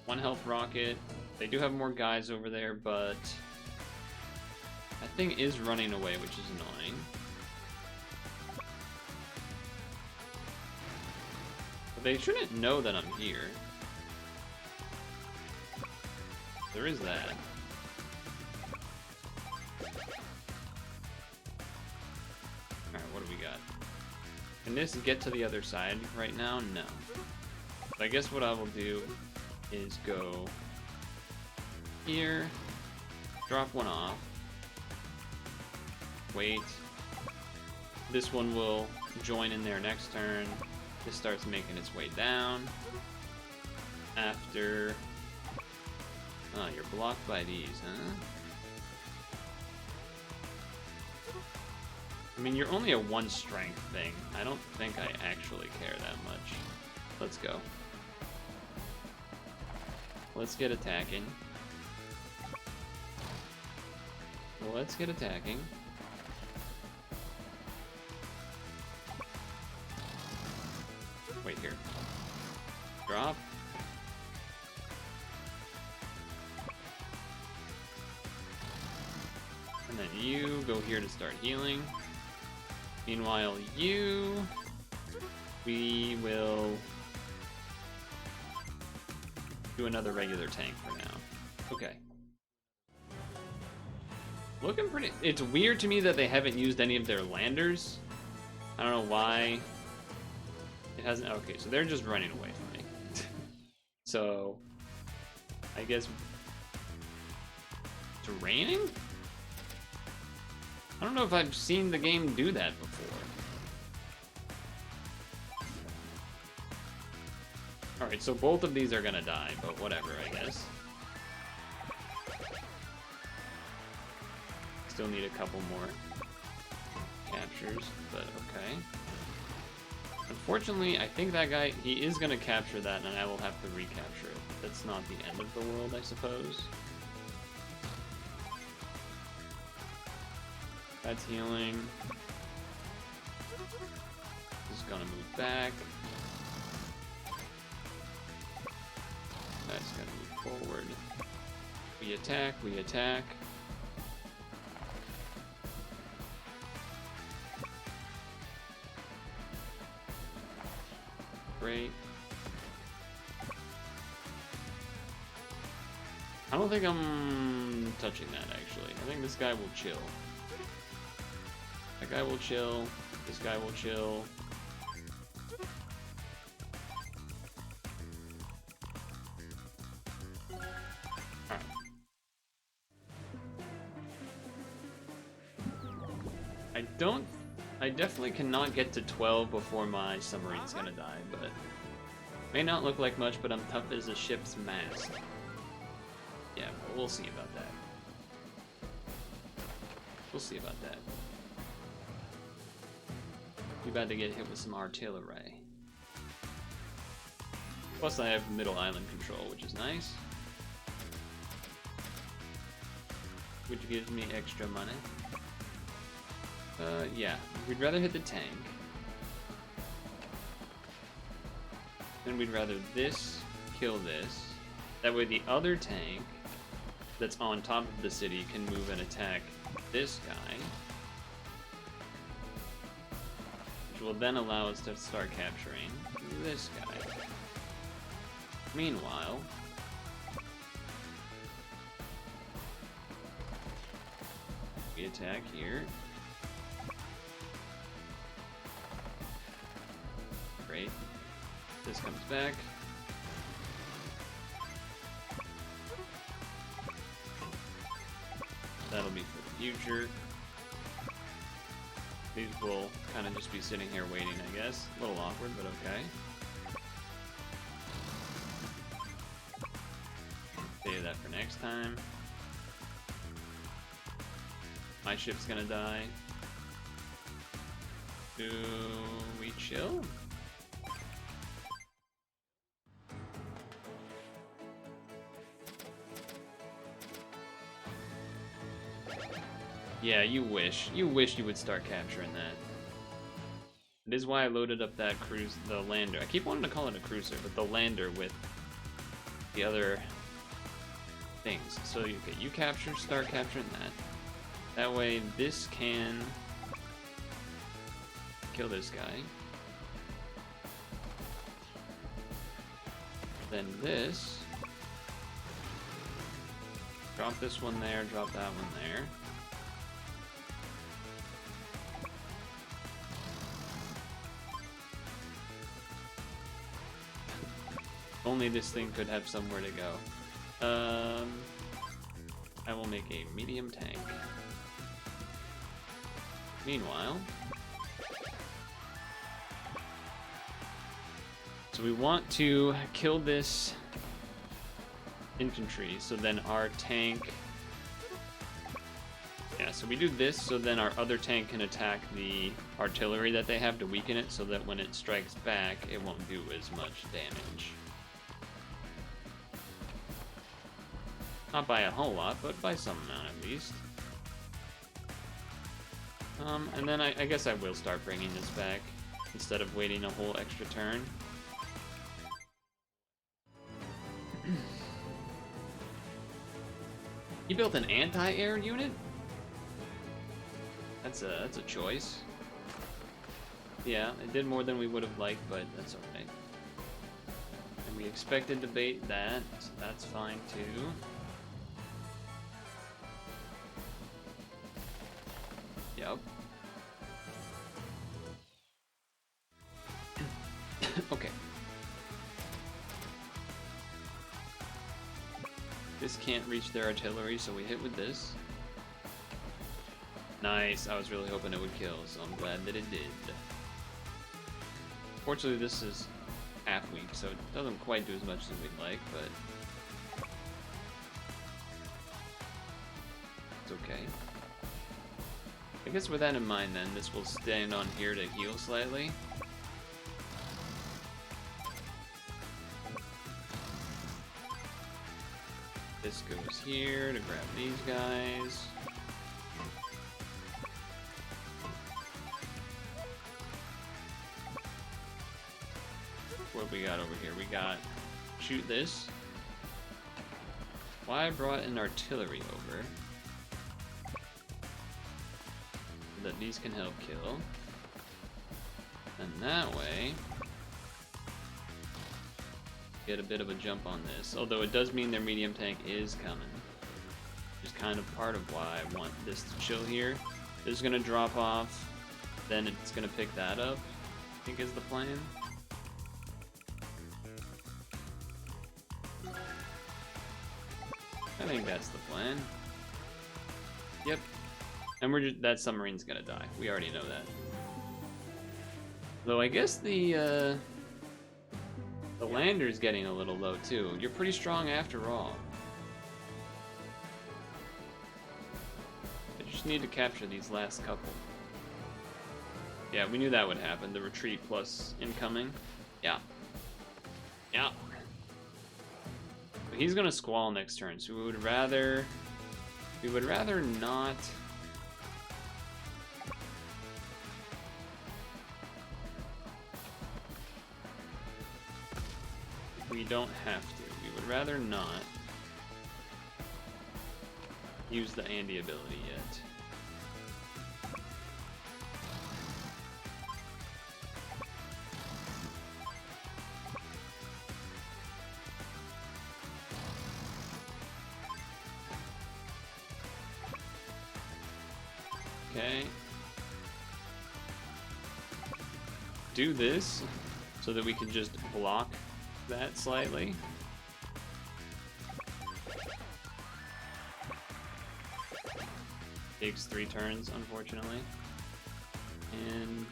One health rocket. They do have more guys over there, but that thing is running away, which is annoying. But they shouldn't know that I'm here. There is that. Alright, what do we got? Can this get to the other side right now? No. So I guess what I will do is go here, drop one off, wait. This one will join in there next turn. This starts making its way down. After... Oh, you're blocked by these, huh? I mean, you're only a 1 strength thing. I don't think I actually care that much. Let's go. Let's get attacking. Let's get attacking. Wait here. Drop. And then you go here to start healing. Meanwhile, we will do another regular tank for now. Okay. Looking pretty... It's weird to me that they haven't used any of their landers. I don't know why. It hasn't... Okay, so they're just running away from me. So, I guess... It's raining? I don't know if I've seen the game do that before. Alright, so both of these are gonna die, but whatever, I guess. Still need a couple more captures, but okay. Unfortunately, I think that guy, he is gonna capture that, and I will have to recapture it. That's not the end of the world, I suppose. That's healing. This is gonna move back. That's gonna move forward. We attack, we attack. Great. I don't think I'm touching that, actually. I think this guy will chill. That guy will chill. This guy will chill. Alright. I definitely cannot get to 12 before my submarine's gonna die, but may not look like much, but I'm tough as a ship's mast. Yeah, but we'll see about that. We'll see about that. We're about to get hit with some artillery. Plus I have middle island control, which is nice. Which gives me extra money. Yeah, we'd rather hit the tank. Then we'd rather this kill this. That way the other tank that's on top of the city can move and attack this guy. Which will then allow us to start capturing this guy. Meanwhile, we attack here. Great. This comes back. That'll be for the future. These will kind of just be sitting here waiting, I guess. A little awkward, but okay. Save that for next time. My ship's gonna die. Do we chill? Yeah, you wish. You wish you would start capturing that. It is why I loaded up that cruise, the lander. I keep wanting to call it a cruiser, but the lander with the other things. So you capture, start capturing that. That way this can kill this guy. Then this. Drop this one there, drop that one there. Only this thing could have somewhere to go. I will make a medium tank. Meanwhile, so we want to kill this infantry, so then our tank, yeah, so we do this so then our other tank can attack the artillery that they have to weaken it, so that when it strikes back, it won't do as much damage. Not by a whole lot, but by some amount at least. And then I guess I will start bringing this back instead of waiting a whole extra turn. He built an anti-air unit? That's a choice. Yeah, it did more than we would have liked, but that's okay. And we expected to bait that, so that's fine too. Yep. Okay. This can't reach their artillery, so we hit with this. Nice. I was really hoping it would kill, so I'm glad that it did. Fortunately, this is half weak, so it doesn't quite do as much as we'd like, but it's okay. I guess with that in mind then, this will stand on here to heal slightly. This goes here to grab these guys. What we got over here? We got shoot this. Why I brought an artillery over. That these can help kill. And that way get a bit of a jump on this. Although it does mean their medium tank is coming. Which is kind of part of why I want this to chill here. This is gonna drop off, then it's gonna pick that up, I think is the plan. I think that's the plan. Yep. And we're just, that submarine's gonna die. We already know that. Though I guess the lander's getting a little low too. You're pretty strong after all. I just need to capture these last couple. Yeah, we knew that would happen. The retreat plus incoming. Yeah. Yeah. But he's gonna squall next turn, so we would rather not. We don't have to. We would rather not use the Andy ability yet. Okay. Do this so that we can just block that slightly. Takes 3 turns, unfortunately. And,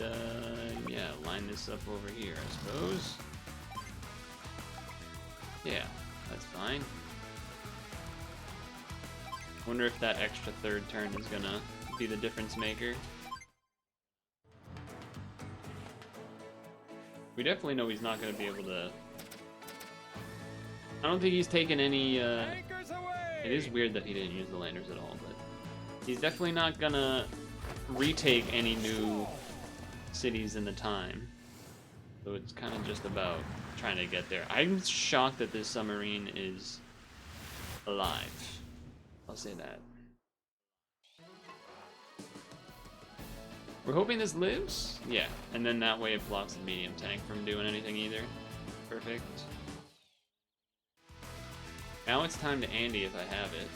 yeah, line this up over here, I suppose. Yeah, that's fine. Wonder if that extra 3rd turn is gonna be the difference maker. We definitely know he's not gonna be able to... I don't think he's taken any, Anchors away! It is weird that he didn't use the landers at all, but... He's definitely not gonna retake any new cities in the time. So it's kind of just about trying to get there. I'm shocked that this submarine is alive. I'll say that. We're hoping this lives? Yeah, and then that way it blocks the medium tank from doing anything either. Perfect. Now it's time to Andy if I have it.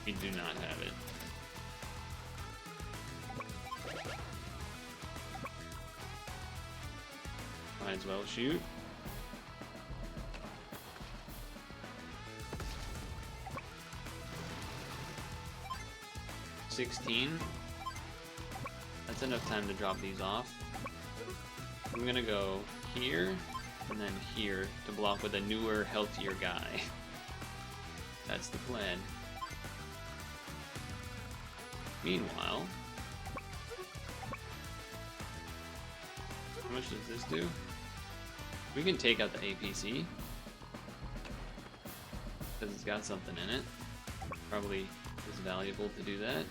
We do not have it. Might as well shoot. $16. That's enough time to drop these off. I'm gonna go here and then here to block with a newer, healthier guy. That's the plan. Meanwhile, how much does this do? We can take out the APC because it's got something in it. Probably is valuable to do that.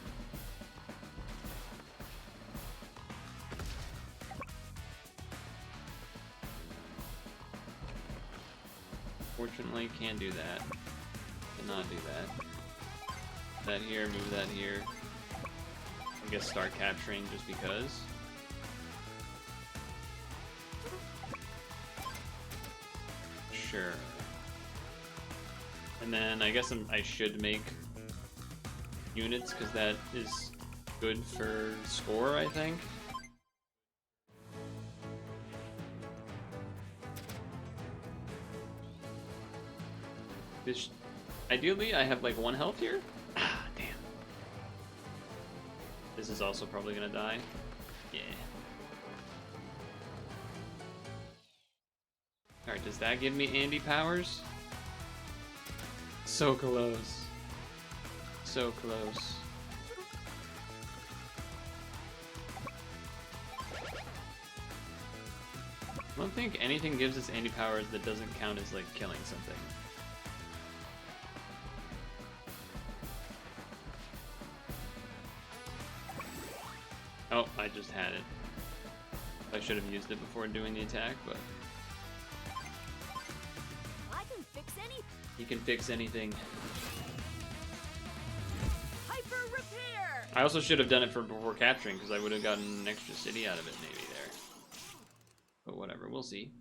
Fortunately, can't do that. Cannot do that. That here, move that here. I guess start capturing just because. Sure. And then I guess I should make units because that is good for score, I think. This, ideally, I have like 1 health here. Ah, damn. This is also probably gonna die. Yeah. Alright, does that give me Andy powers? So close. So close. I don't think anything gives us Andy powers that doesn't count as like killing something. Oh, I just had it. I should have used it before doing the attack, but... I can fix any He can fix anything. hyper repair. I also should have done it for before capturing, because I would have gotten an extra city out of it maybe there. But whatever, we'll see.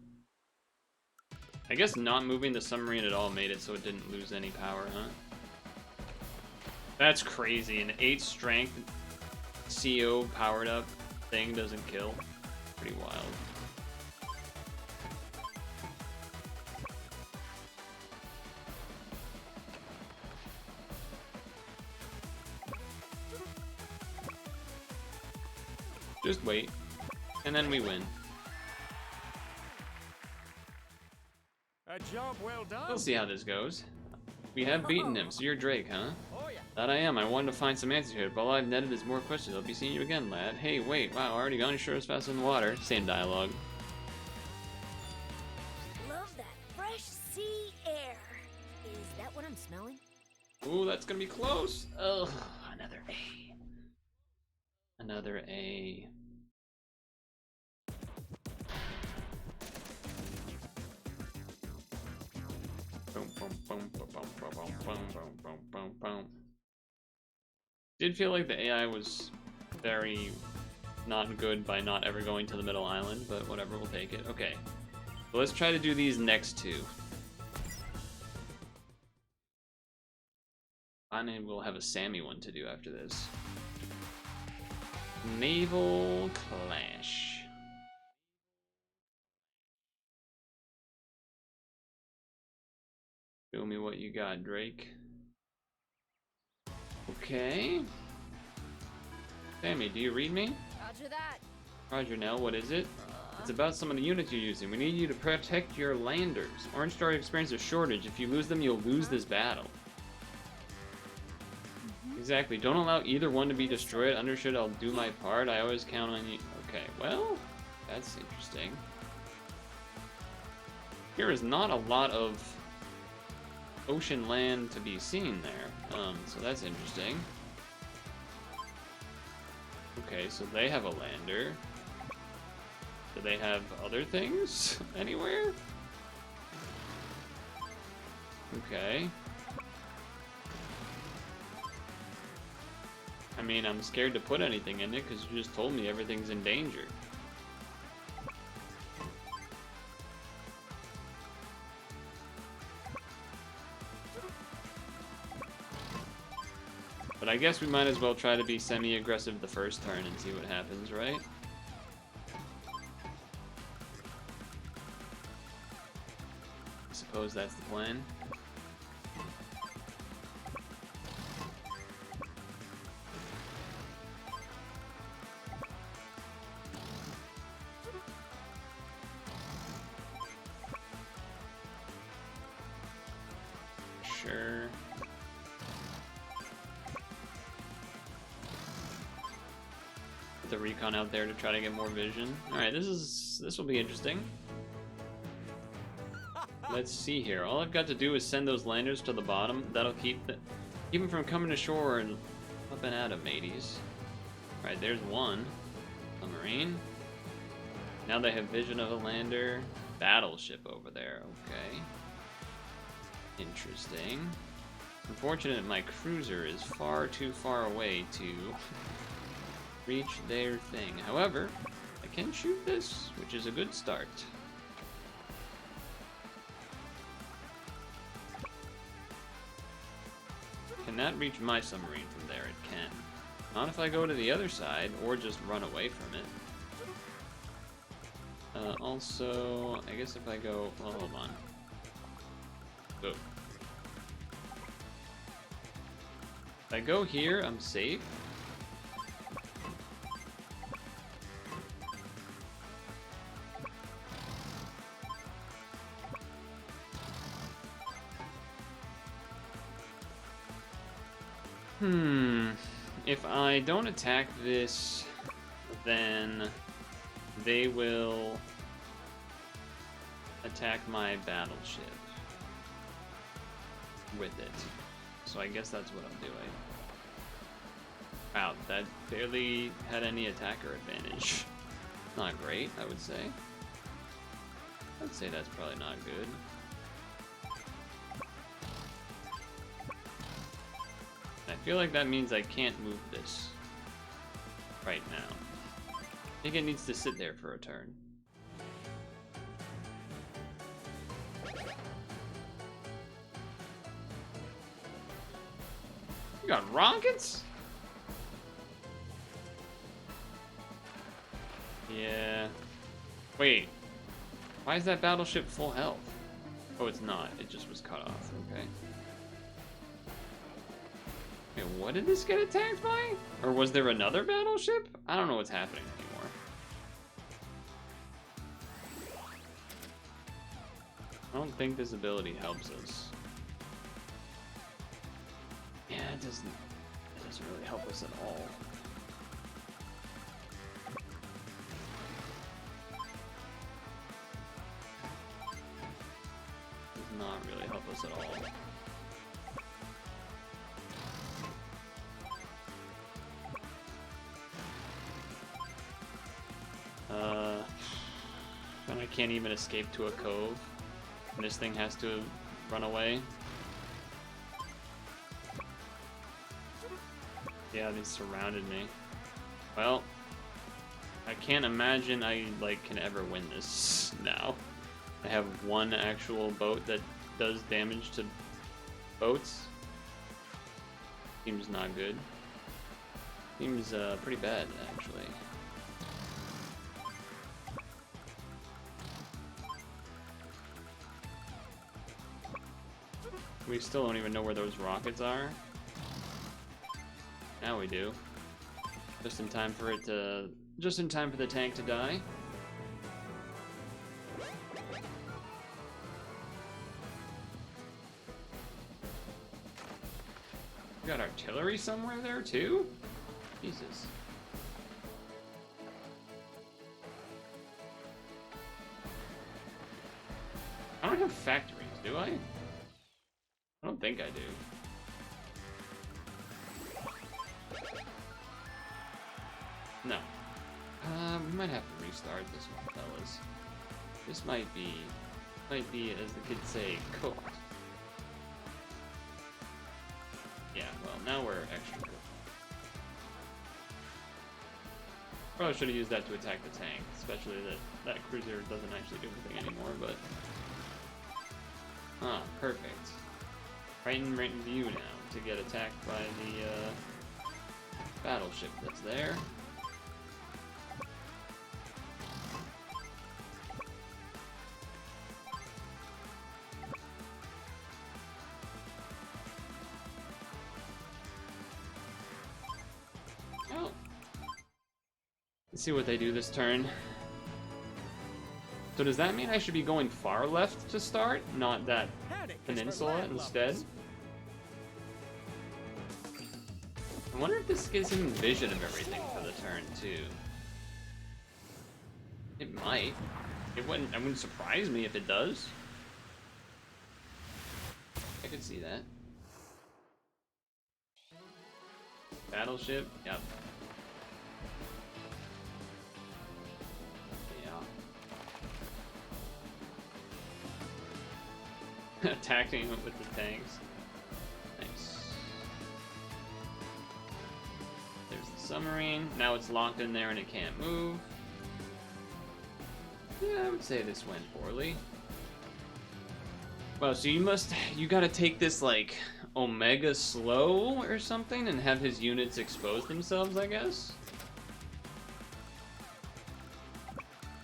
I guess not moving the submarine at all made it so it didn't lose any power, huh? That's crazy. An 8 strength CO powered up thing doesn't kill. Pretty wild. Just wait, and then we win. A job well done. We'll see how this goes. We have beaten him, so you're Drake, huh? Oh yeah. That I am. I wanted to find some answers here, but all I've netted is more questions. I'll be seeing you again, lad. Hey, wait, wow, already gone? You sure is faster than water. Same dialogue. Love that fresh sea air. Is that what I'm smelling? Ooh, that's gonna be close. Ugh, another A. Another A. Boom, boom, boom, boom, boom, boom, boom, boom, boom, boom, boom. Did feel like the AI was very not good by not ever going to the middle island, but whatever, we'll take it. Okay, so let's try to do these next 2. And then we'll have a Sammy one to do after this. Naval Clash. Show me what you got, Drake. Okay. Sammy, do you read me? Roger that. Roger, Nell, what is it? It's about some of the units you're using. We need you to protect your landers. Orange Star experiences a shortage. If you lose them, you'll lose this battle. Exactly. Don't allow either one to be destroyed. Understood, I'll do my part. I always count on you. Okay, well, that's interesting. Here is not a lot of ocean land to be seen there. So that's interesting. Okay, so they have a lander. Do they have other things anywhere? Okay. I mean, I'm scared to put anything in it because you just told me everything's in danger. But I guess we might as well try to be semi-aggressive the first turn and see what happens, right? I suppose that's the plan. Sure. Put the recon out there to try to get more vision. Alright, this will be interesting. Let's see here. All I've got to do is send those landers to the bottom. That'll keep them from coming to shore and flipping at them, mateys. Alright, there's one. Submarine. Now they have vision of a lander. Battleship over there. Okay. Interesting. Unfortunate my cruiser is far too far away to reach their thing. However, I can shoot this, which is a good start. Cannot reach my submarine from there, it can. Not if I go to the other side, or just run away from it. Also, I guess if I go... well, hold on. Go. If I go here, I'm safe. If I don't attack this, then they will attack my battleship with it. So I guess that's what I'm doing. Wow, that barely had any attacker advantage. Not great, I would say. I'd say that's probably not good. I feel like that means I can't move this right now. I think it needs to sit there for a turn. You got rockets? Yeah. Wait. Why is that battleship full health? Oh, it's not. It just was cut off. Okay. Wait, what did this get attacked by? Or was there another battleship? I don't know what's happening anymore. I don't think this ability helps us. Yeah, it doesn't really help us at all. Does not really help us at all. And I can't even escape to a cove. And this thing has to run away. Yeah, they surrounded me. Well, I can't imagine I can ever win this now. I have one actual boat that does damage to boats. Seems not good. Seems pretty bad, actually. We still don't even know where those rockets are. Now we do. Just in time for it to... Just in time for the tank to die. We got artillery somewhere there, too? Jesus. I don't have factories, do I? I don't think I do. No. We might have to restart this one, fellas. This might be, as the kids say, cooked. Yeah, well, now we're extra cooked. Probably should have used that to attack the tank, especially that cruiser doesn't actually do anything anymore, but... Ah, perfect. Right in view now to get attacked by the battleship that's there. Oh. Let's see what they do this turn. So does that mean I should be going far left to start, not that peninsula instead? I wonder if this gives him vision of everything for the turn too. It might. It wouldn't surprise me if it does. I could see that. Battleship, yep. Yeah. Attacking with the tanks. Nice. There's the submarine. Now it's locked in there and it can't move. Yeah, I would say this went poorly. Well, so you gotta take this like Omega slow or something and have his units expose themselves, I guess?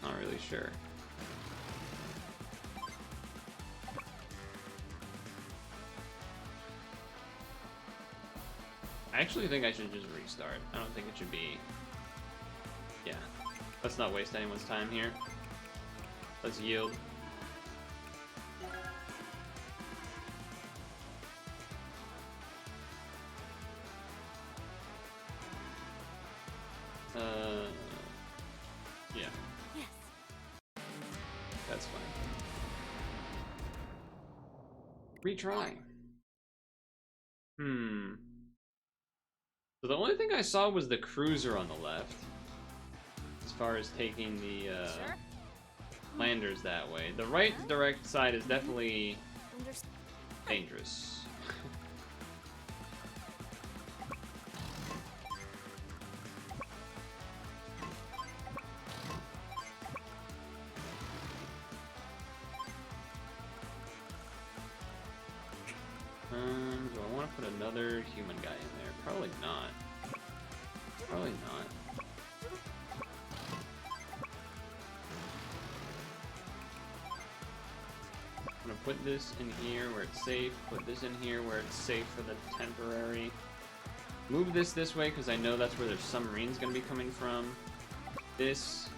Not really sure. I actually think I should just restart. I don't think it should be... Yeah. Let's not waste anyone's time here. Let's yield. Yeah. Yes. That's fine. Retry. So the only thing I saw was the cruiser on the left. As far as taking the Sure. landers that way. The right direct side is definitely dangerous. Do I want to put another human guy in there? Probably not. Probably not. I'm gonna put this in here where it's safe. Put this in here where it's safe for the temporary. Move this way because I know that's where their submarine's gonna be coming from. This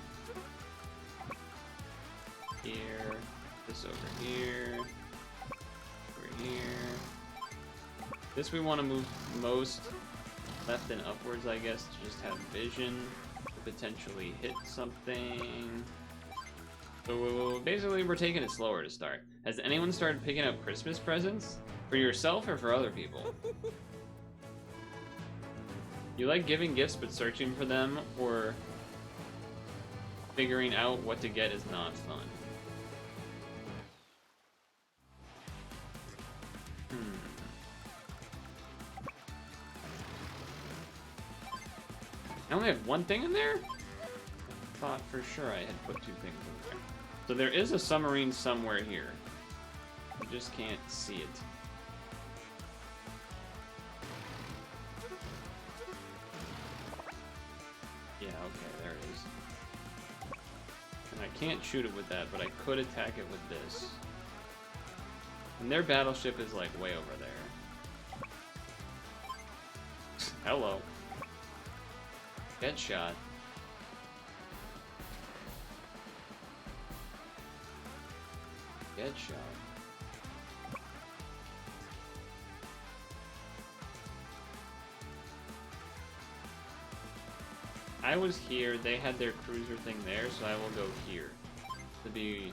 here. This over here. Over here. This we want to move most left and upwards, I guess, to just have vision to potentially hit something. So basically, we're taking it slower to start. Has anyone started picking up Christmas presents? For yourself or for other people? You like giving gifts but searching for them, or figuring out what to get is not fun? I only have one thing in there? I thought for sure I had put two things in there. So there is a submarine somewhere here. I just can't see it. Okay, there it is. And I can't shoot it with that, but I could attack it with this. And their battleship is like way over there. Hello. Get shot. Get shot. I was here, they had their cruiser thing there, so I will go here. To be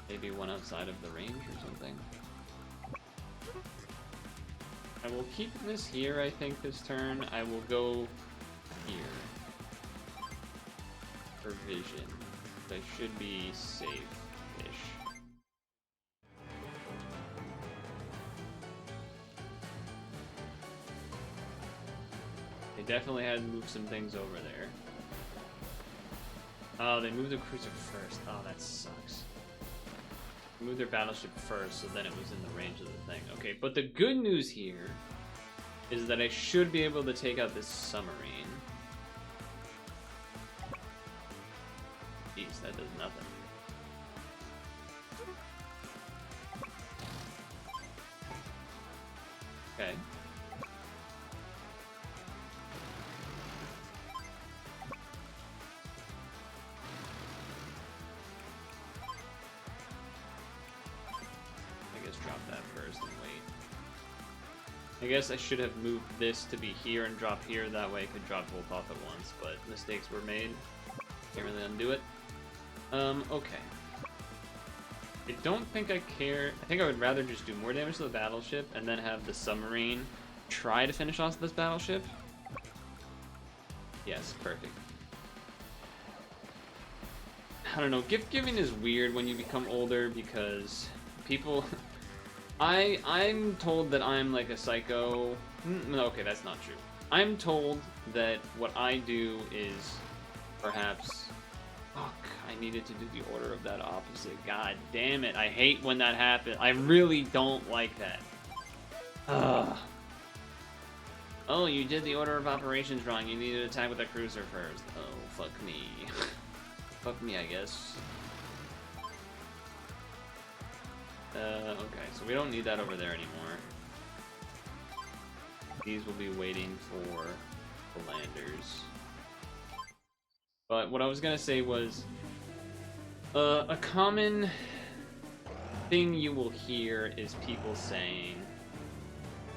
maybe one outside of the range or something. I will keep this here, I think, this turn. I will go here. For vision. I should be safe-ish. They definitely had to move some things over there. Oh, they moved the cruiser first. Oh, that sucks. They moved their battleship first, so then it was in the range of the thing. Okay, but the good news here is that I should be able to take out this submarine. Jeez, that does nothing. Okay. Drop that first and wait. I guess I should have moved this to be here and drop here, that way I could drop both off at once, but mistakes were made. Can't really undo it. Okay. I don't think I care. I think I would rather just do more damage to the battleship and then have the submarine try to finish off this battleship. Yes, perfect. I don't know, gift giving is weird when you become older because people... I'm told that I'm like a psycho. Okay, that's not true. I'm told that what I do is perhaps... Fuck, I needed to do the order of that opposite. God damn it, I hate when that happens. I really don't like that. Ugh. Oh, you did the order of operations wrong. You needed to attack with a cruiser first. Oh, fuck me. Fuck me, I guess. Okay, so we don't need that over there anymore. These will be waiting for the landers. But what I was gonna say was, a common thing you will hear is people saying,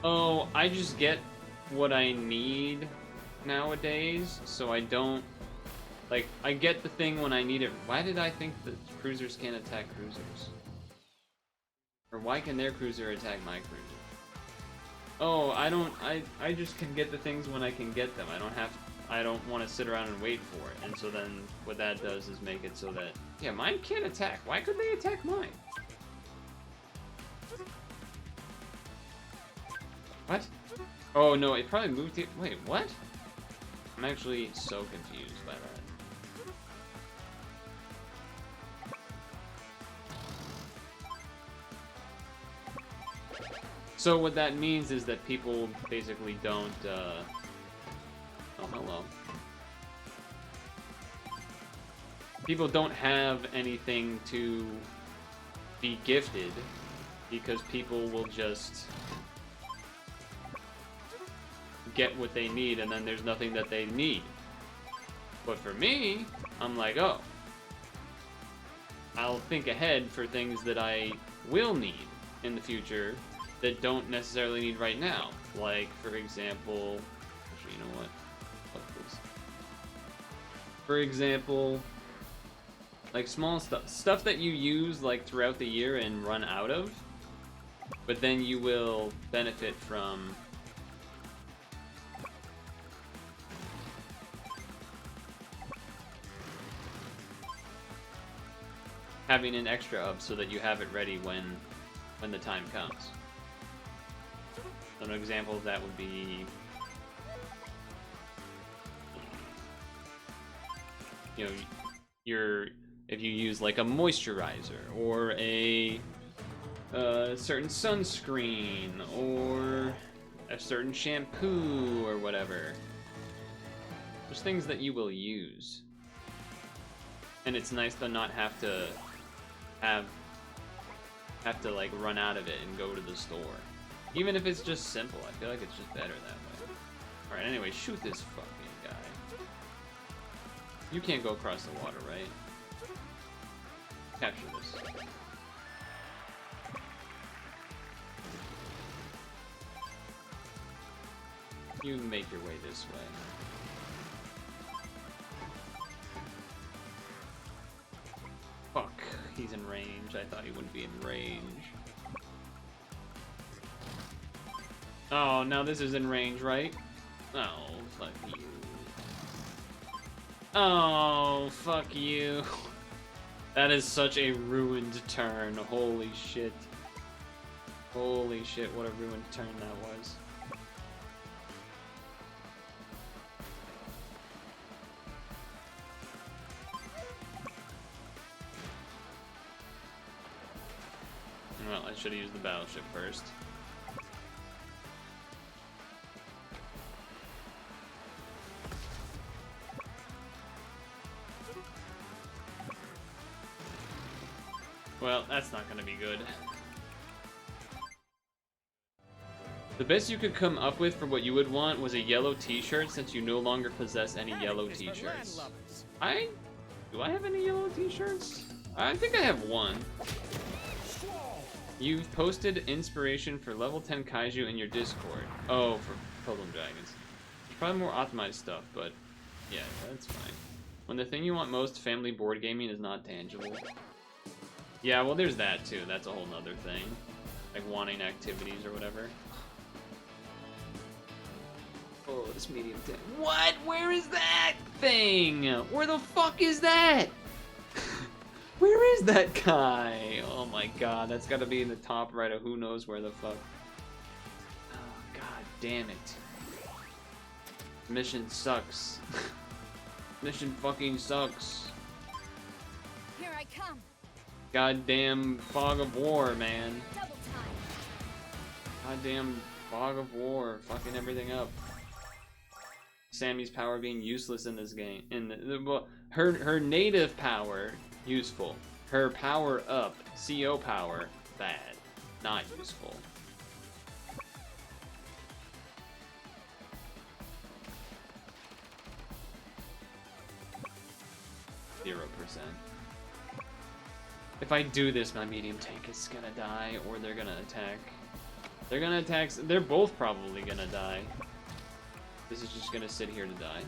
oh, I just get what I need nowadays, so I don't, like, I get the thing when I need it. Why did I think that cruisers can't attack cruisers? Or why can their cruiser attack my cruiser? Oh, I just can get the things when I can get them. I don't want to sit around and wait for it. And so then what that does is make it so that, yeah, mine can't attack. Why could they attack mine? What? Oh no, it probably moved here. Wait, what? I'm actually so confused by that. So what that means is that people basically don't, oh, hello. People don't have anything to be gifted because people will just get what they need and then there's nothing that they need. But for me, I'm like, oh, I'll think ahead for things that I will need in the future that don't necessarily need right now. Like, for example, actually, you know what? Fuck this. For example, like small stuff that you use like throughout the year and run out of, but then you will benefit from having an extra of so that you have it ready when the time comes. So an example of that would be, you know, if you use like a moisturizer or a certain sunscreen or a certain shampoo or whatever. Just things that you will use. And it's nice to not have to like run out of it and go to the store. Even if it's just simple, I feel like it's just better that way. Alright, anyway, shoot this fucking guy. You can't go across the water, right? Capture this. You make your way this way. Fuck, he's in range. I thought he wouldn't be in range. Oh, now this is in range, right? Oh, fuck you. Oh, fuck you. That is such a ruined turn. Holy shit. Holy shit, what a ruined turn that was. Well, I should have used the battleship first. Well, that's not gonna be good. The best you could come up with for what you would want was a yellow t-shirt, since you no longer possess any yellow t-shirts. Do I have any yellow t-shirts? I think I have one. You've posted inspiration for level 10 kaiju in your Discord. Oh, for Pilgrim Dragons. There's probably more optimized stuff, but yeah, that's fine. When the thing you want most, family board gaming, is not tangible. Yeah, well, there's that too. That's a whole nother thing. Like wanting activities or whatever. Oh, this medium tank. What? Where is that thing? Where the fuck is that? Where is that guy? Oh my god, that's gotta be in the top right of who knows where the fuck. Oh, god damn it. Mission sucks. Mission fucking sucks. Here I come. Goddamn fog of war, man. Double time. Goddamn fog of war, fucking everything up. Sammy's power being useless in this game. Well, her native power, useful. Her power up, CO power, bad. Not useful. %. If I do this, my medium tank is gonna die, or they're gonna attack. They're gonna attack. They're both probably gonna die. This is just gonna sit here to die.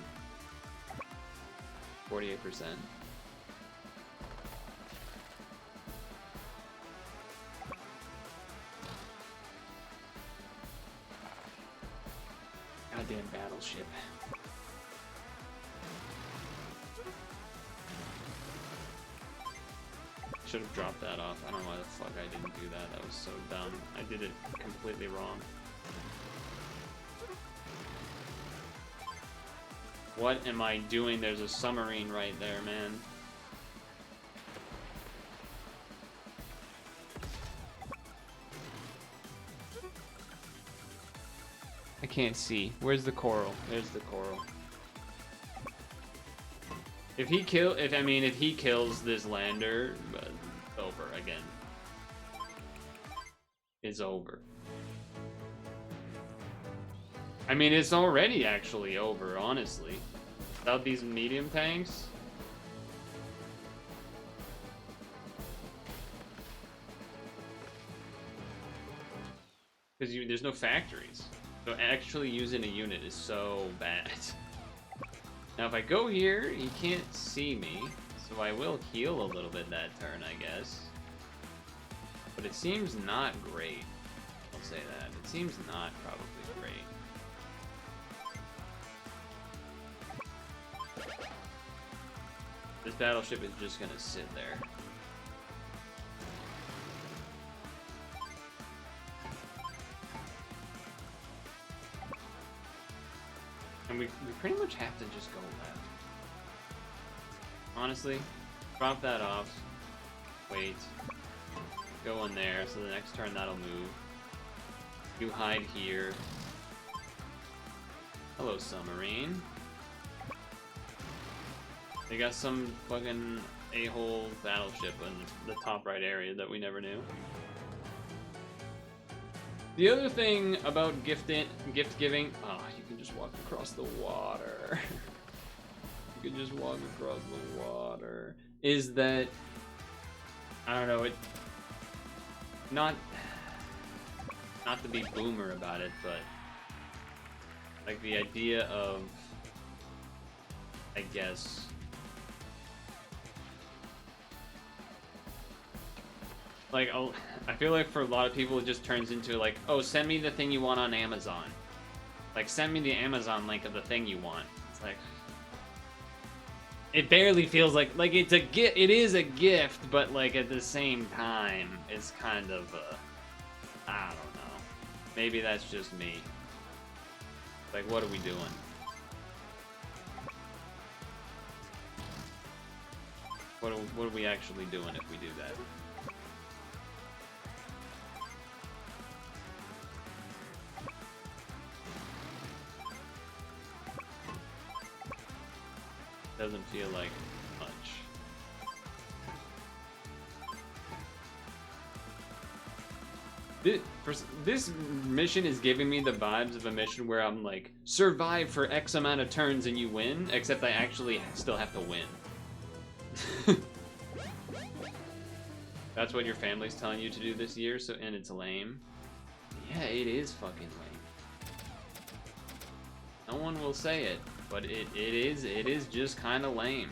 48%. Goddamn battleship. Should have dropped that off. I don't know why the fuck I didn't do that. That was so dumb. I did it completely wrong. What am I doing? There's a submarine right there, man. I can't see. Where's the coral? There's the coral. If he kills this lander, over again. It's over. I mean, it's already actually over, honestly. Without these medium tanks. Because there's no factories. So actually using a unit is so bad. Now if I go here, he can't see me. So I will heal a little bit that turn, I guess. But it seems not great. I'll say that. It seems not probably great. This battleship is just gonna sit there. And we pretty much have to just go left. Honestly, drop that off. Wait. Go in there, so the next turn that'll move. You hide here. Hello, submarine. They got some fucking a-hole battleship in the top right area that we never knew. The other thing about gift giving, you can just walk across the water. You can just walk across the water. Is that, I don't know, not to be boomer about it, but like the idea of, I guess, like, I feel like for a lot of people it just turns into like, oh, send me the thing you want on Amazon. Like, send me the Amazon link of the thing you want. It's like, it barely feels like it's a gift. It is a gift, but like at the same time, it's kind of I don't know. Maybe that's just me. Like, what are we doing? What are we actually doing if we do that? Doesn't feel like much. This mission is giving me the vibes of a mission where I'm like, survive for X amount of turns and you win, except I actually still have to win. That's what your family's telling you to do this year, and it's lame. Yeah, it is fucking lame. No one will say it, but it is just kind of lame.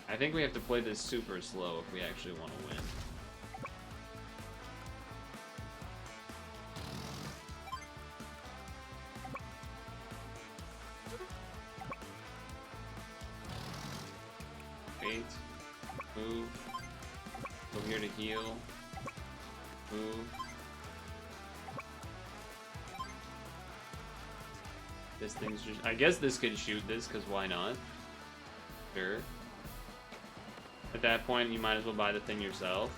I think we have to play this super slow if we actually want to win. Wait. Move. Go here to heal. Move. This thing's just... I guess this could shoot this, because why not? Sure. At that point, you might as well buy the thing yourself.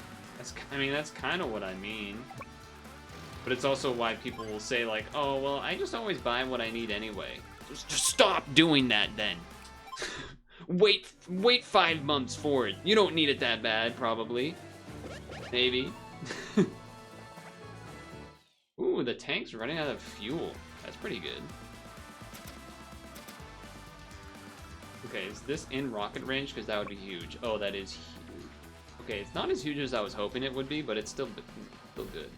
I mean, that's kind of what I mean. But it's also why people will say, like, oh, well, I just always buy what I need anyway. Just stop doing that, then. Wait 5 months for it. You don't need it that bad, probably. Maybe. Ooh, the tank's running out of fuel. That's pretty good. Okay, is this in rocket range? Because that would be huge. Oh, that is huge. Okay, it's not as huge as I was hoping it would be, but it's still good.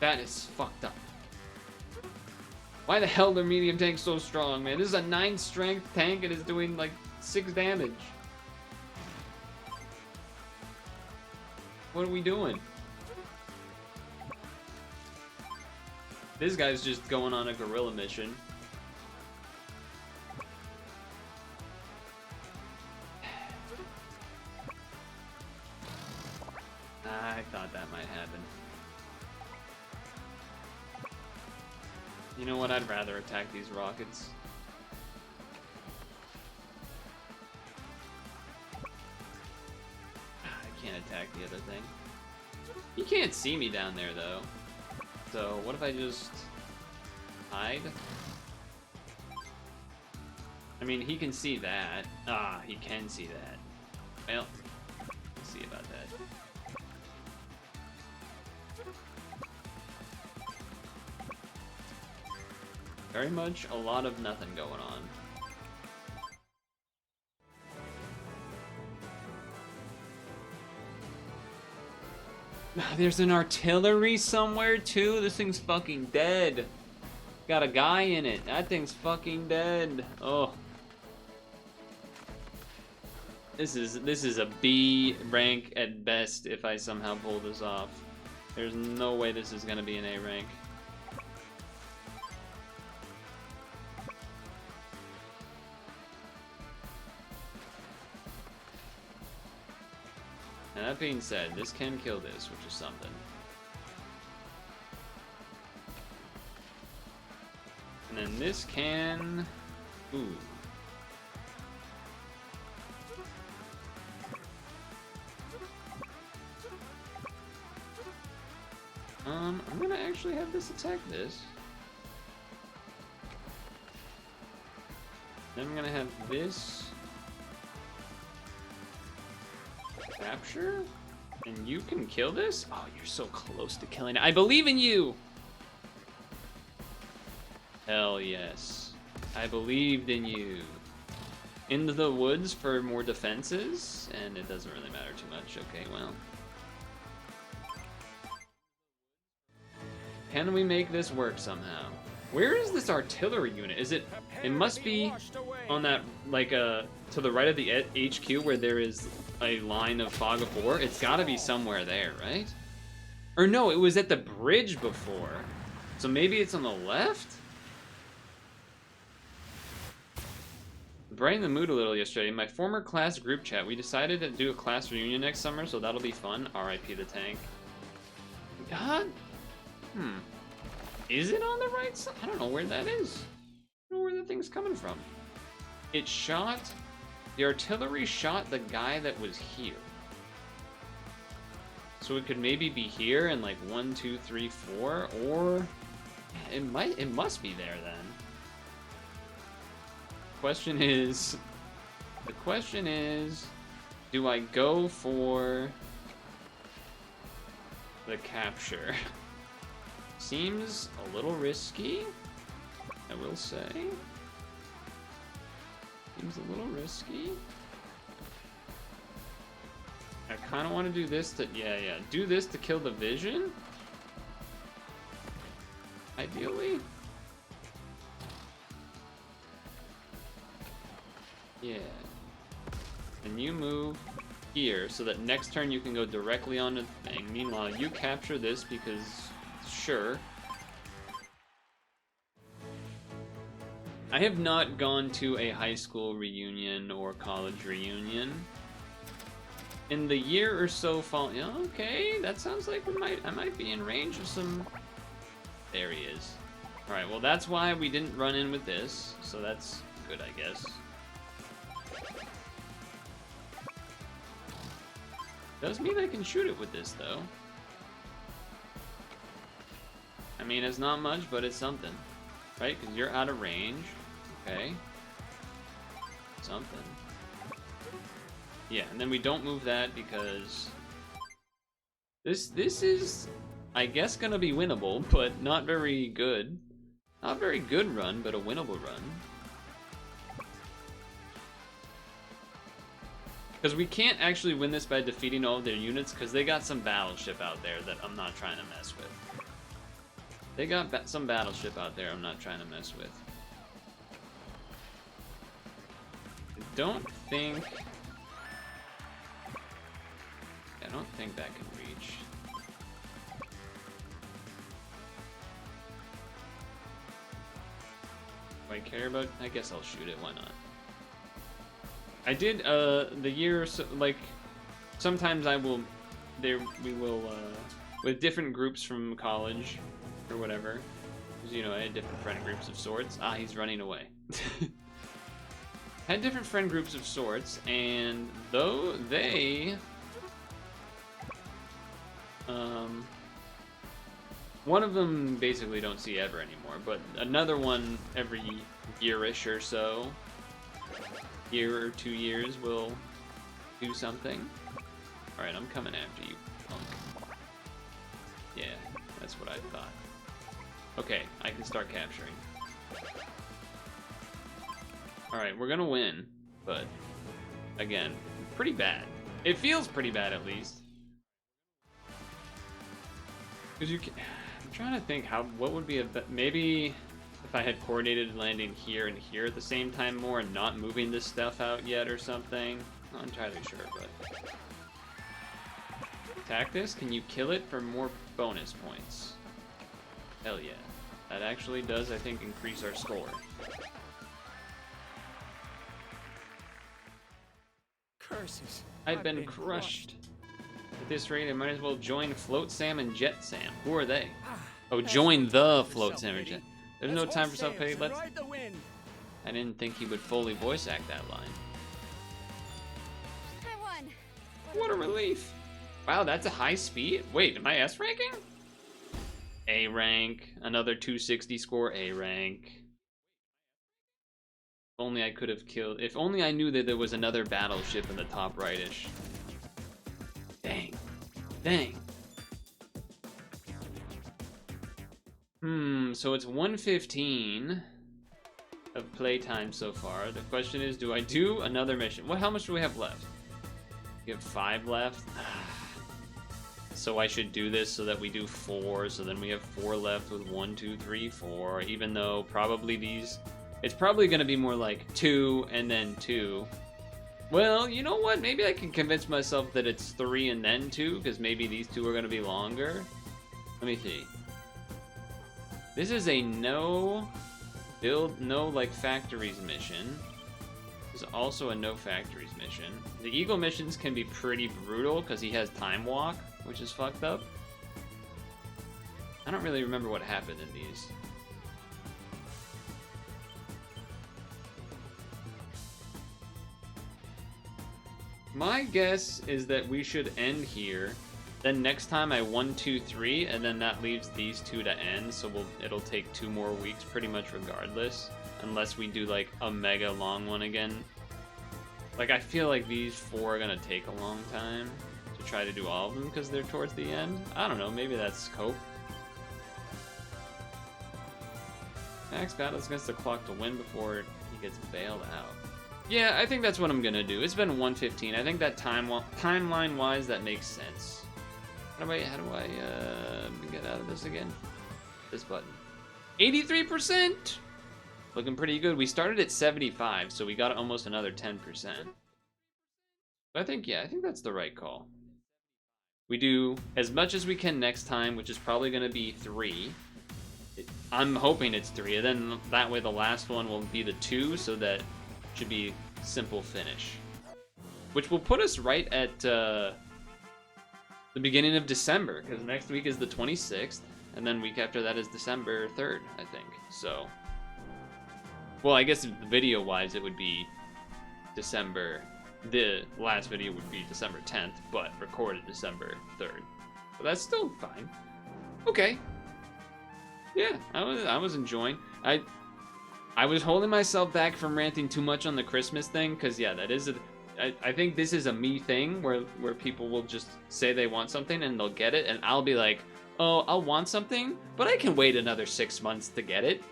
That is fucked up. Why the hell are medium tanks so strong, man? This is a 9 strength tank and it's doing like 6 damage. What are we doing? This guy's just going on a guerrilla mission. I thought that might happen. You know what? I'd rather attack these rockets. I can't attack the other thing. He can't see me down there, though. So, what if I just hide? I mean, he can see that. Ah, he can see that. Well, we'll see about that. Very much a lot of nothing going on. There's an artillery somewhere too. This thing's fucking dead. Got a guy in it. That thing's fucking dead. Oh. This is a B rank at best if I somehow pull this off. There's no way this is gonna be an A rank. And that being said, this can kill this, which is something. And then this can... Ooh. I'm gonna actually have this attack this. Then I'm gonna have this capture, and you can kill this? Oh, you're so close to killing it. I believe in you! Hell yes. I believed in you. Into the woods for more defenses, and it doesn't really matter too much. Okay, well. Can we make this work somehow? Where is this artillery unit? Is it... It must be on that, like, to the right of the HQ where there is a line of fog of war. It's gotta be somewhere there, right? Or no, it was at the bridge before. So maybe it's on the left? Brightened the mood a little yesterday. In my former class group chat, we decided to do a class reunion next summer, so that'll be fun. R.I.P. the tank. God? Is it on the right side? I don't know where that is. I don't know where the thing's coming from. It shot... The artillery shot the guy that was here. So it could maybe be here and like 1, 2, 3, 4, or... It must be there then. The question is, do I go for the capture? Seems a little risky, I will say. Seems a little risky. I kind of want to do this to, do this to kill the vision. Ideally. Yeah. And you move here so that next turn you can go directly on the thing. Meanwhile, you capture this because, sure. I have not gone to a high school reunion or college reunion. In the year or so following, okay, that sounds like I might be in range of some. There he is. All right, well that's why we didn't run in with this, so that's good, I guess. Does mean I can shoot it with this though. I mean, it's not much, but it's something, right? Because you're out of range. Okay. Something. Yeah, and then we don't move that because this is, I guess, gonna be winnable, but not very good. Not very good run, but a winnable run. Because we can't actually win this by defeating all of their units, because they got some battleship out there that I'm not trying to mess with. They got some battleship out there I'm not trying to mess with. I don't think that can reach. Do I care about? I guess I'll shoot it, why not? I did, the year, so, like, sometimes we will, with different groups from college, or whatever, because, you know, I had different friend groups of sorts. Ah, he's running away. Had different friend groups of sorts, and though they, one of them basically don't see ever anymore, but another one every year-ish or so, year or 2 years, will do something. Alright, I'm coming after you, punk. Yeah, that's what I thought. Okay, I can start capturing. Alright, we're gonna win, but again, pretty bad. It feels pretty bad, at least. Because you can, I'm trying to think what would be maybe if I had coordinated landing here and here at the same time more and not moving this stuff out yet or something. Not entirely sure, but attack this. Can you kill it for more bonus points? Hell yeah. That actually does, I think, increase our score. Curses. I've been crushed. At this rate, I might as well join Float Sam and Jet Sam. Who are they? Oh, join the Float Sam and Jet. There's no time for self-pity. Let's. I didn't think he would fully voice act that line. I won. What a relief! Wow, that's a high speed. Wait, am I S ranking? A rank. Another 260 score, A rank. If only I could have killed... If only I knew that there was another battleship in the top rightish. Dang. Dang. So it's 1:15 of playtime so far. The question is, do I do another mission? How much do we have left? We have 5 left. So I should do this so that we do 4. So then we have 4 left with 1, 2, 3, 4. Even though probably these... It's probably going to be more like 2 and then 2. Well, you know what? Maybe I can convince myself that it's 3 and then 2, because maybe these 2 are going to be longer. Let me see. This is a no like factories mission. This is also a no factories mission. The Eagle missions can be pretty brutal because he has time walk, which is fucked up. I don't really remember what happened in these. My guess is that we should end here. Then next time I 1, 2, 3, and then that leaves these 2 to end. So it'll take 2 more weeks pretty much regardless, unless we do like a mega long one again. Like I feel like these 4 are gonna take a long time to try to do all of them because they're towards the end. I don't know, maybe that's scope. Max battles against the clock to win before he gets bailed out. Yeah, I think that's what I'm gonna do. It's been 1:15. I think that timeline-wise, that makes sense. How do I get out of this again? This button. 83%! Looking pretty good. We started at 75, so we got almost another 10%. But I think that's the right call. We do as much as we can next time, which is probably gonna be 3. I'm hoping it's 3, and then that way the last one will be the 2, so that should be simple finish. Which will put us right at the beginning of December, because next week is the 26th, and then week after that is December 3rd, I think. So, well, I guess video-wise it would be December. The last video would be December 10th, but recorded December 3rd. But that's still fine. Okay. Yeah, I was enjoying. I was holding myself back from ranting too much on the Christmas thing, because yeah, that is I think this is a me thing where people will just say they want something and they'll get it, and I'll be like, oh, I'll want something, but I can wait another 6 months to get it.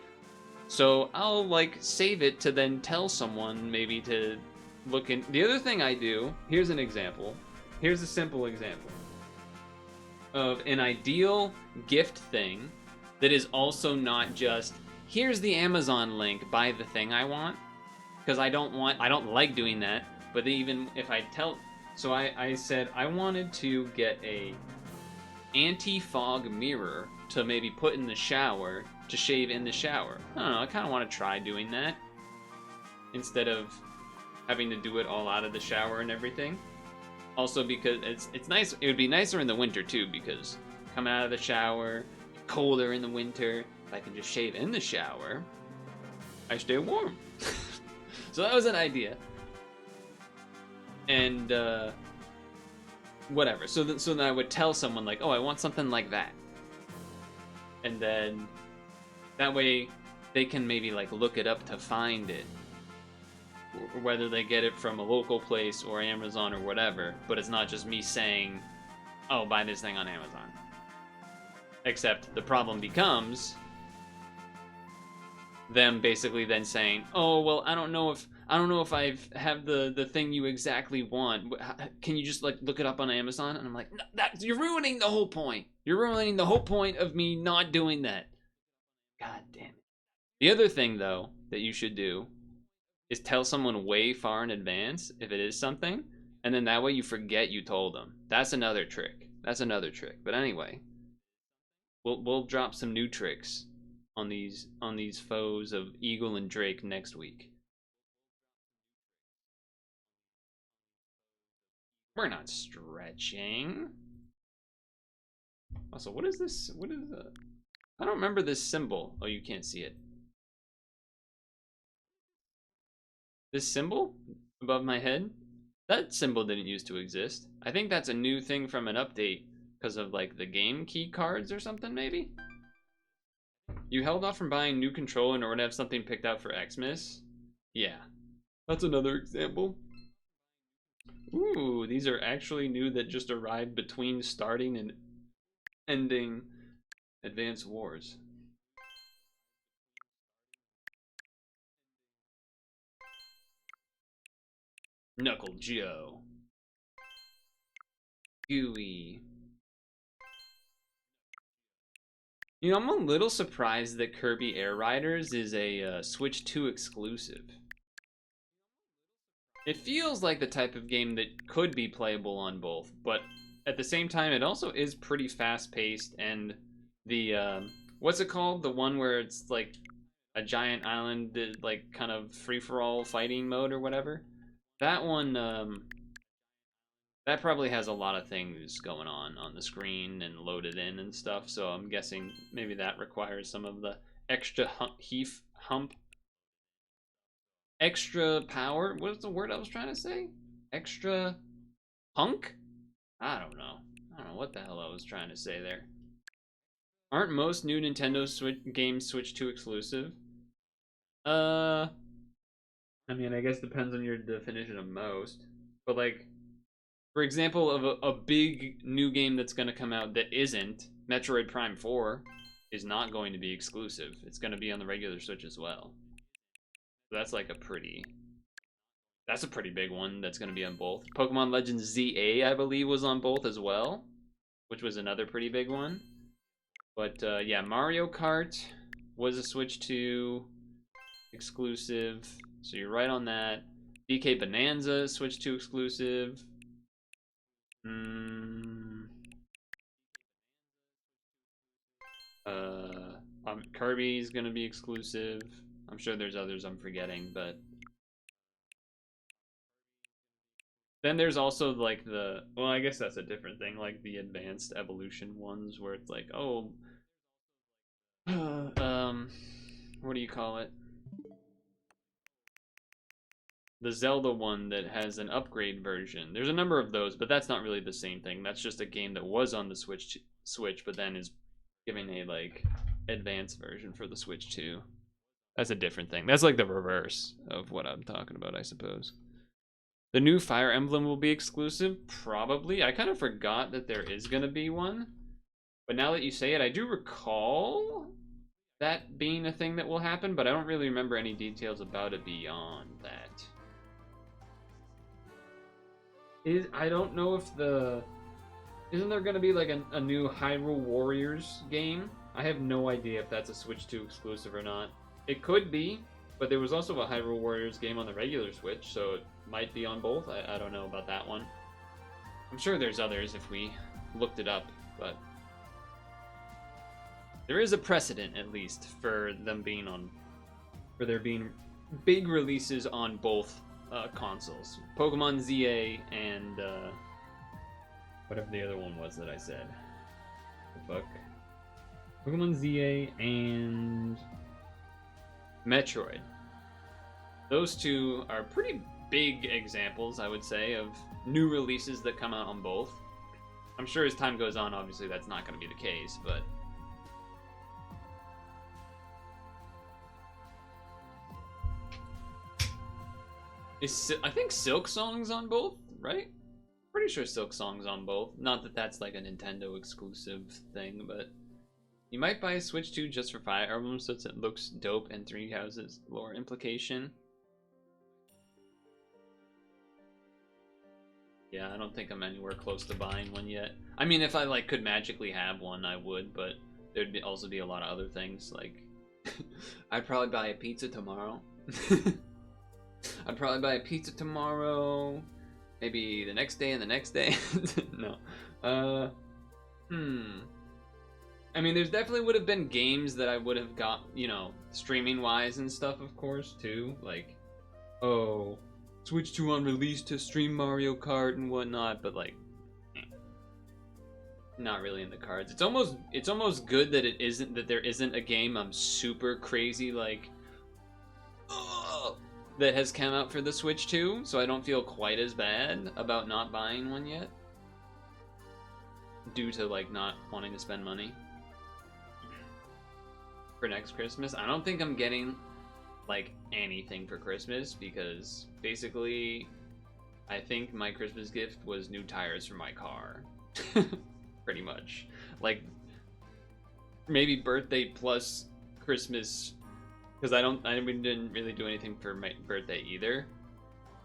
So I'll like save it to then tell someone maybe to look in. The other thing I do, here's an example. Here's a simple example of an ideal gift thing that is also not just, here's the Amazon link, buy the thing I want. Because I don't like doing that. But even if I tell, so I said I wanted to get a anti-fog mirror to maybe put in the shower, to shave in the shower. I don't know, I kind of want to try doing that instead of having to do it all out of the shower and everything. Also because it's nice, it would be nicer in the winter too, because coming out of the shower, colder in the winter, if I can just shave in the shower, I stay warm. So that was an idea. And whatever. So then I would tell someone like, oh, I want something like that. And then that way they can maybe like look it up to find it. Or whether they get it from a local place or Amazon or whatever. But it's not just me saying, oh, buy this thing on Amazon. Except the problem becomes them basically then saying, oh, well, I don't know if I have the thing you exactly want. Can you just like look it up on Amazon? And I'm like, no, you're ruining the whole point. You're ruining the whole point of me not doing that. God damn it. The other thing though that you should do is tell someone way far in advance if it is something, and then that way you forget you told them. That's another trick. But anyway, we'll drop some new tricks on these foes of Eagle and Drake next week. We're not stretching. Also, what is this? What is that? I don't remember this symbol. Oh, you can't see it. This symbol above my head? That symbol didn't used to exist. I think that's a new thing from an update because of like the game key cards or something maybe? You held off from buying new controller in order to have something picked out for Xmas? Yeah. That's another example. Ooh, these are actually new that just arrived between starting and ending Advance Wars. Knuckle Joe. Gooey. You know, I'm a little surprised that Kirby Air Riders is a Switch 2 exclusive. It feels like the type of game that could be playable on both, but at the same time, it also is pretty fast-paced, and the, what's it called? The one where it's like a giant island, like kind of free-for-all fighting mode or whatever? That one, that probably has a lot of things going on the screen and loaded in and stuff, so I'm guessing maybe that requires some of the extra extra power. What was the word I was trying to say? Extra hunk? I don't know what the hell I was trying to say there. Aren't most new Nintendo Switch games Switch 2 exclusive? I mean, I guess depends on your definition of most, but like, for example, of a big new game that's going to come out that isn't, Metroid Prime 4 is not going to be exclusive. It's going to be on the regular Switch as well. So that's like a pretty big one that's going to be on both. Pokemon Legends ZA, I believe, was on both as well, which was another pretty big one. But yeah, Mario Kart was a Switch 2 exclusive, so you're right on that. DK Bonanza, Switch 2 exclusive. Kirby's gonna be exclusive. I'm sure there's others I'm forgetting, but then there's also like well, I guess that's a different thing, like the advanced evolution ones where it's like, oh, what do you call it? The Zelda one that has an upgrade version. There's a number of those, but that's not really the same thing. That's just a game that was on the Switch, but then is giving a like advanced version for the Switch 2. That's a different thing. That's like the reverse of what I'm talking about, I suppose. The new Fire Emblem will be exclusive? Probably. I kind of forgot that there is going to be one. But now that you say it, I do recall that being a thing that will happen, but I don't really remember any details about it beyond that. I don't know if isn't there gonna be like a new Hyrule Warriors game? I have no idea if that's a Switch 2 exclusive or not. It could be, but there was also a Hyrule Warriors game on the regular Switch, so it might be on both. I don't know about that one. I'm sure there's others if we looked it up, but there is a precedent, at least, for there being big releases on both consoles. Pokemon ZA and whatever the other one was that I said. The fuck? Pokemon ZA and Metroid. Those two are pretty big examples, I would say, of new releases that come out on both. I'm sure as time goes on, obviously that's not going to be the case, but I think Silk Song's on both, right? Pretty sure Silk Song's on both. Not that that's like a Nintendo exclusive thing, but you might buy a Switch 2 just for Fire Emblem since it looks dope and Three Houses lore implication. Yeah, I don't think I'm anywhere close to buying one yet. I mean, if I like could magically have one, I would, but there'd also be a lot of other things like I'd probably buy a pizza tomorrow. I'd probably buy a pizza tomorrow, maybe the next day and the next day. No. I mean, there's definitely would have been games that I would have got, you know, streaming wise and stuff, of course, too. Like, oh, Switch 2 on release to stream Mario Kart and whatnot, but like, not really in the cards. It's almost good that there isn't a game I'm super crazy like, oh, that has come out for the Switch 2, so I don't feel quite as bad about not buying one yet, due to like not wanting to spend money. for next Christmas. I don't think I'm getting like anything for Christmas because basically I think my Christmas gift was new tires for my car. Pretty much. Like maybe birthday plus Christmas, because I didn't really do anything for my birthday either.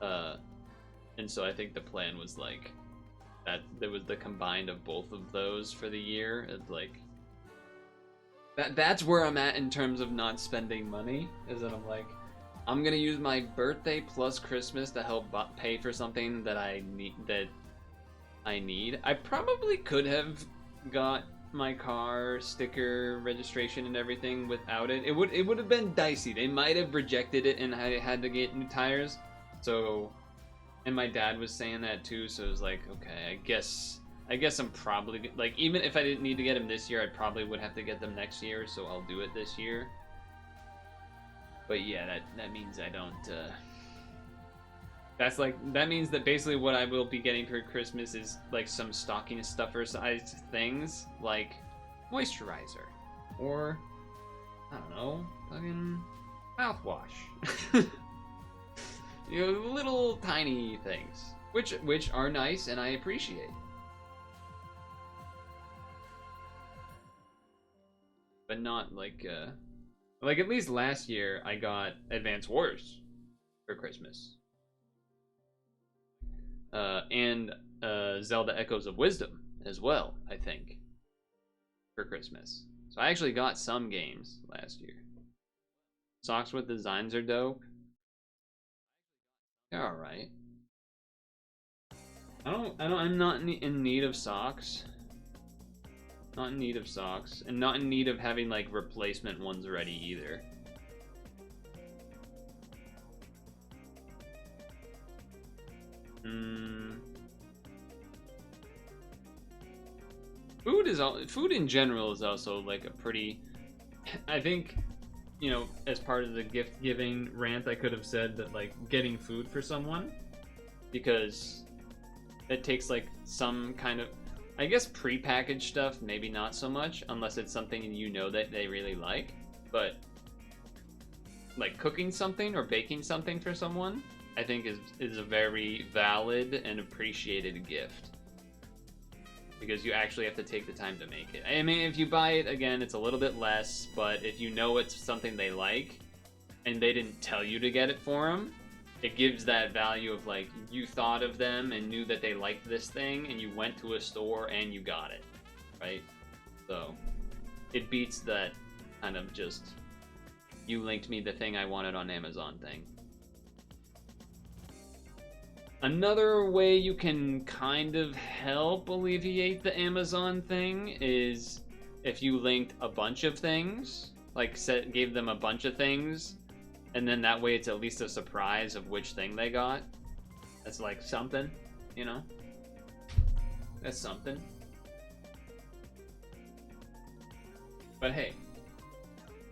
And so I think the plan was like that there was the combined of both of those for the year. It's like that's where I'm at in terms of not spending money, is that I'm like, I'm gonna use my birthday plus Christmas to help pay for something that I need. I probably could have got my car sticker registration and everything without it. It would have been dicey. They might have rejected it and I had to get new tires. So, and my dad was saying that too. So it was like, okay, I guess I'm probably like, even if I didn't need to get them this year, I probably would have to get them next year. So I'll do it this year. But yeah, that means I don't. That means that basically what I will be getting for Christmas is like some stocking stuffer sized things like moisturizer or I don't know, fucking mouthwash. You know, little tiny things, which are nice and I appreciate. But not like at least last year I got Advance Wars for Christmas. And Zelda Echoes of Wisdom as well, I think, for Christmas. So I actually got some games last year. Socks with designs are dope. They're alright. I'm not in need of socks. Not in need of socks. And not in need of having, like, replacement ones ready either. Food in general is also, like, a pretty... I think, you know, as part of the gift giving rant, I could have said that, like, getting food for someone, because it takes, like, some kind of, I guess, pre-packaged stuff, maybe not so much, unless it's something you know that they really like, but, like, cooking something or baking something for someone, I think is a very valid and appreciated gift. Because you actually have to take the time to make it. I mean, if you buy it, again, it's a little bit less, but if you know it's something they like, and they didn't tell you to get it for them, it gives that value of, like, you thought of them and knew that they liked this thing, and you went to a store and you got it, right? So, it beats that kind of just, you linked me the thing I wanted on Amazon thing. Another way you can kind of help alleviate the Amazon thing is if you linked a bunch of things, like gave them a bunch of things, and then that way it's at least a surprise of which thing they got. That's like something, you know? That's something. But hey,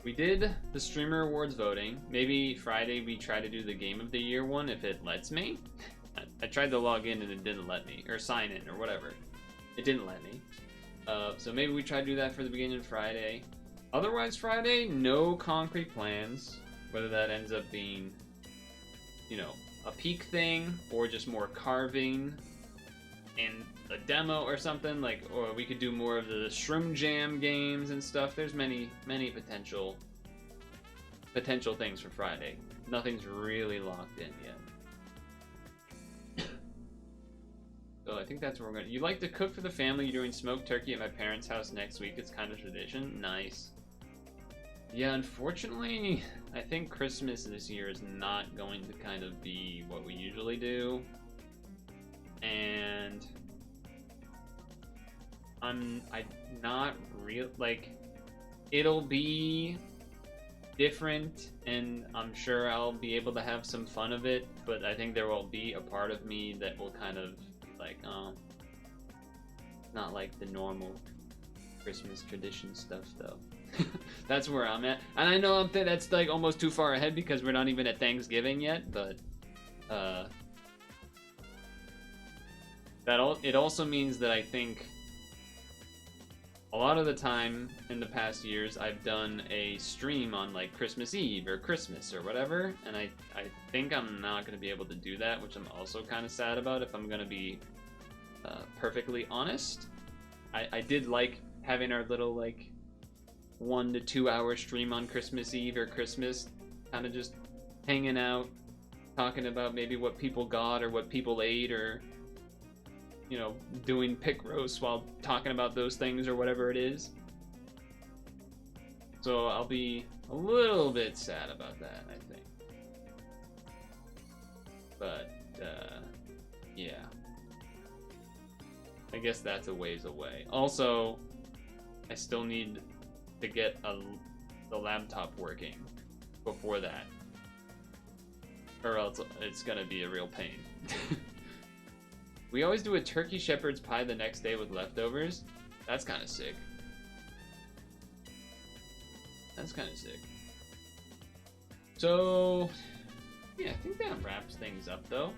we did the Streamer Awards voting. Maybe Friday we try to do the Game of the Year one if it lets me. I tried to log in and it didn't let me, or sign in, or whatever. It didn't let me. So maybe we try to do that for the beginning of Friday. Otherwise, Friday, no concrete plans. Whether that ends up being, you know, a peak thing, or just more carving and a demo or something, like, or we could do more of the Shroom Jam games and stuff. There's many potential things for Friday. Nothing's really locked in yet. So I think that's where we're going. You like to cook for the family? You're doing smoked turkey at my parents' house next week. It's kind of tradition. Nice. Yeah, unfortunately, I think Christmas this year is not going to kind of be what we usually do. And I'm not real, like, it'll be different, and I'm sure I'll be able to have some fun of it, but I think there will be a part of me that will kind of like, oh, not like the normal Christmas tradition stuff though. That's where I'm at, and I know that's like almost too far ahead because we're not even at Thanksgiving yet, but it also means that I think a lot of the time in the past years, I've done a stream on like Christmas Eve or Christmas or whatever, and I think I'm not going to be able to do that, which I'm also kind of sad about if I'm going to be perfectly honest. I did like having our little like 1 to 2 hour stream on Christmas Eve or Christmas, kind of just hanging out, talking about maybe what people got or what people ate, or you know, doing pick roasts while talking about those things or whatever it is. So I'll be a little bit sad about that, I think. But, yeah. I guess that's a ways away. Also, I still need to get the laptop working before that. Or else it's gonna be a real pain. We always do a turkey shepherd's pie the next day with leftovers. That's kind of sick. That's kind of sick. So, yeah, I think that wraps things up, though.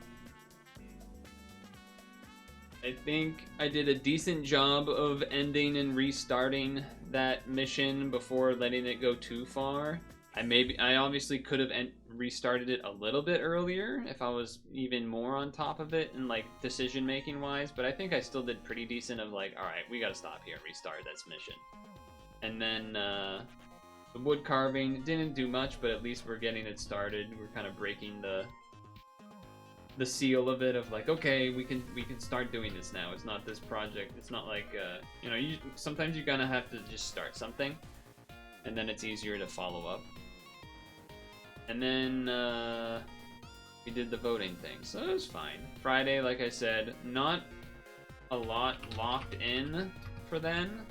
I think I did a decent job of ending and restarting that mission before letting it go too far. I obviously could have restarted it a little bit earlier if I was even more on top of it and like decision making wise, but I think I still did pretty decent of like, all right, we gotta stop here and restart this mission. And then the wood carving didn't do much, but at least we're getting it started. We're kind of breaking the seal of it, of like, okay, we can start doing this now. It's not this project. It's not like you know, sometimes you're gonna have to just start something, and then it's easier to follow up. And then we did the voting thing, so it was fine. Friday, like I said, not a lot locked in for then,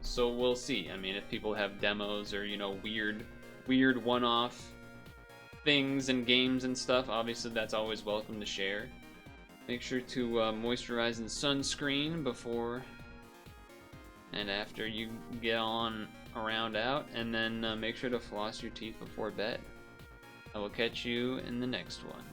so we'll see. I mean, if people have demos or, you know, weird one-off things and games and stuff, obviously that's always welcome to share. Make sure to moisturize and sunscreen before and after you get on around out, and then make sure to floss your teeth before bed. I will catch you in the next one.